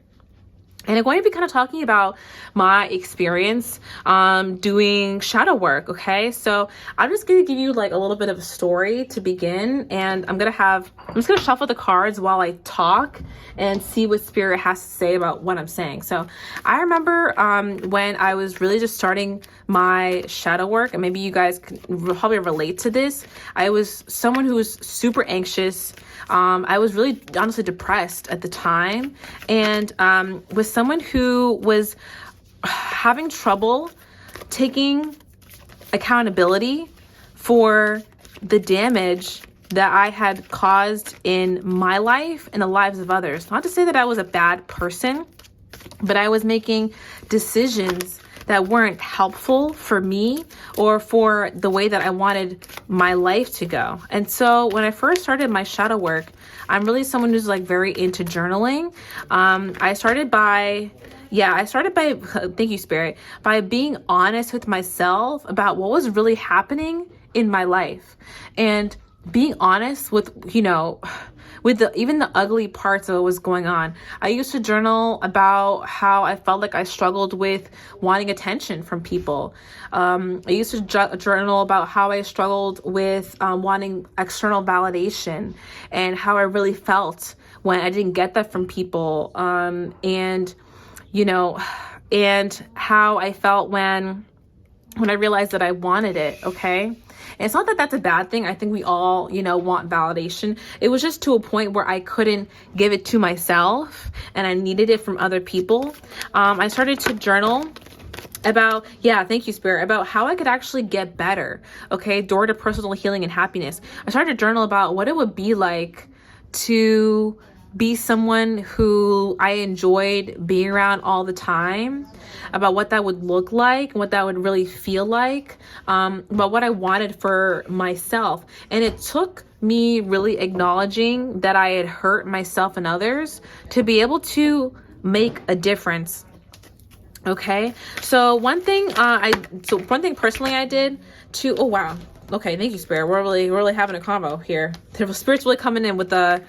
and I'm going to be kind of talking about my experience doing shadow work. Okay, so I'm just going to give you like a little bit of a story to begin, and I'm just going to shuffle the cards while I talk and see what spirit has to say about what I'm saying. So I remember when I was really just starting my shadow work, and maybe you guys can probably relate to this. I was someone who was super anxious. I was really honestly depressed at the time, and was someone who was having trouble taking accountability for the damage that I had caused in my life and the lives of others. Not to say that I was a bad person, but I was making decisions that weren't helpful for me or for the way that I wanted my life to go. And so when I first started my shadow work, I'm really someone who's like very into journaling. I started by, thank you, Spirit, by being honest with myself about what was really happening in my life, and being honest with, even the ugly parts of what was going on. I used to journal about how I felt like I struggled with wanting attention from people. I used to journal about how I struggled with wanting external validation, and how I really felt when I didn't get that from people. And how I felt when I realized that I wanted it. Okay. And it's not that that's a bad thing. I think we all, want validation. It was just to a point where I couldn't give it to myself, and I needed it from other people. I started to journal about, thank you, Spirit, about how I could actually get better. Okay. Door to personal healing and happiness. I started to journal about what it would be like to be someone who I enjoyed being around all the time, about what that would look like, what that would really feel like, about what I wanted for myself. And it took me really acknowledging that I had hurt myself and others to be able to make a difference. Okay. So one thing personally I did to, oh wow. Okay, thank you, Spirit. We're really having a combo here. The Spirit's really coming in with the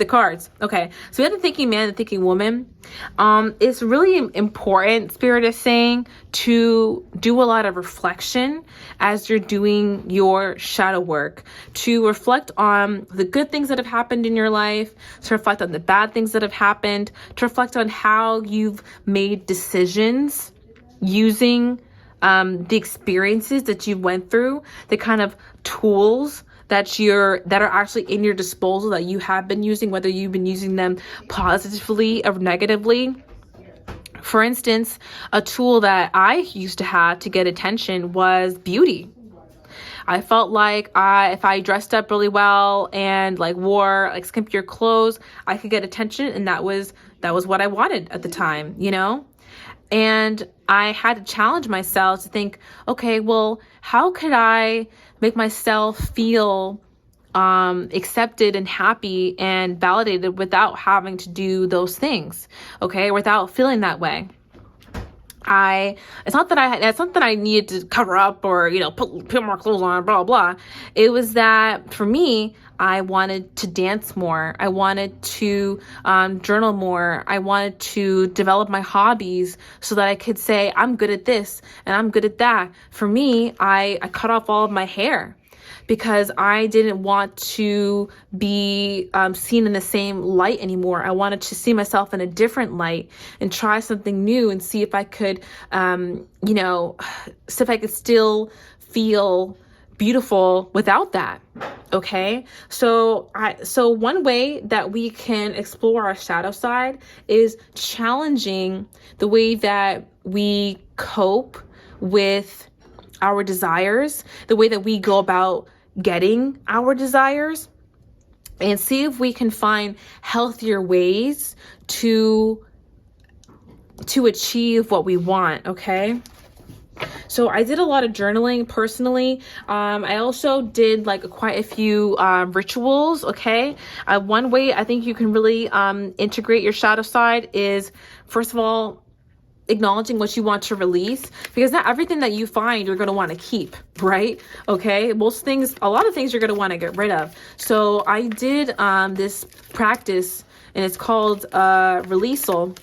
cards. Okay, so we have the thinking man and the thinking woman. It's really important, Spirit is saying, to do a lot of reflection as you're doing your shadow work, to reflect on the good things that have happened in your life, to reflect on the bad things that have happened, to reflect on how you've made decisions using the experiences that you went through, the kind of tools that are actually in your disposal that you have been using, whether you've been using them positively or negatively. For instance, a tool that I used to have to get attention was beauty. I felt like if I dressed up really well and like wore like skimpier clothes, I could get attention, and that was what I wanted at the time, you know? And I had to challenge myself to think, okay, well, how could I make myself feel accepted and happy and validated without having to do those things, okay? Without feeling that way. It's not that I needed to cover up or, you know, put more clothes on, blah, blah. It was that for me, I wanted to dance more. I wanted to journal more. I wanted to develop my hobbies so that I could say, I'm good at this and I'm good at that. For me, I cut off all of my hair because I didn't want to be seen in the same light anymore. I wanted to see myself in a different light and try something new and see if I could, see if I could still feel beautiful without that. Okay. So one way that we can explore our shadow side is challenging the way that we cope with our desires, the way that we go about getting our desires, and see if we can find healthier ways to achieve what we want. Okay. So I did a lot of journaling personally. I also did like quite a few rituals. Okay. One way I think you can really integrate your shadow side is, first of all, acknowledging what you want to release, because not everything that you find you're going to want to keep, right? Okay. A lot of things you're going to want to get rid of. So I did this practice, and it's called releasal,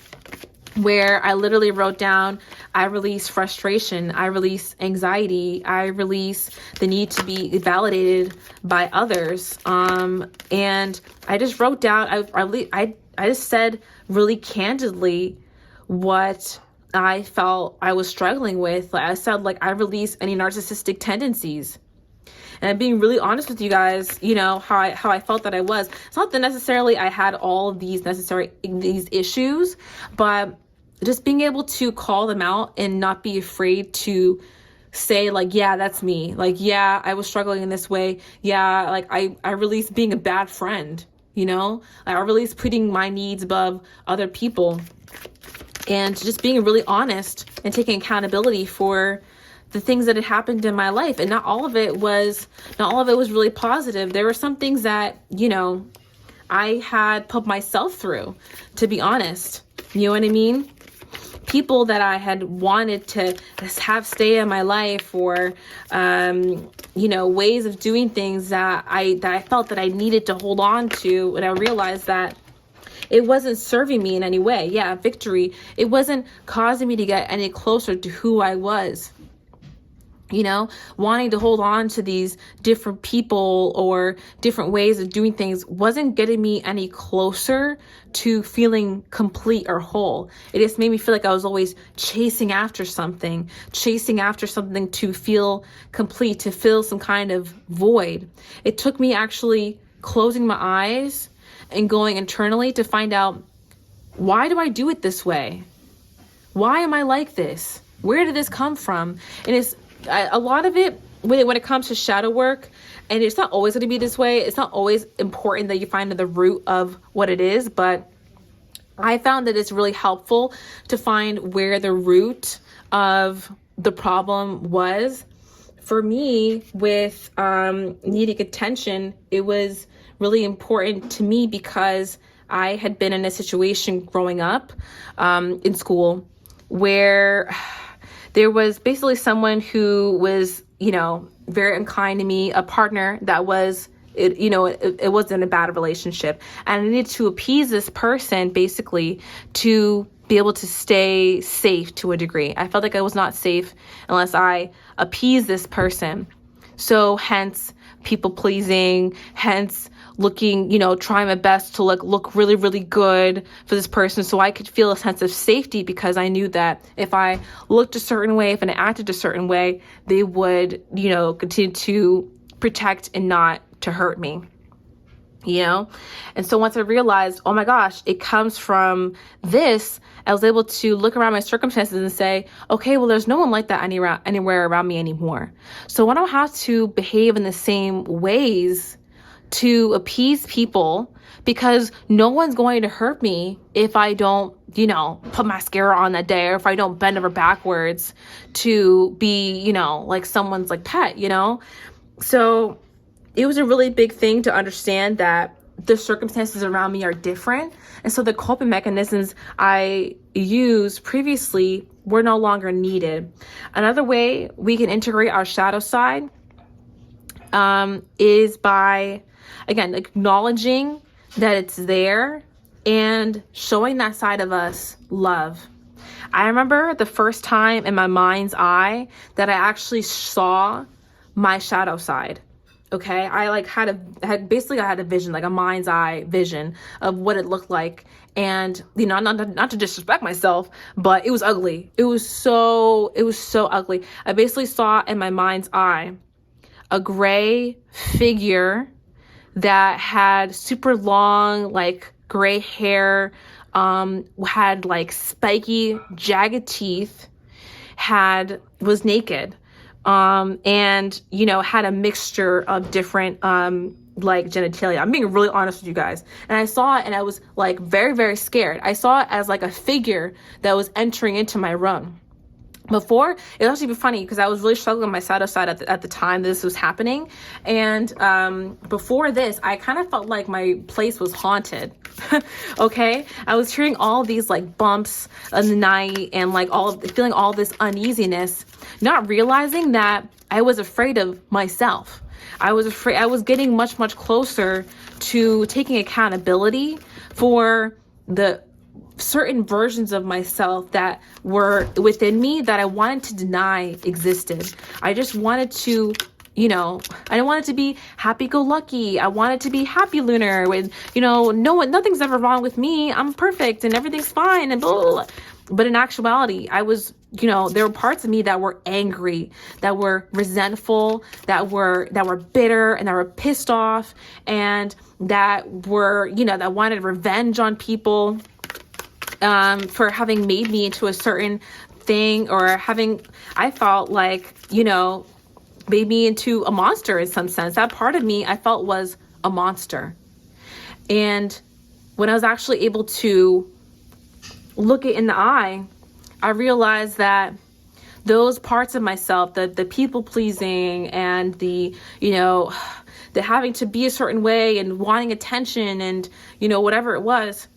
where I literally wrote down, I release frustration, I release anxiety, I release the need to be validated by others. And I just wrote down, I just said really candidly what I felt I was struggling with. Like I said, like, I release any narcissistic tendencies. And I'm being really honest with you guys, you know, how I felt that I was. It's not that necessarily I had all of these issues, but just being able to call them out and not be afraid to say like, yeah, that's me. Like, yeah, I was struggling in this way. Yeah, like I released being a bad friend, you know? Like, I released putting my needs above other people. And just being really honest and taking accountability for the things that had happened in my life. And not all of it was really positive. There were some things that, you know, I had put myself through, to be honest. You know what I mean? People that I had wanted to have stay in my life, or, ways of doing things that I felt that I needed to hold on to. And I realized that it wasn't serving me in any way. Yeah, victory. It wasn't causing me to get any closer to who I was. You know, wanting to hold on to these different people or different ways of doing things wasn't getting me any closer to feeling complete or whole. It just made me feel like I was always chasing after something to feel complete, to fill some kind of void. It took me actually closing my eyes and going internally to find out, why do I do it this way? Why am I like this? Where did this come from? And it's a lot of it when it comes to shadow work, and it's not always going to be this way. It's not always important that you find the root of what it is, but I found that it's really helpful to find where the root of the problem was. For me, with needing attention, it was really important to me because I had been in a situation growing up in school where there was basically someone who was, you know, very unkind to me, a partner that was, it wasn't a bad relationship. And I needed to appease this person basically to be able to stay safe to a degree. I felt like I was not safe unless I appeased this person. So hence people pleasing, hence looking, trying my best to look really, really good for this person so I could feel a sense of safety, because I knew that if I looked a certain way, if I acted a certain way, they would, continue to protect and not to hurt me, you know? And so once I realized, oh my gosh, it comes from this, I was able to look around my circumstances and say, okay, well, there's no one like that anywhere around me anymore. So I don't have to behave in the same ways to appease people, because no one's going to hurt me if I don't, you know, put mascara on that day, or if I don't bend over backwards to be, you know, like someone's like pet, you know? So it was a really big thing to understand that the circumstances around me are different. And so the coping mechanisms I used previously were no longer needed. Another way we can integrate our shadow side is by, again, acknowledging that it's there and showing that side of us love. I remember the first time in my mind's eye that I actually saw my shadow side. Okay, I like had a vision, like a mind's eye vision of what it looked like. And, you know, not to disrespect myself, but it was ugly. It was so ugly. I basically saw in my mind's eye a gray figure that had super long, like gray hair, had like spiky, jagged teeth, was naked, and, you know, had a mixture of different, like genitalia. I'm being really honest with you guys. And I saw it and I was like very, very scared. I saw it as like a figure that was entering into my room. Before, it was actually funny because I was really struggling with my shadow side at the time this was happening. And before this, I kind of felt like my place was haunted. Okay? I was hearing all these like bumps in the night and like feeling all this uneasiness, not realizing that I was afraid of myself. I was afraid. I was getting much, much closer to taking accountability for the certain versions of myself that were within me that I wanted to deny existed. I just wanted to, you know, I didn't want it to be happy-go-lucky. I wanted to be happy lunar with, you know, nothing's ever wrong with me. I'm perfect and everything's fine and blah, blah, blah. But in actuality, I was, you know, there were parts of me that were angry, that were resentful, that were bitter, and that were pissed off, and that were, you know, that wanted revenge on people for having made me into a certain thing, or I felt like, you know, made me into a monster in some sense. That part of me I felt was a monster. And when I was actually able to look it in the eye, I realized that those parts of myself, the people pleasing and the, you know, the having to be a certain way and wanting attention and, you know, whatever it was,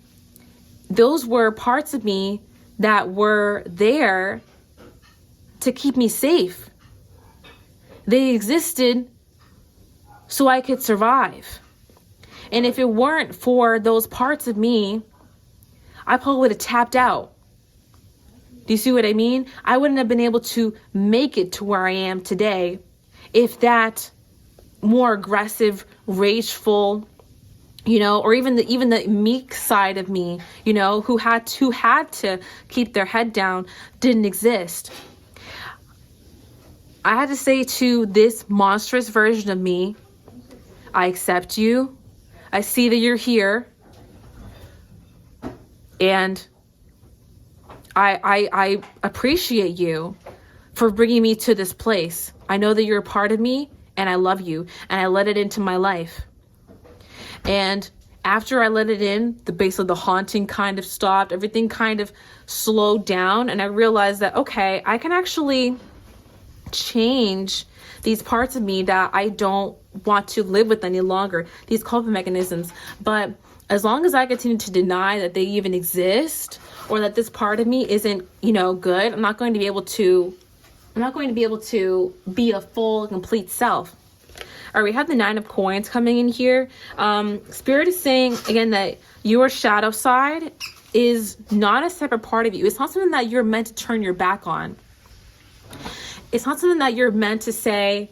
those were parts of me that were there to keep me safe. They existed so I could survive. And if it weren't for those parts of me, I probably would have tapped out. Do you see what I mean? I wouldn't have been able to make it to where I am today if that more aggressive, rageful, you know, or even the meek side of me, you know, who had to keep their head down, didn't exist. I had to say to this monstrous version of me, I accept you. I see that you're here. And I appreciate you for bringing me to this place. I know that you're a part of me and I love you, and I let it into my life. And after I let it in, basically the haunting kind of stopped. Everything kind of slowed down. And I realized that, okay, I can actually change these parts of me that I don't want to live with any longer, these coping mechanisms. But as long as I continue to deny that they even exist, or that this part of me isn't, you know, good, I'm not going to be able to be a full, complete self. All right, we have the 9 of coins coming in here. Spirit is saying, again, that your shadow side is not a separate part of you. It's not something that you're meant to turn your back on. It's not something that you're meant to say,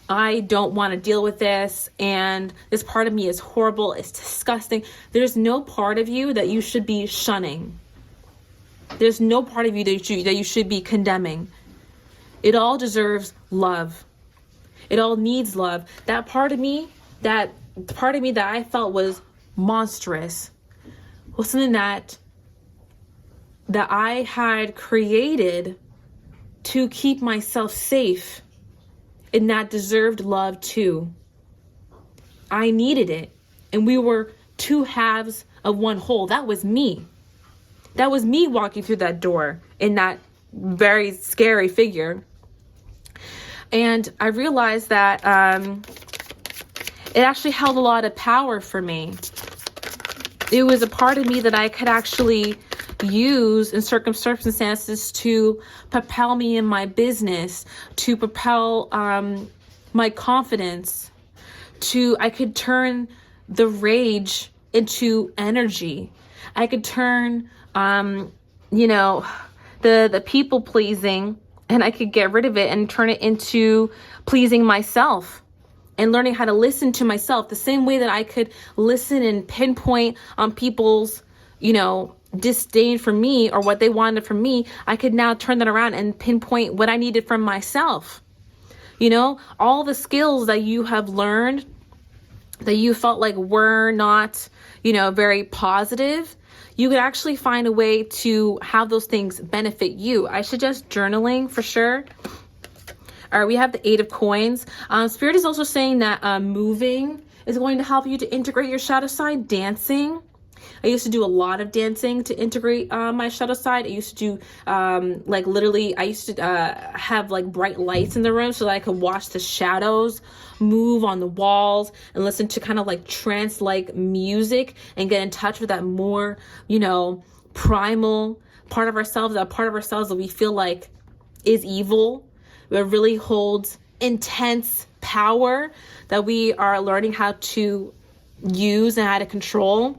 I don't want to deal with this, and this part of me is horrible, it's disgusting. There's no part of you that you should be shunning. There's no part of you that you should be condemning. It all deserves love. It all needs love. That part of me that part of me that I felt was monstrous was something that I had created to keep myself safe, and that deserved love too. I needed it. And we were two halves of one whole. That was me. That was me walking through that door in that very scary figure. And I realized that it actually held a lot of power for me. It was a part of me that I could actually use in circumstances to propel me in my business, to propel my confidence, I could turn the rage into energy. I could turn, the people pleasing, and I could get rid of it and turn it into pleasing myself and learning how to listen to myself the same way that I could listen and pinpoint on people's, disdain for me or what they wanted from me. I could now turn that around and pinpoint what I needed from myself. All the skills that you have learned that you felt like were not, very positive, you could actually find a way to have those things benefit you. I suggest journaling for sure. All right, we have the 8 of Coins. Spirit is also saying that moving is going to help you to integrate your shadow side. Dancing. I used to do a lot of dancing to integrate my shadow side. I used to do I used to have bright lights in the room so that I could watch the shadows move on the walls and listen to kind of trance-like music and get in touch with that more, primal part of ourselves, that part of ourselves that we feel like is evil, but really holds intense power that we are learning how to use and how to control.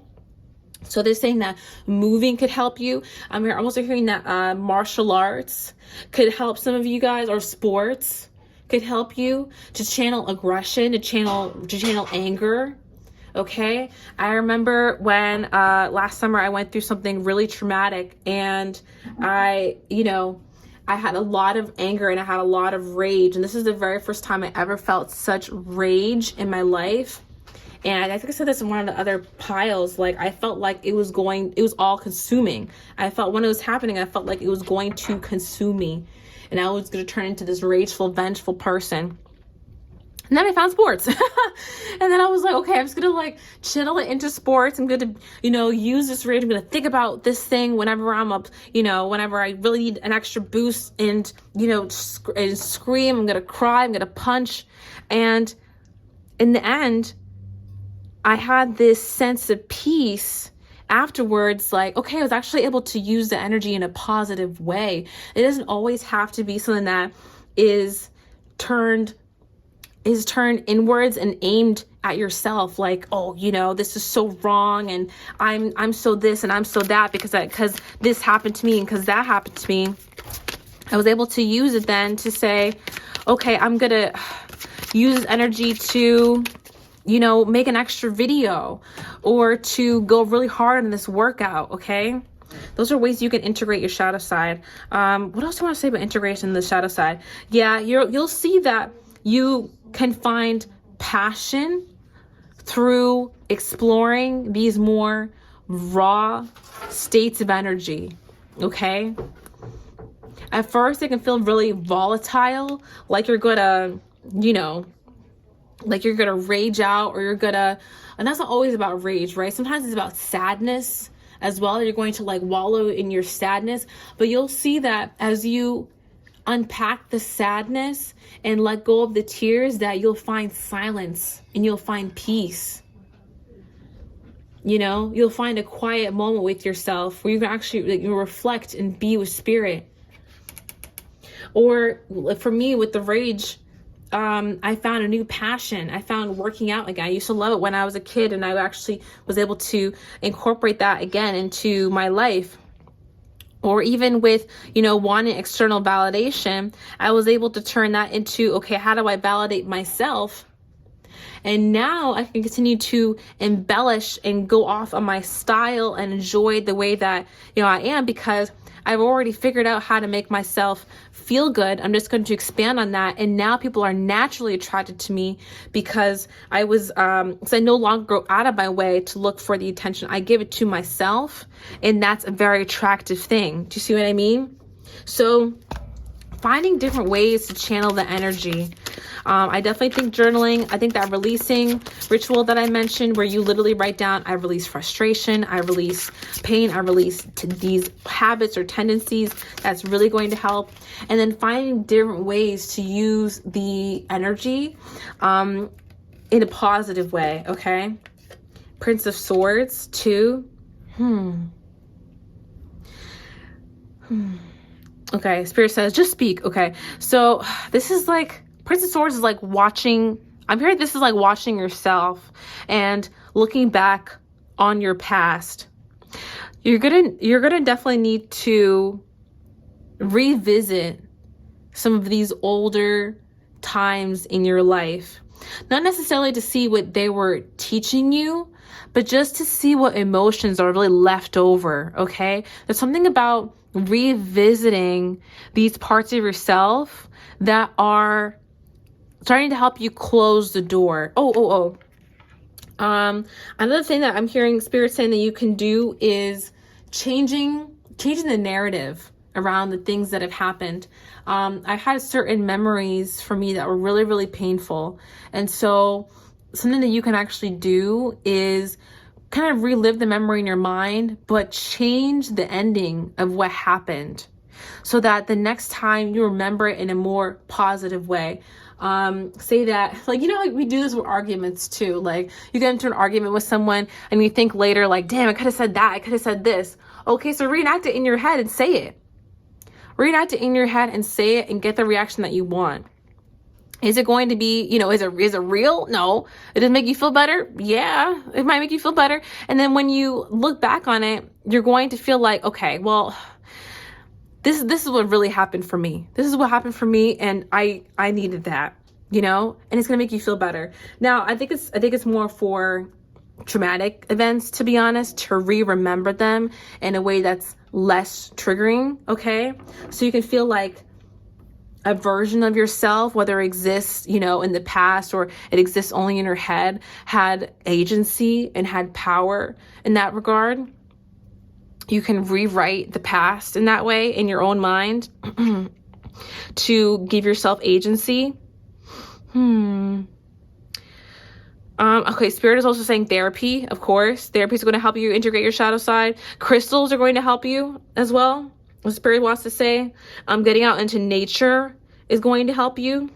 So they're saying that moving could help you. I'm also hearing that martial arts could help some of you guys, or sports could help you to channel aggression, to channel anger. Okay. I remember when last summer I went through something really traumatic, and I had a lot of anger and I had a lot of rage. And this is the very first time I ever felt such rage in my life. And I think I said this in one of the other piles, I felt like it was all consuming. I felt when it was happening, I felt like it was going to consume me. And I was going to turn into this rageful, vengeful person. And then I found sports. And then I was like, okay, I'm just going to channel it into sports. I'm going to, use this rage. I'm going to think about this thing whenever I'm up, whenever I really need an extra boost and, and scream. I'm going to cry. I'm going to punch. And in the end, I had this sense of peace afterwards, okay, I was actually able to use the energy in a positive way. It doesn't always have to be something that is turned inwards and aimed at yourself, this is so wrong, and I'm so this and I'm so that because this happened to me and because that happened to me. I was able to use it then to say, okay, I'm gonna use this energy to make an extra video or to go really hard in this workout. Okay. Those are ways you can integrate your shadow side. What else do I want to say about integration in the shadow side? Yeah, you'll see that you can find passion through exploring these more raw states of energy. Okay. At first it can feel really volatile, like you're gonna, you're gonna rage out, or and that's not always about rage, right? Sometimes it's about sadness as well. You're going to wallow in your sadness, but you'll see that as you unpack the sadness and let go of the tears, that you'll find silence and you'll find peace. You'll find a quiet moment with yourself where you can actually you reflect and be with spirit. Or for me with the rage, I found a new passion. I found working out again. I used to love it when I was a kid, and I actually was able to incorporate that again into my life. Or even with, wanting external validation, I was able to turn that into, okay, how do I validate myself? And now I can continue to embellish and go off on my style and enjoy the way that, I am, because I've already figured out how to make myself feel good. I'm just going to expand on that. And now people are naturally attracted to me because because I no longer go out of my way to look for the attention. I give it to myself, and that's a very attractive thing. Do you see what I mean? So finding different ways to channel the energy. I definitely think journaling, I think that releasing ritual that I mentioned, where you literally write down, I release frustration, I release pain, I release these habits or tendencies, that's really going to help. And then finding different ways to use the energy in a positive way, okay? Prince of Swords, 2. Okay, Spirit says, just speak. Okay, so this is like, Prince of Swords is like watching, I'm hearing this is like watching yourself and looking back on your past. You're gonna definitely need to revisit some of these older times in your life. Not necessarily to see what they were teaching you, but just to see what emotions are really left over, okay? There's something about revisiting these parts of yourself that are starting to help you close the door. Another thing that I'm hearing Spirit saying that you can do is changing the narrative around the things that have happened. I had certain memories for me that were really, really painful. And so something that you can actually do is kind of relive the memory in your mind, but change the ending of what happened so that the next time you remember it in a more positive way. Say that, like, like we do this with arguments too. Like, you get into an argument with someone and you think later, like, damn, I could have said that. I could have said this. Okay, so reenact it in your head and say it. Reenact it in your head and say it and get the reaction that you want. Is it going to be, is it real? No. It doesn't make you feel better? Yeah, it might make you feel better. And then when you look back on it, you're going to feel like, okay, well, this is what really happened for me. This is what happened for me, and I needed that, and it's gonna make you feel better. Now, I think it's more for traumatic events, to be honest, to remember them in a way that's less triggering, okay? So you can feel like a version of yourself, whether it exists, in the past or it exists only in your head, had agency and had power in that regard. You can rewrite the past in that way in your own mind to give yourself agency. Okay, Spirit is also saying therapy, of course. Therapy is going to help you integrate your shadow side. Crystals are going to help you as well. What Spirit wants to say. Getting out into nature is going to help you.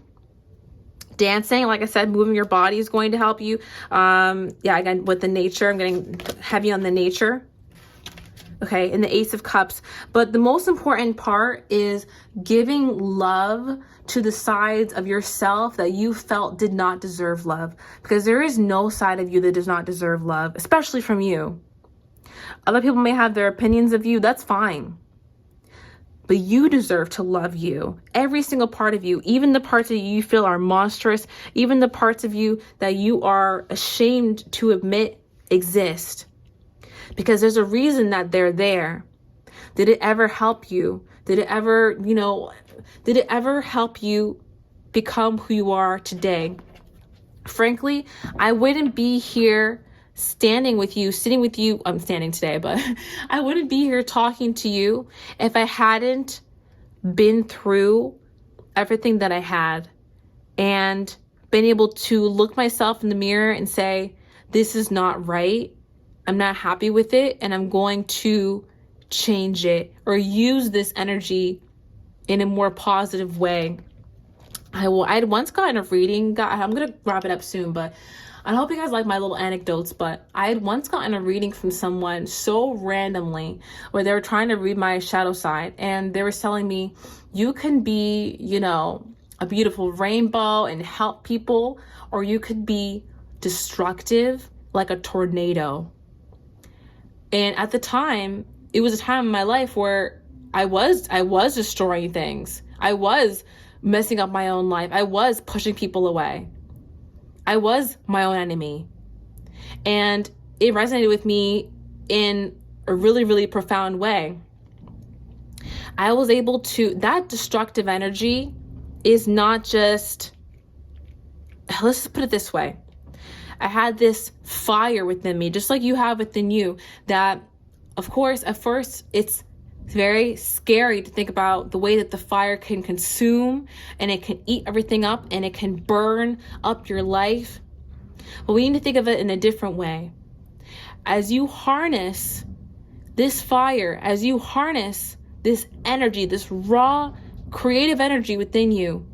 Dancing, like I said, moving your body is going to help you. Again, with the nature, I'm getting heavy on the nature. Okay, and the Ace of Cups. But the most important part is giving love to the sides of yourself that you felt did not deserve love. Because there is no side of you that does not deserve love, especially from you. Other people may have their opinions of you, that's fine. But you deserve to love you. Every single part of you, even the parts that you feel are monstrous, even the parts of you that you are ashamed to admit exist. Because there's a reason that they're there. Did it ever help you? Did it ever, did it ever help you become who you are today? Frankly, I wouldn't be here sitting with you. I'm standing today, but I wouldn't be here talking to you if I hadn't been through everything that I had and been able to look myself in the mirror and say, this is not right. I'm not happy with it, and I'm going to change it or use this energy in a more positive way. I'd once gotten a reading. I'm going to wrap it up soon, but I hope you guys like my little anecdotes, but I had once gotten a reading from someone so randomly where they were trying to read my shadow side, and they were telling me, you can be, a beautiful rainbow and help people, or you could be destructive like a tornado. And at the time, it was a time in my life where I was destroying things. I was messing up my own life. I was pushing people away. I was my own enemy. And it resonated with me in a really, really profound way. I was able to, that destructive energy is not just, let's just put it this way. I had this fire within me, just like you have within you, that, of course, at first it's very scary to think about the way that the fire can consume and it can eat everything up and it can burn up your life. But we need to think of it in a different way. As you harness this fire, as you harness this energy, this raw creative energy within you,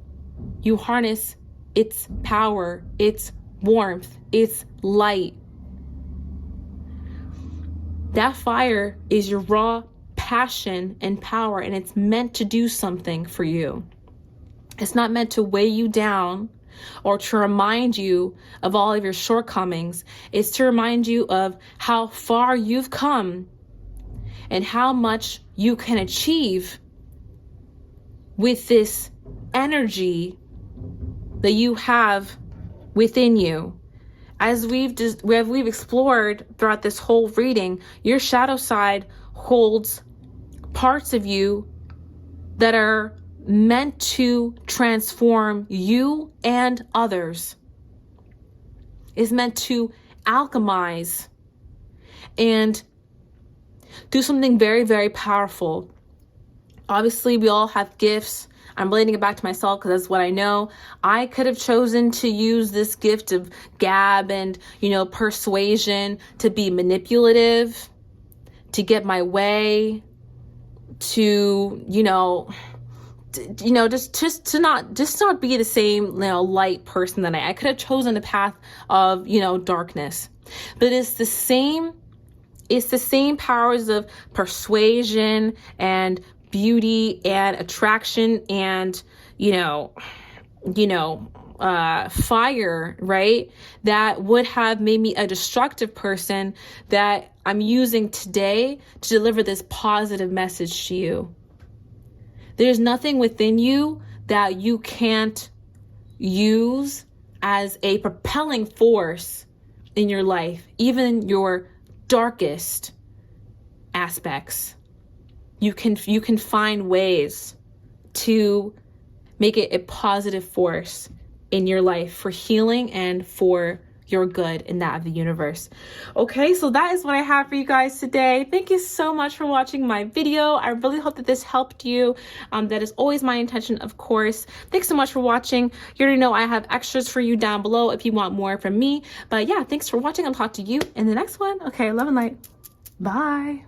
you harness its power, its warmth, its light. That fire is your raw passion and power, and it's meant to do something for you. It's not meant to weigh you down or to remind you of all of your shortcomings. It's to remind you of how far you've come and how much you can achieve with this energy that you have within you. As we've explored throughout this whole reading, your shadow side holds parts of you that are meant to transform you and others. Is meant to alchemize and do something very, very powerful. Obviously, we all have gifts. I'm relating it back to myself because that's what I know. I could have chosen to use this gift of gab and, persuasion to be manipulative, to get my way, to, just to not be the same, light person that I could have chosen the path of, darkness. But it's the same powers of persuasion and beauty and attraction and, fire, right? That would have made me a destructive person that I'm using today to deliver this positive message to you. There's nothing within you that you can't use as a propelling force in your life, even your darkest aspects. You can find ways to make it a positive force in your life for healing and for your good and that of the universe. Okay, so that is what I have for you guys today. Thank you so much for watching my video. I really hope that this helped you. That is always my intention, of course. Thanks so much for watching. You already know I have extras for you down below if you want more from me. But yeah, thanks for watching. I'll talk to you in the next one. Okay, love and light. Bye.